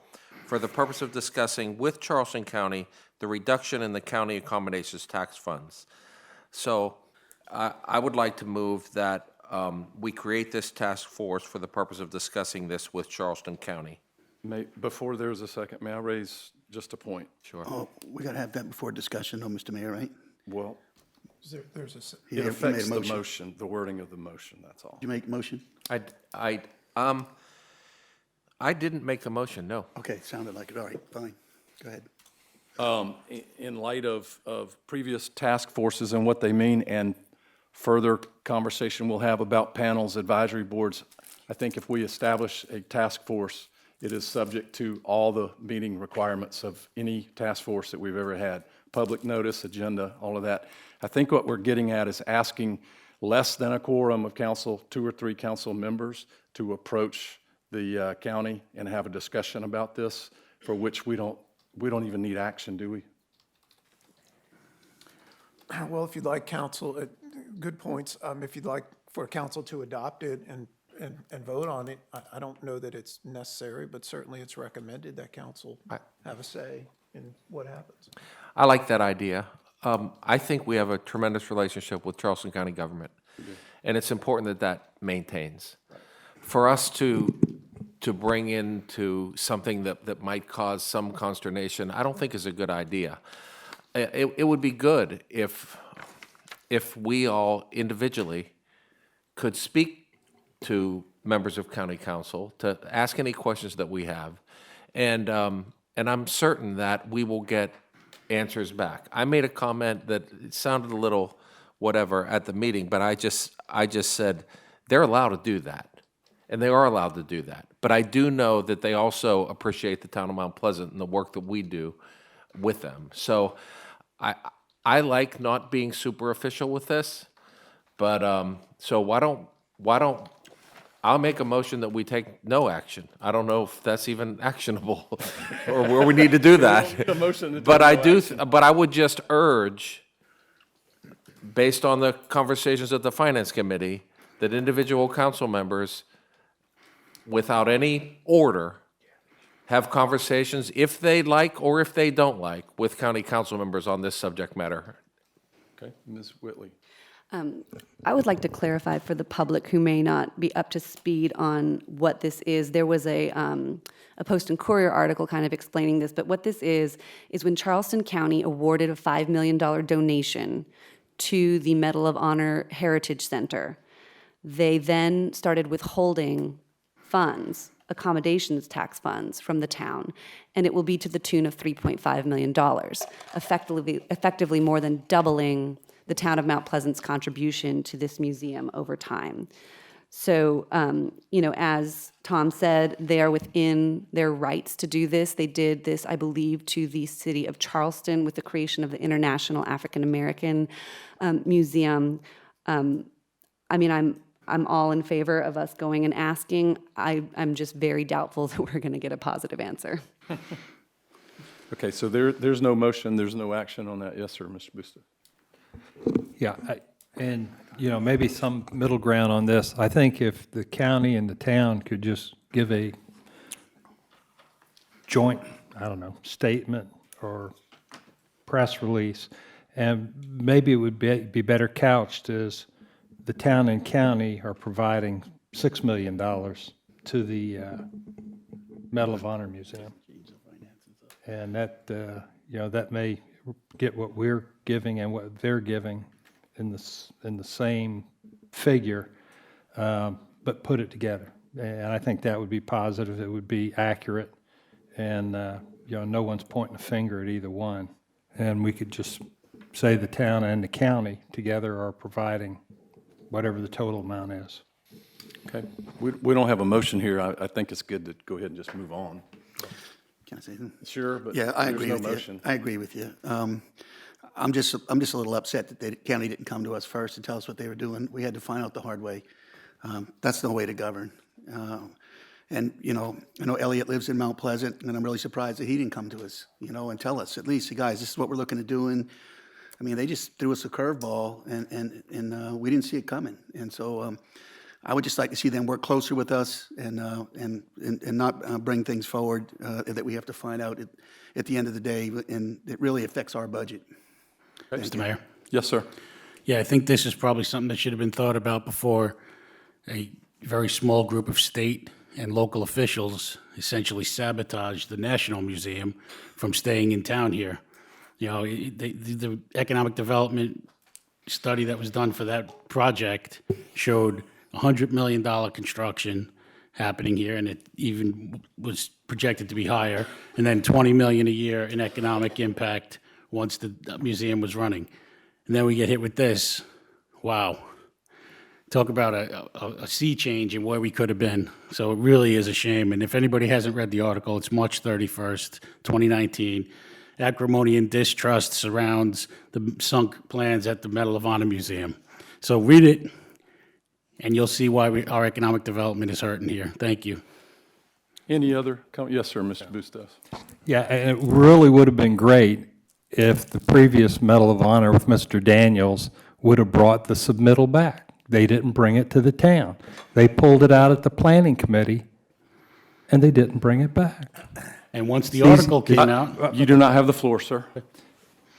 for the purpose of discussing with Charleston County the reduction in the county accommodations tax funds. So I would like to move that we create this task force for the purpose of discussing this with Charleston County. Before there's a second, may I raise just a point? Sure. Oh, we got to have that before discussion, though, Mr. Mayor, right? Well, There's a, He it made a affects the motion, the wording of the motion, that's all. Did you make a motion? I didn't make the motion, no. Okay, sounded like it. All right, fine. Go ahead. In light of previous task forces and what they mean, and further conversation we'll have about panels, advisory boards, I think if we establish a task force, it is subject to all the meeting requirements of any task force that we've ever had. Public notice, agenda, all of that. I think what we're getting at is asking less than a quorum of council, 2 or 3 council members, to approach the county and have a discussion about this, for which we don't even need action, do we? well, if you'd like council, good points. If you'd like for council to adopt it and vote on it, I don't know that it's necessary, but certainly it's recommended that council have a say in what happens. I like that idea. I think we have a tremendous relationship with Charleston County government, and it's important that that maintains. For us to bring into something that might cause some consternation, I don't think is a good idea. It would be good if we all individually could speak to members of county council to ask any questions that we have, and I'm certain that we will get answers back. I made a comment that it sounded a little whatever at the meeting, but I just said they're allowed to do that, and they are allowed to do that. But I do know that they also appreciate the town of Mount Pleasant and the work that we do with them. So I like not being super official with this, but so why don't I'll make a motion that we take no action. I don't know if that's even actionable or where we need to do that. But I would just urge, based on the conversations at the Finance Committee, that individual council members, without any order, have conversations, if they like or if they don't like, with county council members on this subject matter. Okay, Ms. Whitley. I would like to clarify for the public who may not be up to speed on what this is. There was a Post and Courier article kind of explaining this, but what this is when Charleston County awarded a $5 million donation to the Medal of Honor Heritage Center. They then started withholding funds, accommodations tax funds from the town, and it will be to the tune of $3.5 million, effectively more than doubling the town of Mount Pleasant's contribution to this museum over time. So, as Tom said, they are within their rights to do this. They did this, I believe, to the city of Charleston with the creation of the International African American Museum. I'm all in favor of us going and asking. I'm just very doubtful that we're going to get a positive answer. Okay, so there's no motion, there's no action on that. Yes, sir, Mr. Booster. Yeah, and maybe some middle ground on this. I think if the county and the town could just give a joint, statement or press release, and maybe it would be better couched as the town and county are providing $6 million to the Medal of Honor Museum, and that that may get what we're giving and what they're giving in the same figure, but put it together. And I think that would be positive. It would be accurate, and, no one's pointing a finger at either one. And we could just say the town and the county together are providing whatever the total amount is. Okay, we don't have a motion here. I think it's good to go ahead and just move on. Can I say something? Sure, but Yeah, I there's agree no with you. motion. I agree with you. I'm just a little upset that the county didn't come to us first and tell us what they were doing. We had to find out the hard way. That's no way to govern. And, I know Elliot lives in Mount Pleasant, and I'm really surprised that he didn't come to us, and tell us, at least, guys, this is what we're looking at doing. I mean, they just threw us a curveball, and we didn't see it coming. And so I would just like to see them work closer with us and not bring things forward that we have to find out at the end of the day, and it really affects our budget. Mr. Mayor? Yes, sir. Yeah, I think this is probably something that should have been thought about before a very small group of state and local officials essentially sabotaged the National Museum from staying in town here. The economic development study that was done for that project showed $100 million construction happening here, and it even was projected to be higher, and then $20 million a year in economic impact once the museum was running. And then we get hit with this. Wow. Talk about a sea change in where we could have been. So it really is a shame. And if anybody hasn't read the article, it's March 31st, 2019. Acrimony and distrust surrounds the sunk plans at the Medal of Honor Museum. So read it, and you'll see why our economic development is hurting here. Thank you. Any other comment? Yes, sir, Mr. Bustos. Yeah, and it really would have been great if the previous Medal of Honor with Mr. Daniels would have brought the submittal back. They didn't bring it to the town. They pulled it out at the planning committee, and they didn't bring it back. And once the article came out... You do not have the floor, sir.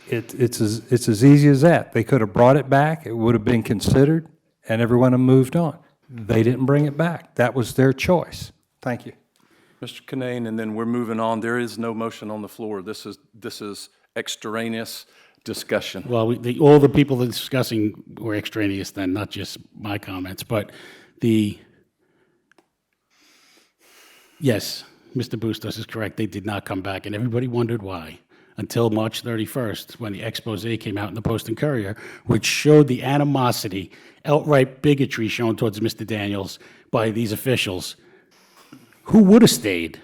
It's as easy as that. They could have brought it back, it would have been considered, and everyone have moved on. They didn't bring it back. That was their choice. Thank you. Mr. Kinane, and then we're moving on. There is no motion on the floor. This is extraneous discussion. Well, all the people that are discussing were extraneous then, not just my comments. But yes, Mr. Bustos is correct. They did not come back, and everybody wondered why until March 31st when the expose came out in the Post and Courier, which showed the animosity, outright bigotry shown towards Mr. Daniels by these officials. Who would have stayed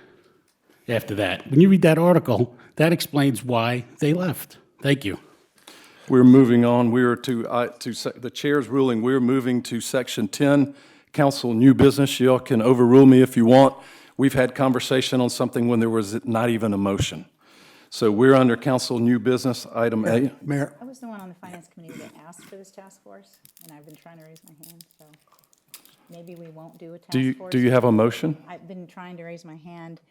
after that? When you read that article, that explains why they left. Thank you. We're moving on. We are to the chair's ruling. We're moving to Section 10, Council New Business. You all can overrule me if you want. We've had conversation on something when there was not even a motion. So we're under Council New Business, Item A. Mayor. I was the one on the Finance Committee that asked for this task force, and I've been trying to raise my hand, so maybe we won't do a task force. Do you have a motion? I've been trying to raise my hand.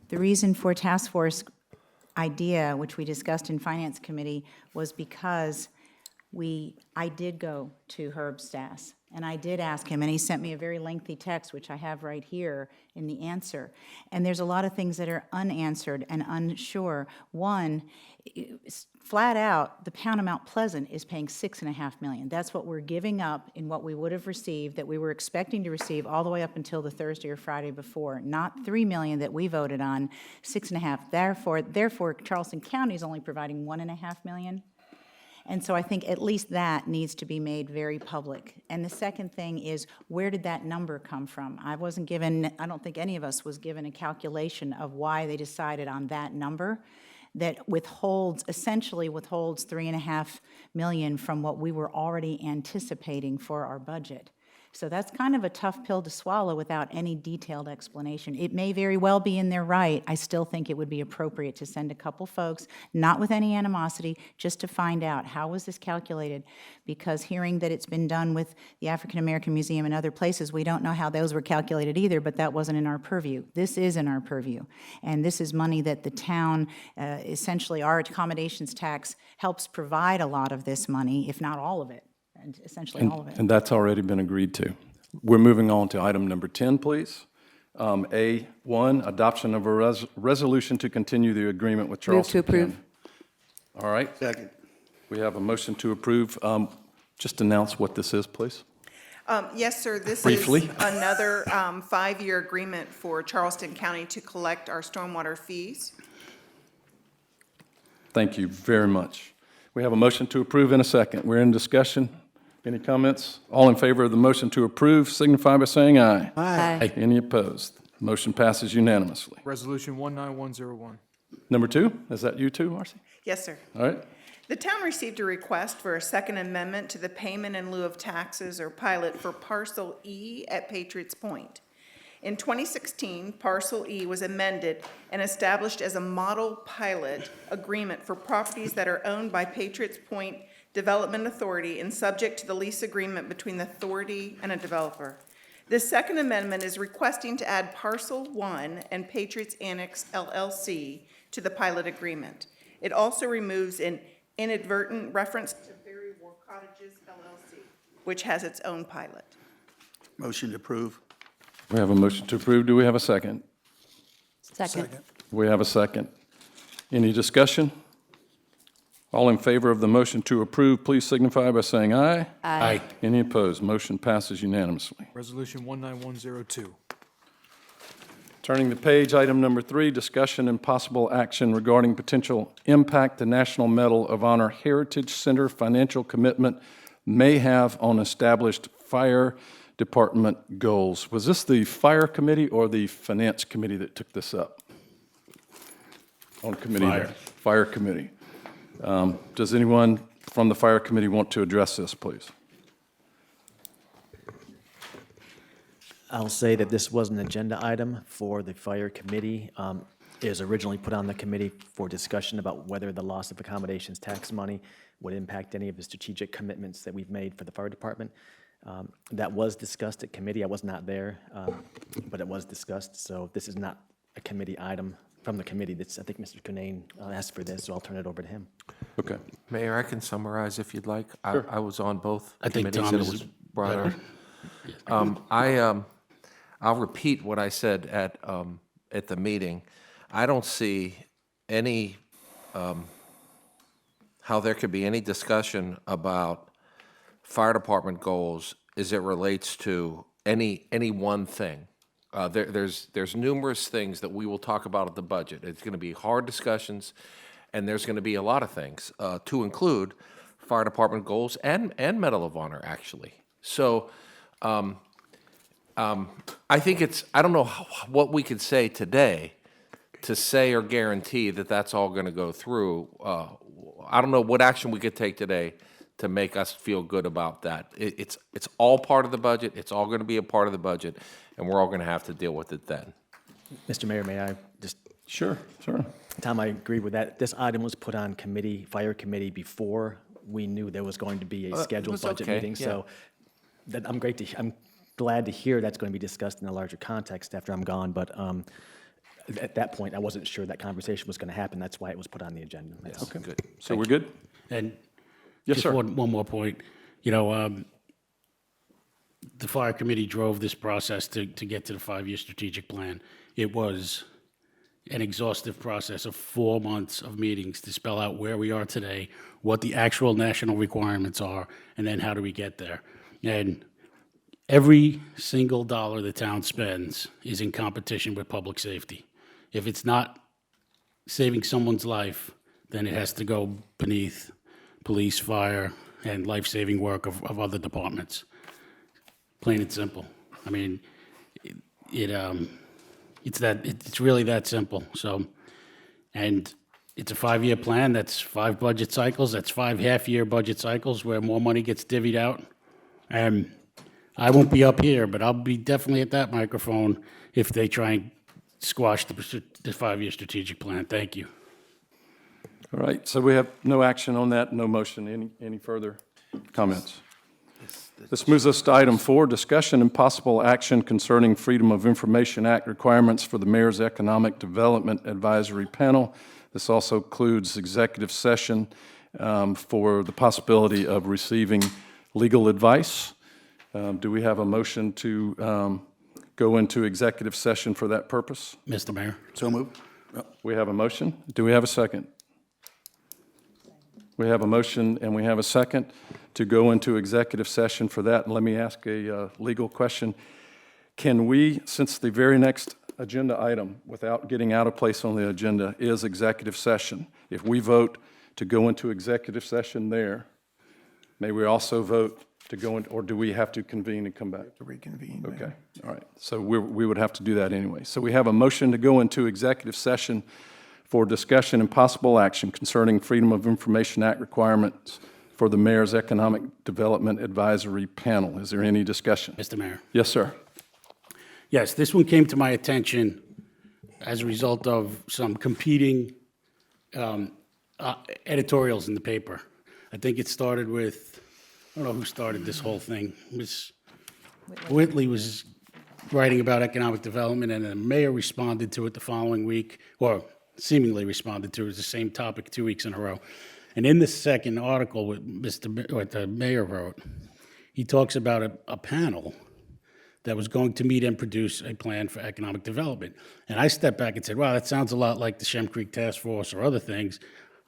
The reason for task force idea, which we discussed in Finance Committee, was because I did go to Herb Stass, and I did ask him, and he sent me a very lengthy text, which I have right here in the answer. And there's a lot of things that are unanswered and unsure. One, flat out, the town of Mount Pleasant is paying $6.5 million. That's what we're giving up in what we would have received, that we were expecting to receive all the way up until the Thursday or Friday before. Not $3 million that we voted on, $6.5. Therefore, Charleston County is only providing $1.5 million. And so I think at least that needs to be made very public. And the second thing is, where did that number come from? I don't think any of us was given a calculation of why they decided on that number that essentially withholds $3.5 million from what we were already anticipating for our budget. So that's kind of a tough pill to swallow without any detailed explanation. It may very well be in their right. I still think it would be appropriate to send a couple folks, not with any animosity, just to find out how was this calculated, because hearing that it's been done with the African American Museum and other places, we don't know how those were calculated either, but that wasn't in our purview. This is in our purview, and this is money that the town, essentially our accommodations tax, helps provide a lot of this money, if not all of it. And essentially all of it. And that's already been agreed to. We're moving on to item number 10, please. A1, adoption of a resolution to continue the agreement with Charleston County. Move to approve. All right. Second. We have a motion to approve. Just announce what this is, please. Yes, sir. This Briefly. is another 5-year agreement for Charleston County to collect our stormwater fees. Thank you very much. We have a motion to approve in a second. We're in discussion. Any comments? All in favor of the motion to approve signify by saying aye. Aye. Any opposed? Motion passes unanimously. Resolution 19101. Number 2, is that you too, Marcy? Yes, sir. All right. The town received a request for a second amendment to the payment in lieu of taxes or pilot for Parcel E at Patriots Point. In 2016, Parcel E was amended and established as a model pilot agreement for properties that are owned by Patriots Point Development Authority and subject to the lease agreement between the authority and a developer. This second amendment is requesting to add Parcel 1 and Patriots Annex LLC to the pilot agreement. It also removes an inadvertent reference to Berry War Cottages LLC, which has its own pilot. Motion to approve. We have a motion to approve. Do we have a second? Second. We have a second. Any discussion? All in favor of the motion to approve, please signify by saying aye. Aye. Any opposed? Motion passes unanimously. Resolution 19102. Turning the page, item number 3, discussion and possible action regarding potential impact the National Medal of Honor Heritage Center financial commitment may have on established fire department goals. Was this the fire committee or the finance committee that took this up? On committee there. Fire committee. Does anyone from the fire committee want to address this, please? I'll say that this was an agenda item for the fire committee. It was originally put on the committee for discussion about whether the loss of accommodations tax money would impact any of the strategic commitments that we've made for the fire department. That was discussed at committee. I was not there, but it was discussed. So this is not a committee item from the committee. That's, I think Mr. Cunane asked for this, so I'll turn it over to him. Okay. Mayor, I can summarize if you'd like. Sure. I was on both I think committees Tom and it is was brought up. I'll repeat what I said at the meeting. I don't see any, how there could be any discussion about fire department goals as it relates to any one thing. There's numerous things that we will talk about at the budget. It's going to be hard discussions, and there's going to be a lot of things to include fire department goals and Medal of Honor, actually. So I think I don't know what we could say today to say or guarantee that that's all going to go through. I don't know what action we could take today to make us feel good about that. It's all part of the budget. It's all going to be a part of the budget, and we're all going to have to deal with it then. Mr. Mayor, may I just? Sure. Tom, I agree with that. This item was put on fire committee before we knew there was going to be a scheduled budget meeting. Yeah. So I'm glad to hear that's going to be discussed in a larger context after I'm gone. But at that point, I wasn't sure that conversation was going to happen. That's why it was put on the agenda. Yes. Okay, good. So we're good? And Yes, just sir. one more point. You know, the fire committee drove this process to get to the 5-year strategic plan. It was an exhaustive process of 4 months of meetings to spell out where we are today, what the actual national requirements are, and then how do we get there. And every single dollar the town spends is in competition with public safety. If it's not saving someone's life, then it has to go beneath police, fire, and life-saving work of other departments. Plain and simple. I mean, it's really that simple. So, and it's a 5-year plan. That's 5 budget cycles. That's 5 half-year budget cycles where more money gets divvied out. And I won't be up here, but I'll be definitely at that microphone if they try and squash the 5-year strategic plan. Thank you. All right, so we have no action on that, no motion. Any further comments? This moves us to item 4, discussion and possible action concerning Freedom of Information Act requirements for the Mayor's Economic Development Advisory Panel. This also includes executive session for the possibility of receiving legal advice. Do we have a motion to go into executive session for that purpose? Mr. Mayor. So moved. We have a motion. Do we have a second? We have a motion and we have a second to go into executive session for that. And let me ask a legal question. Can we, since the very next agenda item, without getting out of place on the agenda, is executive session, if we vote to go into executive session there, may we also vote to go in, or do we have to convene and come back? To reconvene. Okay, all right. So we would have to do that anyway. So we have a motion to go into executive session for discussion and possible action concerning Freedom of Information Act requirements for the Mayor's Economic Development Advisory Panel. Is there any discussion? Mr. Mayor. Yes, sir. Yes, this one came to my attention as a result of some competing editorials in the paper. I think it started with, I don't know who started this whole thing. Ms. Whitley was writing about economic development, and the mayor responded to it the following week, or seemingly responded to it. It was the same topic 2 weeks in a row. And in the second article what the mayor wrote, he talks about a panel that was going to meet and produce a plan for economic development. And I stepped back and said, wow, that sounds a lot like the Shem Creek Task Force or other things.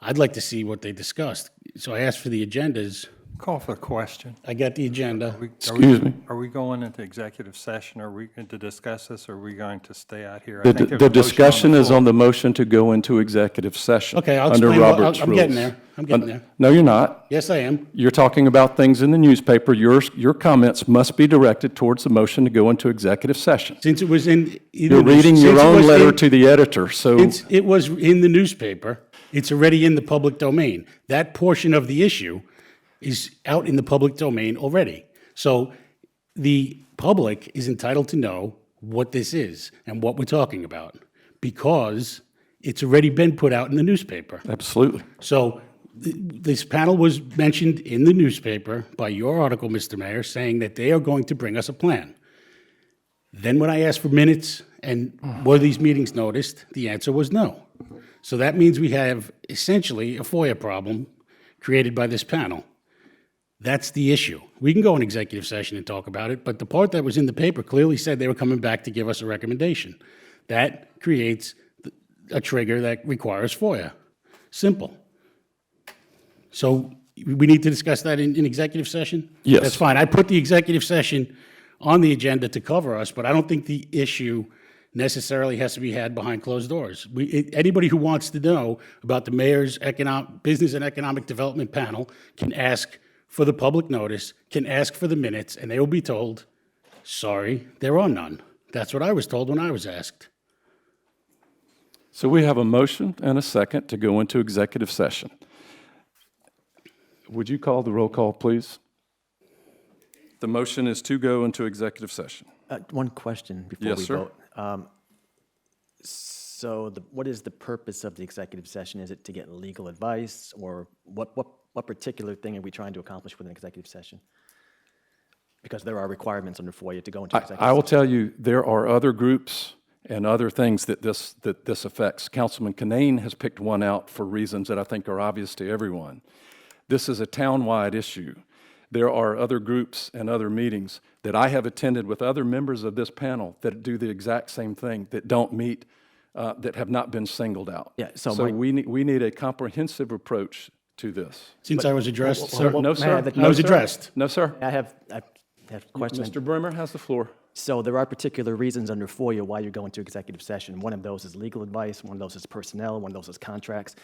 I'd like to see what they discussed. So I asked for the agendas. Call for the question. I got the agenda. Excuse me. Are we going into executive session? Are we going to discuss this, or are we going to stay out here? I think there's a The motion discussion is floor. on the motion to go into executive session. Okay, I'll under explain. Robert's I'm getting rules. there. I'm getting there. No, you're not. Yes, I am. You're talking about things in the newspaper. Your comments must be directed towards the motion to go into executive session. Since it was in. You're reading your own letter to the editor, so. Since it was in the newspaper, it's already in the public domain. That portion of the issue is out in the public domain already. So the public is entitled to know what this is and what we're talking about, because it's already been put out in the newspaper. Absolutely. So this panel was mentioned in the newspaper by your article, Mr. Mayor, saying that they are going to bring us a plan. Then when I asked for minutes and were these meetings noticed, the answer was no. So that means we have essentially a FOIA problem created by this panel. That's the issue. We can go in executive session and talk about it, but the part that was in the paper clearly said they were coming back to give us a recommendation. That creates a trigger that requires FOIA. Simple. So we need to discuss that in executive session? Yes. That's fine. I put the executive session on the agenda to cover us, but I don't think the issue necessarily has to be had behind closed doors. Anybody who wants to know about the mayor's business and economic development panel can ask for the public notice, can ask for the minutes, and they will be told, sorry, there are none. That's what I was told when I was asked. So we have a motion and a second to go into executive session. Would you call the roll call, please? The motion is to go into executive session. One question before Yes, we sir. vote. So what is the purpose of the executive session? Is it to get legal advice, or what particular thing are we trying to accomplish with an executive session? Because there are requirements under FOIA to go into executive session. I will tell you, there are other groups and other things that this affects. Councilman Canane has picked one out for reasons that I think are obvious to everyone. This is a town-wide issue. There are other groups and other meetings that I have attended with other members of this panel that do the exact same thing, that don't meet, that have not been singled out. Yeah, so we need a comprehensive approach to this. Since I was addressed, sir. No, sir. I was addressed. No, sir. I have a question. Mr. Brimmer has the floor. So there are particular reasons under FOIA why you're going to executive session. One of those is legal advice, one of those is personnel, one of those is contracts.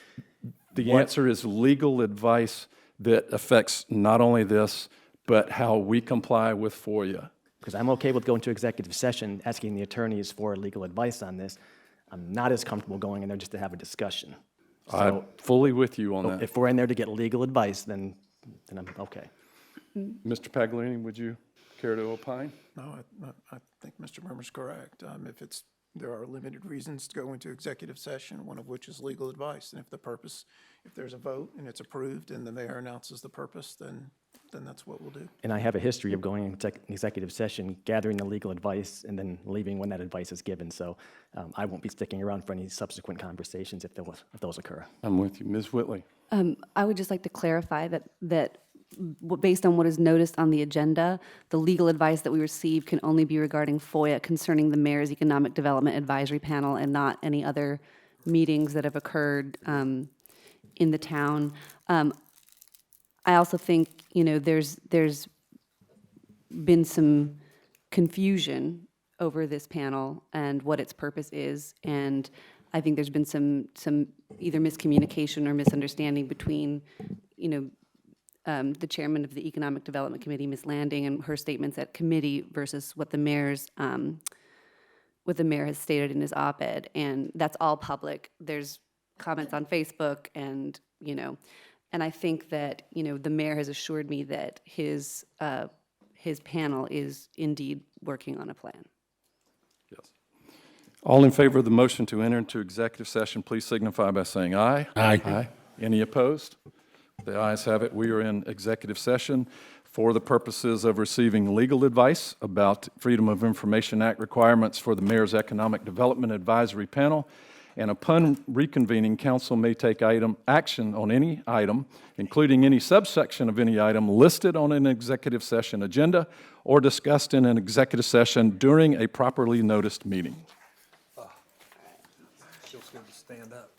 The answer is legal advice that affects not only this, but how we comply with FOIA. Because I'm okay with going to executive session, asking the attorneys for legal advice on this. I'm not as comfortable going in there just to have a discussion. I'm fully with you on that. If we're in there to get legal advice, then I'm okay. Mr. Paglini, would you care to opine? No, I think Mr. Brimmer's correct. There are limited reasons to go into executive session, one of which is legal advice. And if there's a vote and it's approved and the mayor announces the purpose, then that's what we'll do. And I have a history of going into executive session, gathering the legal advice, and then leaving when that advice is given. So I won't be sticking around for any subsequent conversations if those occur. I'm with you. Ms. Whitley. I would just like to clarify that based on what is noticed on the agenda, the legal advice that we receive can only be regarding FOIA concerning the Mayor's Economic Development Advisory Panel and not any other meetings that have occurred in the town. I also think, there's been some confusion over this panel and what its purpose is, and I think there's been some either miscommunication or misunderstanding between, the chairman of the Economic Development Committee, Ms. Landing, and her statements at committee versus what the mayor has stated in his op-ed, and that's all public. There's comments on Facebook, and and I think that the mayor has assured me that his panel is indeed working on a plan. Yes. All in favor of the motion to enter into executive session, please signify by saying aye. Aye. Aye. Any opposed? The ayes have it. We are in executive session for the purposes of receiving legal advice about Freedom of Information Act requirements for the Mayor's Economic Development Advisory Panel. And upon reconvening, council may take action on any item, including any subsection of any item listed on an executive session agenda or discussed in an executive session during a properly noticed meeting. Feels good to stand up.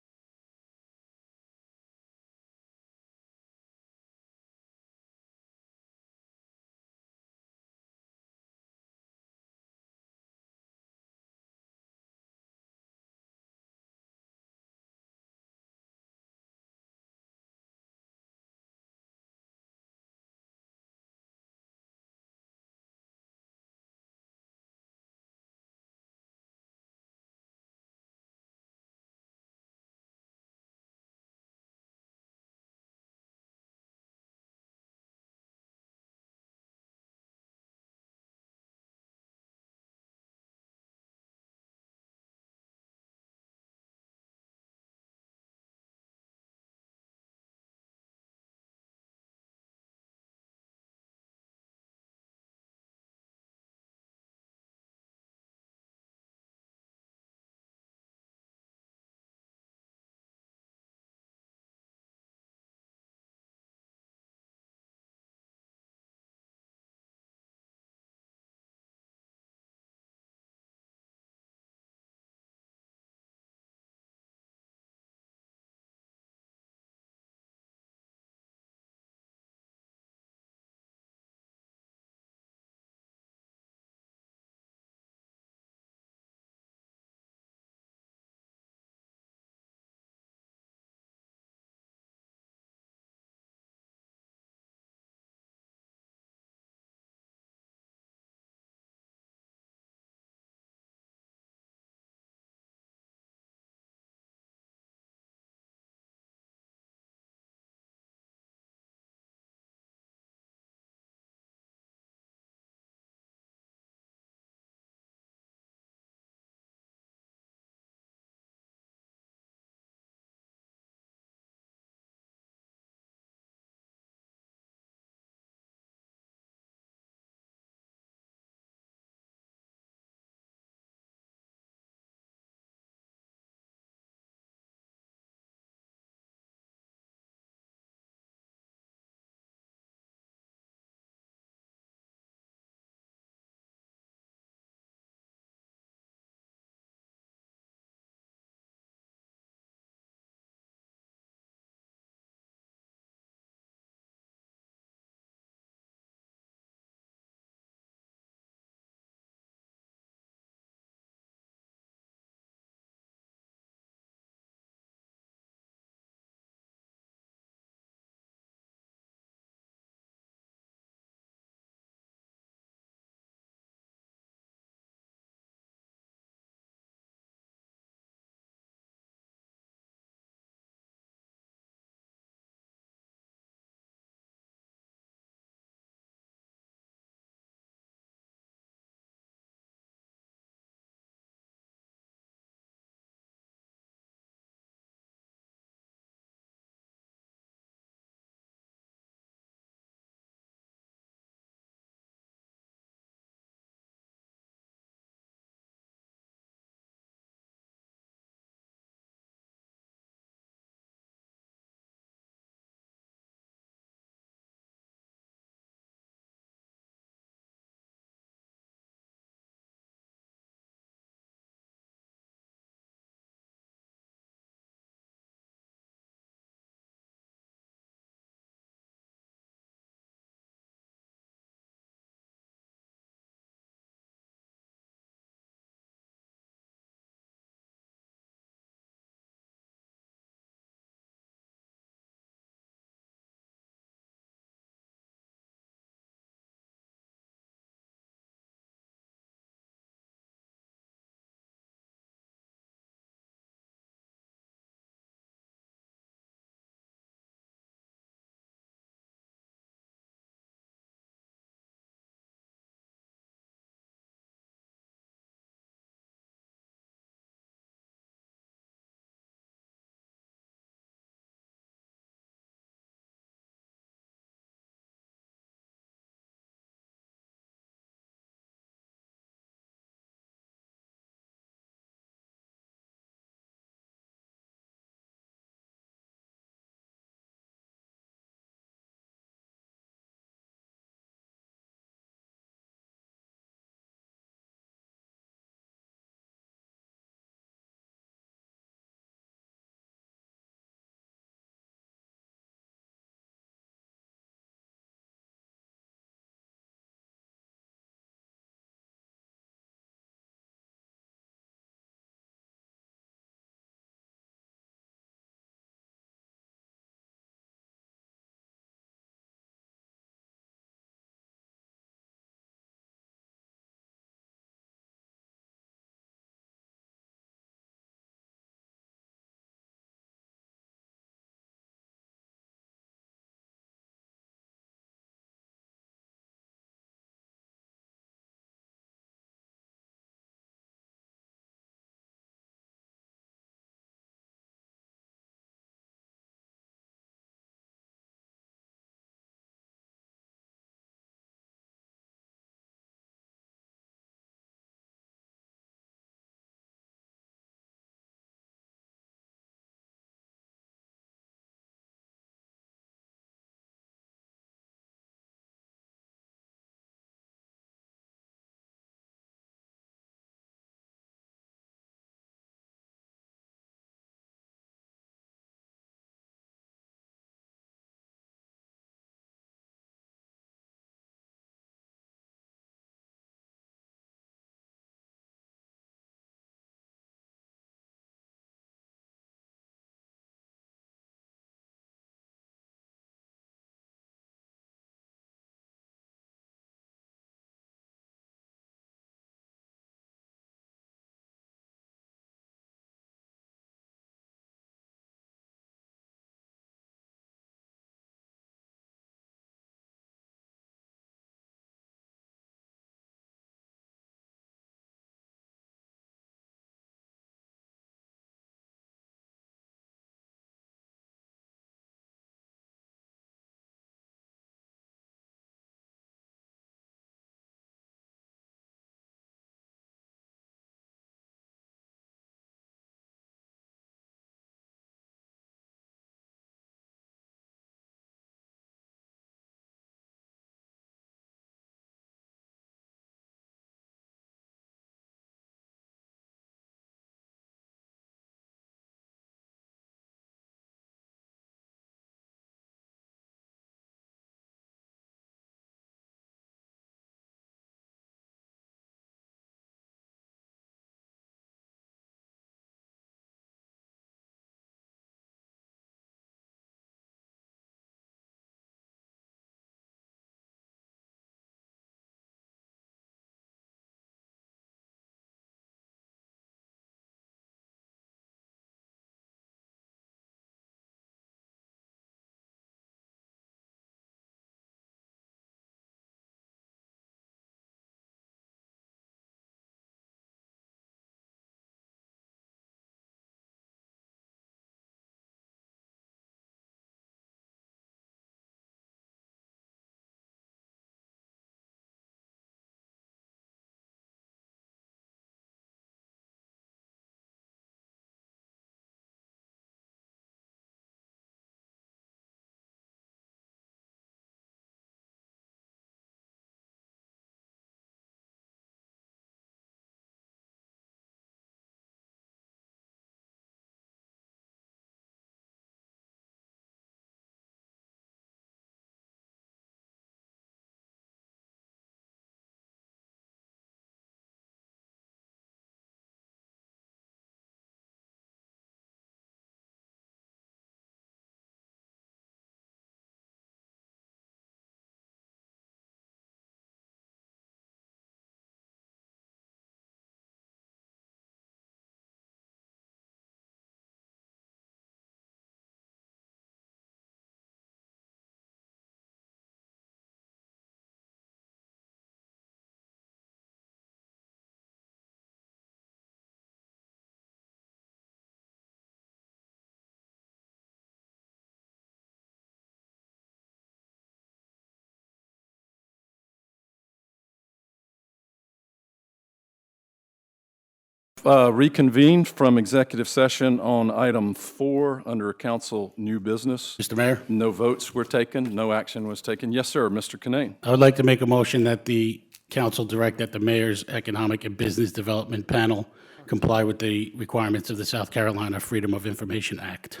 reconvened from executive session on item 4 under council new business. Mr. Mayor, No votes were taken, no action was taken. Yes, sir, Mr. Kinane. I would like to make a motion that the council direct that the mayor's Economic and Business Development Panel comply with the requirements of the South Carolina Freedom of Information Act.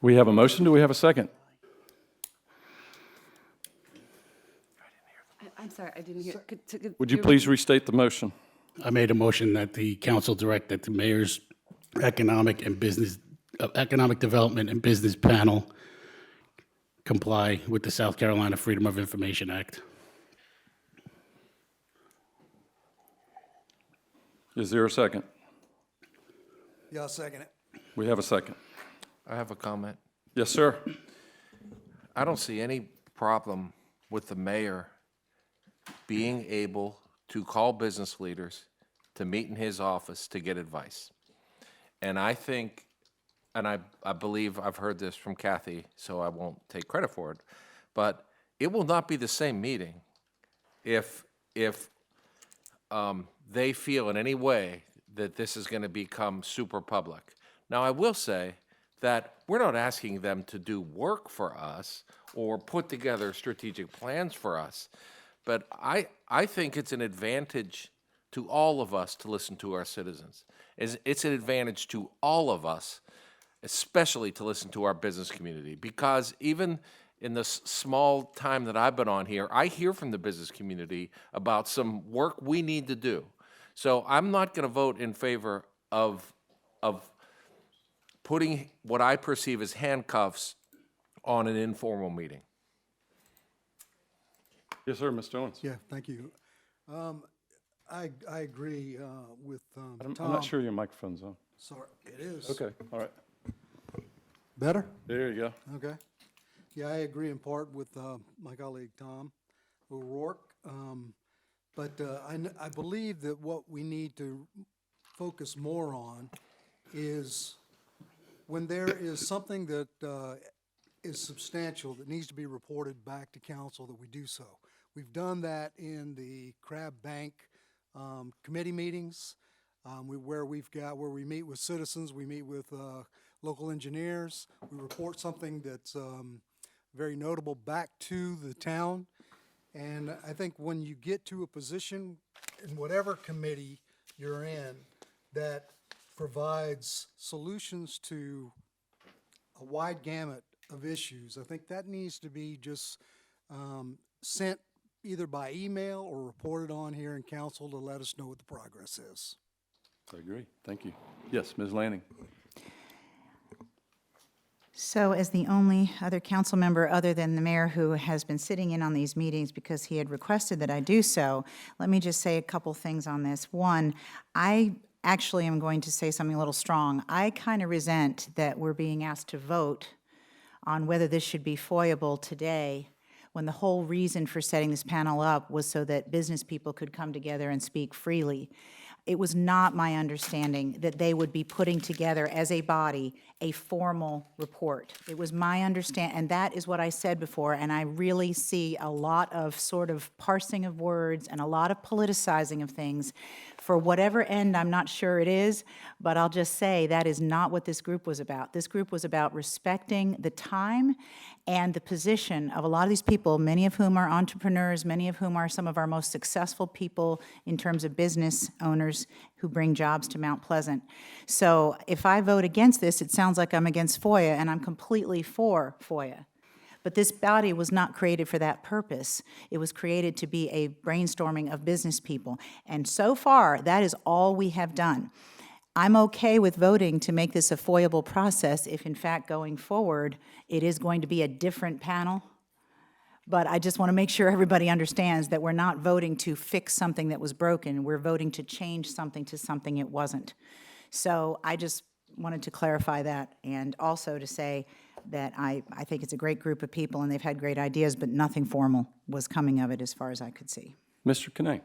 We have a motion. Do we have a second? I'm sorry, I didn't hear. Would you please restate the motion? I made a motion that the council direct that the mayor's Economic Development and Business Panel comply with the South Carolina Freedom of Information Act. Is there a second? Yeah, I'll second it. We have a second. I have a comment. Yes, sir. I don't see any problem with the mayor being able to call business leaders to meet in his office to get advice. And I think, and I believe I've heard this from Kathy, so I won't take credit for it, but it will not be the same meeting if they feel in any way that this is going to become super public. Now, I will say that we're not asking them to do work for us or put together strategic plans for us, but I think it's an advantage to all of us to listen to our citizens. It's an advantage to all of us, especially to listen to our business community, because even in the small time that I've been on here, I hear from the business community about some work we need to do. So I'm not going to vote in favor of putting what I perceive as handcuffs on an informal meeting. Yes, sir, Mr. Owens. Yeah, thank you. I agree with Tom. I'm not sure your microphone's on. Sorry, it is. Okay, all right. Better? There you go. Okay. Yeah, I agree in part with my colleague Tom O'Rourke. But I believe that what we need to focus more on is when there is something that is substantial that needs to be reported back to council, that we do so. We've done that in the Crab Bank committee meetings, where we meet with citizens, we meet with local engineers, we report something that's very notable back to the town. And I think when you get to a position in whatever committee you're in that provides solutions to a wide gamut of issues, I think that needs to be just sent either by email or reported on here in council to let us know what the progress is. I agree. Thank you. Yes, Ms. Lanning. So as the only other council member other than the mayor who has been sitting in on these meetings because he had requested that I do so, let me just say a couple things on this. One, I actually am going to say something a little strong. I kind of resent that we're being asked to vote on whether this should be FOIA-able today, when the whole reason for setting this panel up was so that business people could come together and speak freely. It was not my understanding that they would be putting together as a body a formal report. It was my understanding, and that is what I said before, and I really see a lot of sort of parsing of words and a lot of politicizing of things for whatever end I'm not sure it is, but I'll just say that is not what this group was about. This group was about respecting the time and the position of a lot of these people, many of whom are entrepreneurs, many of whom are some of our most successful people in terms of business owners who bring jobs to Mount Pleasant. So if I vote against this, it sounds like I'm against FOIA, and I'm completely for FOIA. But this body was not created for that purpose. It was created to be a brainstorming of business people. And so far, that is all we have done. I'm okay with voting to make this a FOIA-able process if, in fact, going forward, it is going to be a different panel. But I just want to make sure everybody understands that we're not voting to fix something that was broken. We're voting to change something to something it wasn't. So I just wanted to clarify that, and also to say that I think it's a great group of people and they've had great ideas, but nothing formal was coming of it as far as I could see. Mr. Kinane.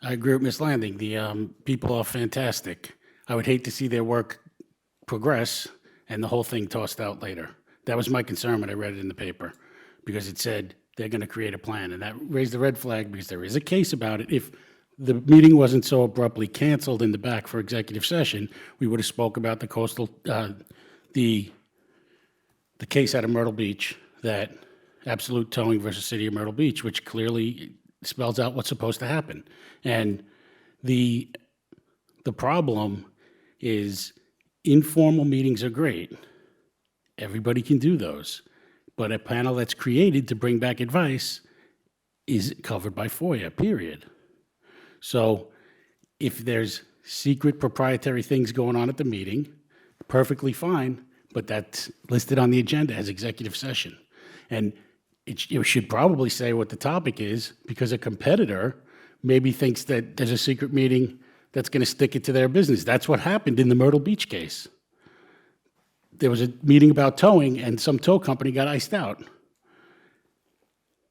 I agree with Ms. Landing. The people are fantastic. I would hate to see their work progress and the whole thing tossed out later. That was my concern when I read it in the paper, because it said they're going to create a plan, and that raised the red flag because there is a case about it if the meeting wasn't so abruptly canceled in the back for executive session, we would have spoke about the coastal, the case out of Myrtle Beach, that absolute towing versus City of Myrtle Beach, which clearly spells out what's supposed to happen. And the problem is informal meetings are great. Everybody can do those. But a panel that's created to bring back advice is covered by FOIA, period. So if there's secret proprietary things going on at the meeting, perfectly fine, but that's listed on the agenda as executive session. And it should probably say what the topic is, because a competitor maybe thinks that there's a secret meeting that's going to stick it to their business. That's what happened in the Myrtle Beach case. There was a meeting about towing, and some tow company got iced out.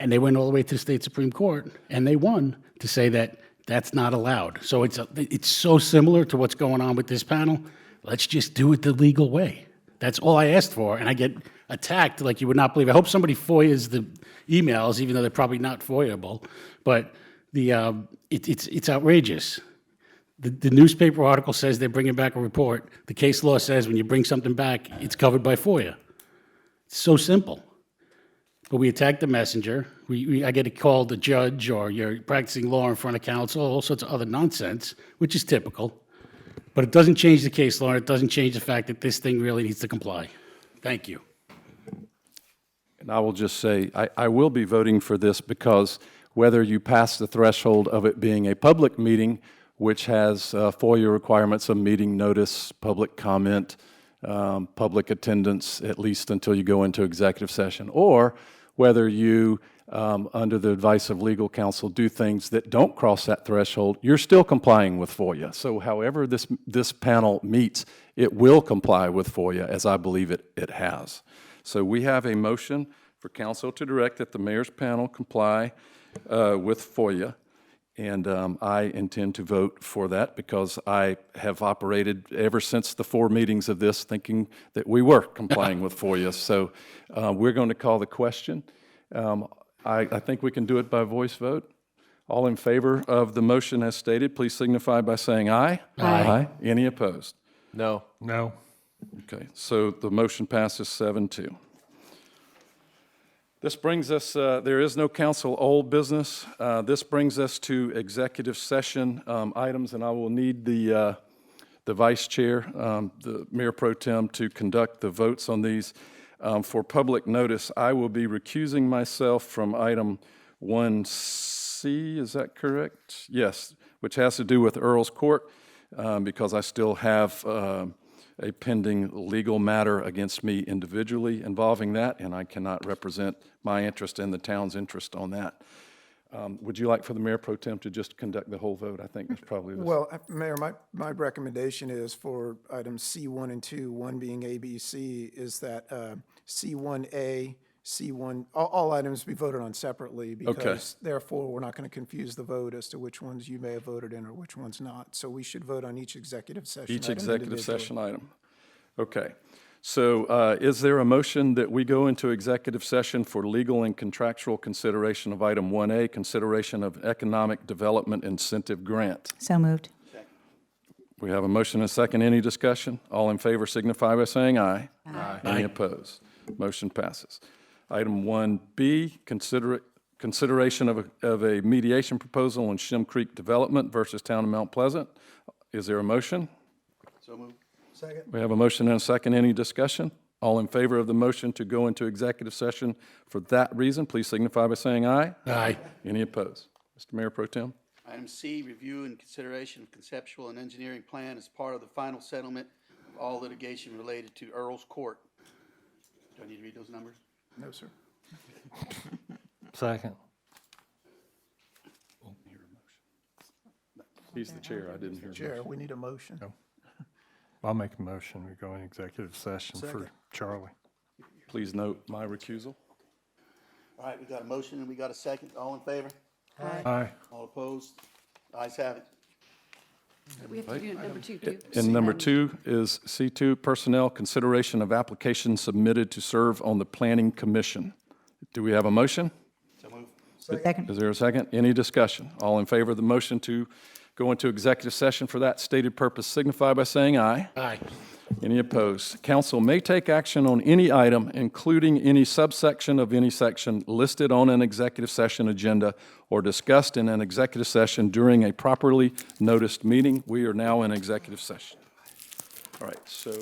And they went all the way to the state Supreme Court, and they won to say that that's not allowed. So it's so similar to what's going on with this panel. Let's just do it the legal way. That's all I asked for, and I get attacked like you would not believe. I hope somebody FOIAs the emails, even though they're probably not FOIAble. But it's outrageous. The newspaper article says they're bringing back a report. The case law says when you bring something back, it's covered by FOIA. It's so simple. But we attack the messenger. I get to call the judge, or you're practicing law in front of counsel, all sorts of other nonsense, which is typical. But it doesn't change the case law, and it doesn't change the fact that this thing really needs to comply. Thank you. And I will just say, I will be voting for this because whether you pass the threshold of it being a public meeting, which has FOIA requirements of meeting notice, public comment, public attendance, at least until you go into executive session, or whether you, under the advice of legal counsel, do things that don't cross that threshold, you're still complying with FOIA. So however this panel meets, it will comply with FOIA, as I believe it has. So we have a motion for council to direct that the mayor's panel comply with FOIA. And I intend to vote for that because I have operated ever since the 4 meetings of this thinking that we were complying with FOIA. So we're going to call the question. I think we can do it by voice vote. All in favor of the motion as stated, please signify by saying aye. Aye. Any opposed? No. No. Okay, so the motion passes 7-2. This brings us, there is no council old business. This brings us to executive session items, and I will need the vice chair, the mayor pro tem, to conduct the votes on these. For public notice, I will be recusing myself from item 1C, is that correct? Yes, which has to do with Earl's Court, because I still have a pending legal matter against me individually involving that, and I cannot represent my interest and the town's interest on that. Would you like for the mayor pro tem to just conduct the whole vote? I think that's probably the... Well, Mayor, my recommendation is for items C1 and 2, one being A, B, C, is that C1A, C1, all items be voted on separately because therefore we're not going to confuse the vote as to which ones you may have voted in or which ones not. So we should vote on each executive session item. Each executive session item. Okay. So is there a motion that we go into executive session for legal and contractual consideration of item 1A, consideration of economic development incentive grant? So moved. We have a motion and a second. Any discussion? All in favor signify by saying aye. Aye. Any opposed? Motion passes. Item 1B, consideration of a mediation proposal on Shim Creek Development versus Town of Mount Pleasant. Is there a motion? So moved. Second. We have a motion and a second. Any discussion? All in favor of the motion to go into executive session for that reason, please signify by saying aye. Aye. Any opposed? Mr. Mayor Pro Tem. Item C, review and consideration of conceptual and engineering plan as part of the final settlement of all litigation related to Earl's Court. Do I need to read those numbers? No, sir. Second. He's the chair. I didn't hear. Chair, we need a motion. No. I'll make a motion. We go in executive session for Second. Charlie. Please note my recusal. All right, we got a motion and we got a second. All in favor? Aye. All opposed? Ayes have it. We have to do number 2, too. And number 2 is C2, personnel consideration of applications submitted to serve on the Planning Commission. Do we have a motion? So move. Second. Is there a second? Any discussion? All in favor of the motion to go into executive session for that stated purpose signify by saying aye. Aye. Any opposed? Council may take action on any item, including any subsection of any section listed on an executive session agenda or discussed in an executive session during a properly noticed meeting. We are now in executive session. All right, so.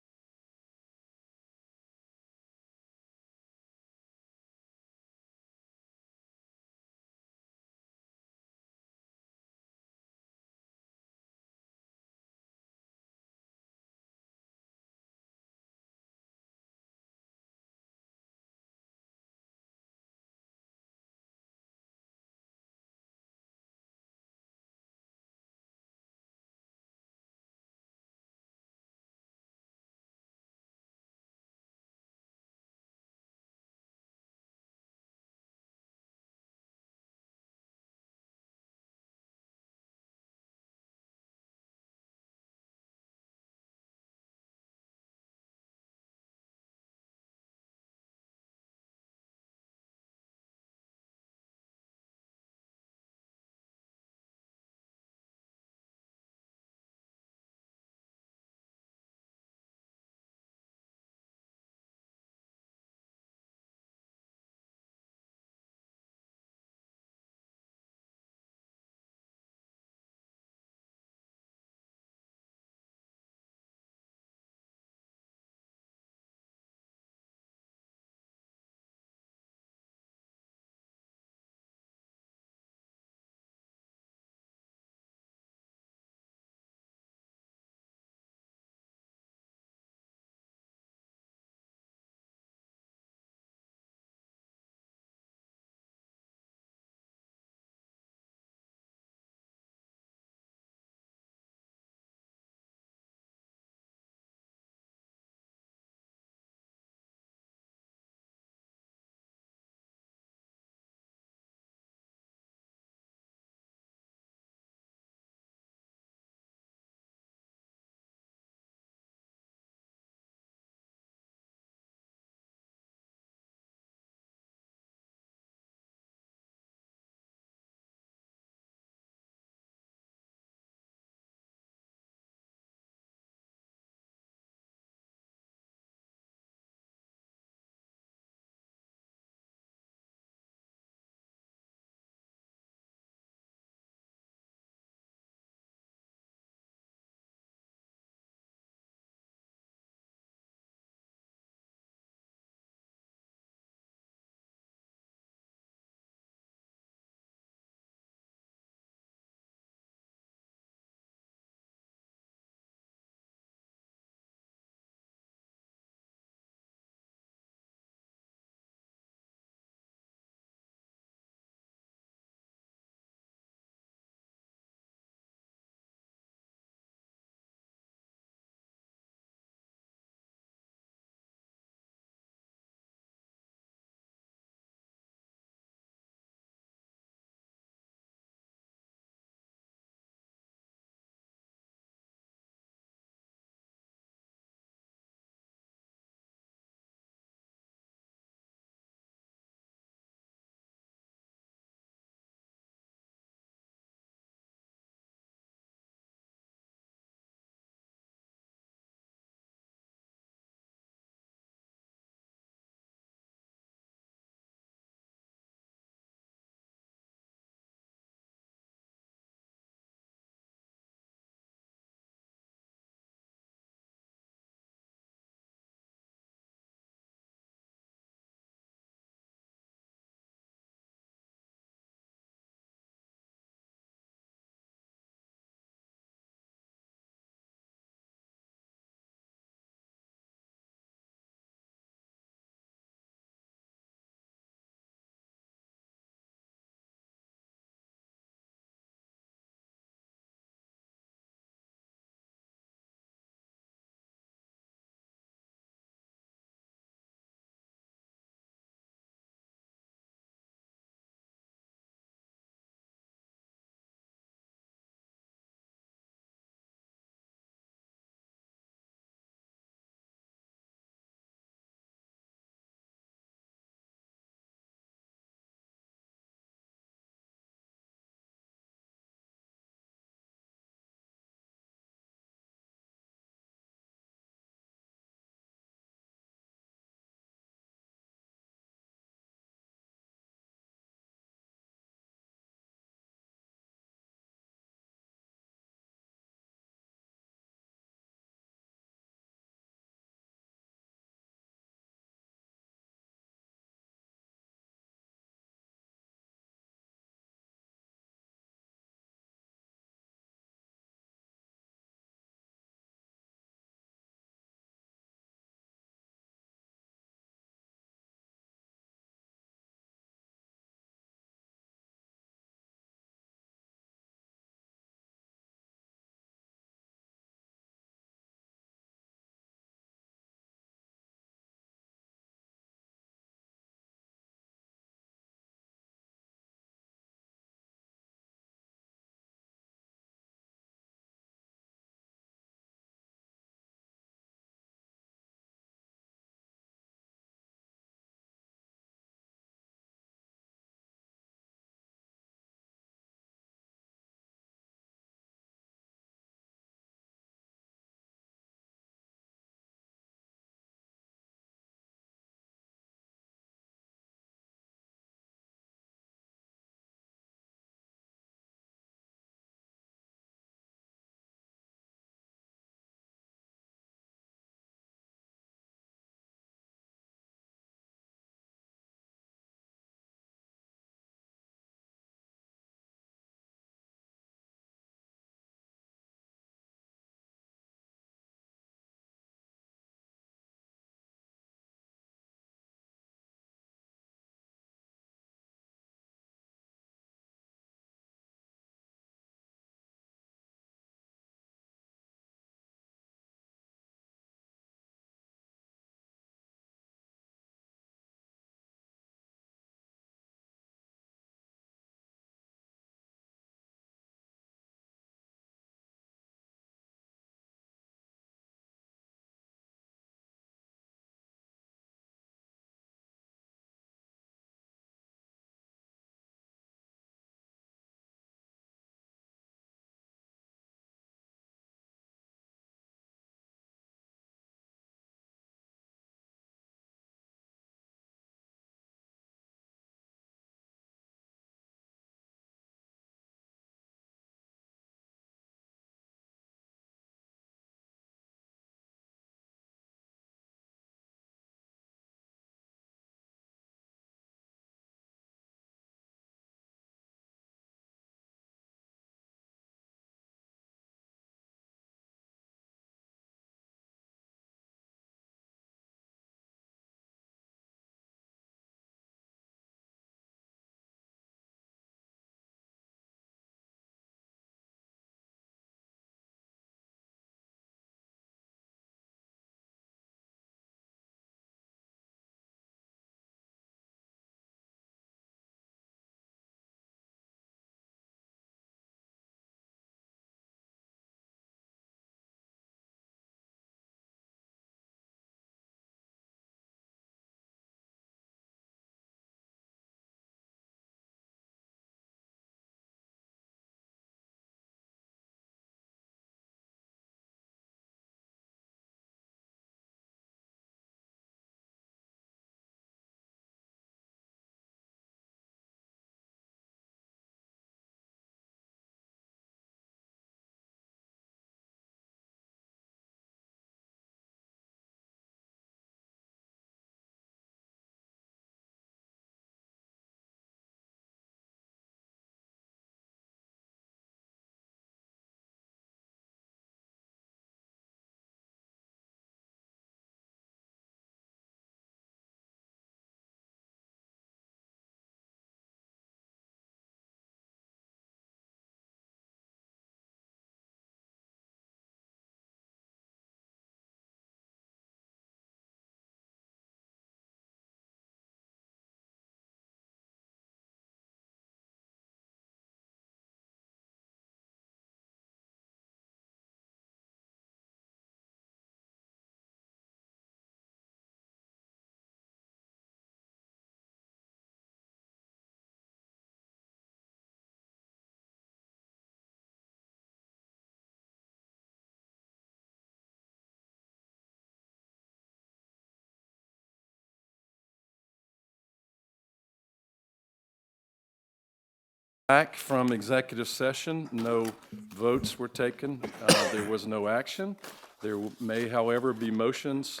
Back from executive session, no votes were taken. There was no action. There may, however, be motions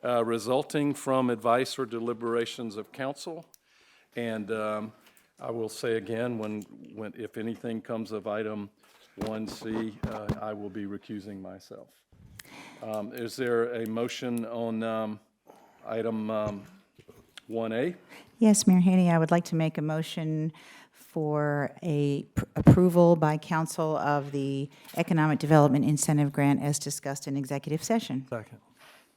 resulting from advice or deliberations of council. And I will say again, if anything comes of item 1C, I will be recusing myself. Is there a motion on item 1A? Yes, Mayor Haney, I would like to make a motion for approval by council of the Economic Development Incentive Grant as discussed in executive session. Second.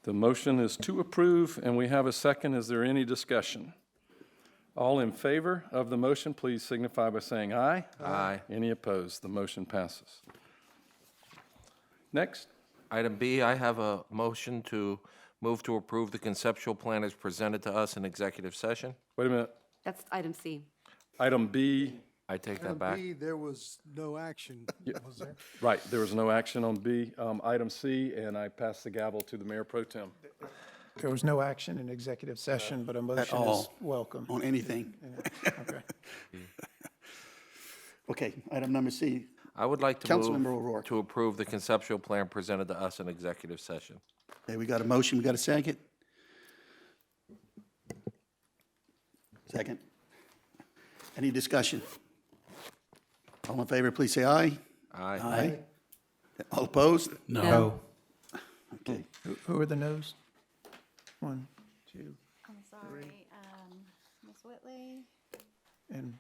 The motion is to approve, and we have a second. Is there any discussion? All in favor of the motion, please signify by saying aye. Aye. Any opposed? The motion passes. Next. Item B, I have a motion to move to approve the conceptual plan as presented to us in executive session. Wait a minute. That's item C. Item B. I take that back. There was no action, was there? Right, there was no action on B. Item C, and I pass the gavel to the Mayor Pro Tem. There was no action in executive session, but a motion is all. welcome. On anything. Okay. Okay, item number C. I would like to Councilmember move O'Rourke. to approve the conceptual plan presented to us in executive session. Okay, we got a motion, we got a second? Second. Any discussion? All in favor, please say aye. Aye. All opposed? No. Okay. Who are the noes? 1, 2, I'm sorry, Ms. Whitley? and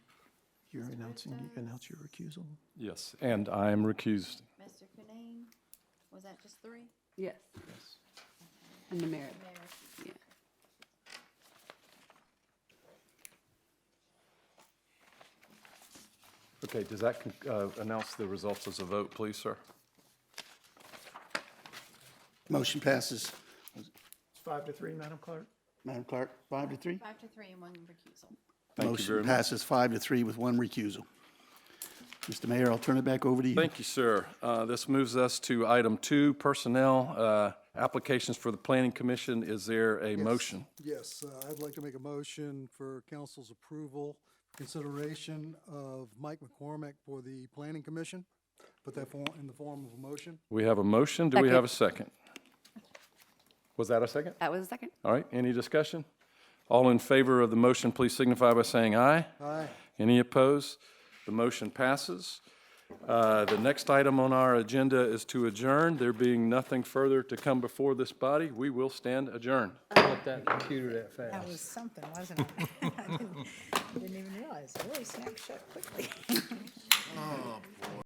you're announcing, you announce your recusal? Yes, and I am recused. Mr. Cunane? Was that just 3? Yes. And the mayor. Yeah. Okay, does that announce the results as a vote, please, sir? Motion passes. It's 5-3, Madam Clerk? Madam Clerk, 5-3? 5-3 and 1 recusal. Thank you very Motion much. passes 5-3 with 1 recusal. Mr. Mayor, I'll turn it back over to you. Thank you, sir. This moves us to item 2, personnel, applications for the Planning Commission. Is there a motion? Yes, I'd like to make a motion for council's approval, consideration of Mike McCormick for the Planning Commission. Put that in the form of a motion. We have a motion. Do we have a second? Was that a second? That was a second. All right, any discussion? All in favor of the motion, please signify by saying aye. Aye. Any opposed? The motion passes. The next item on our agenda is to adjourn. There being nothing further to come before this body, we will stand adjourned. That computer that fast. That was something, wasn't it? I didn't even realize. It really snapped shut quickly.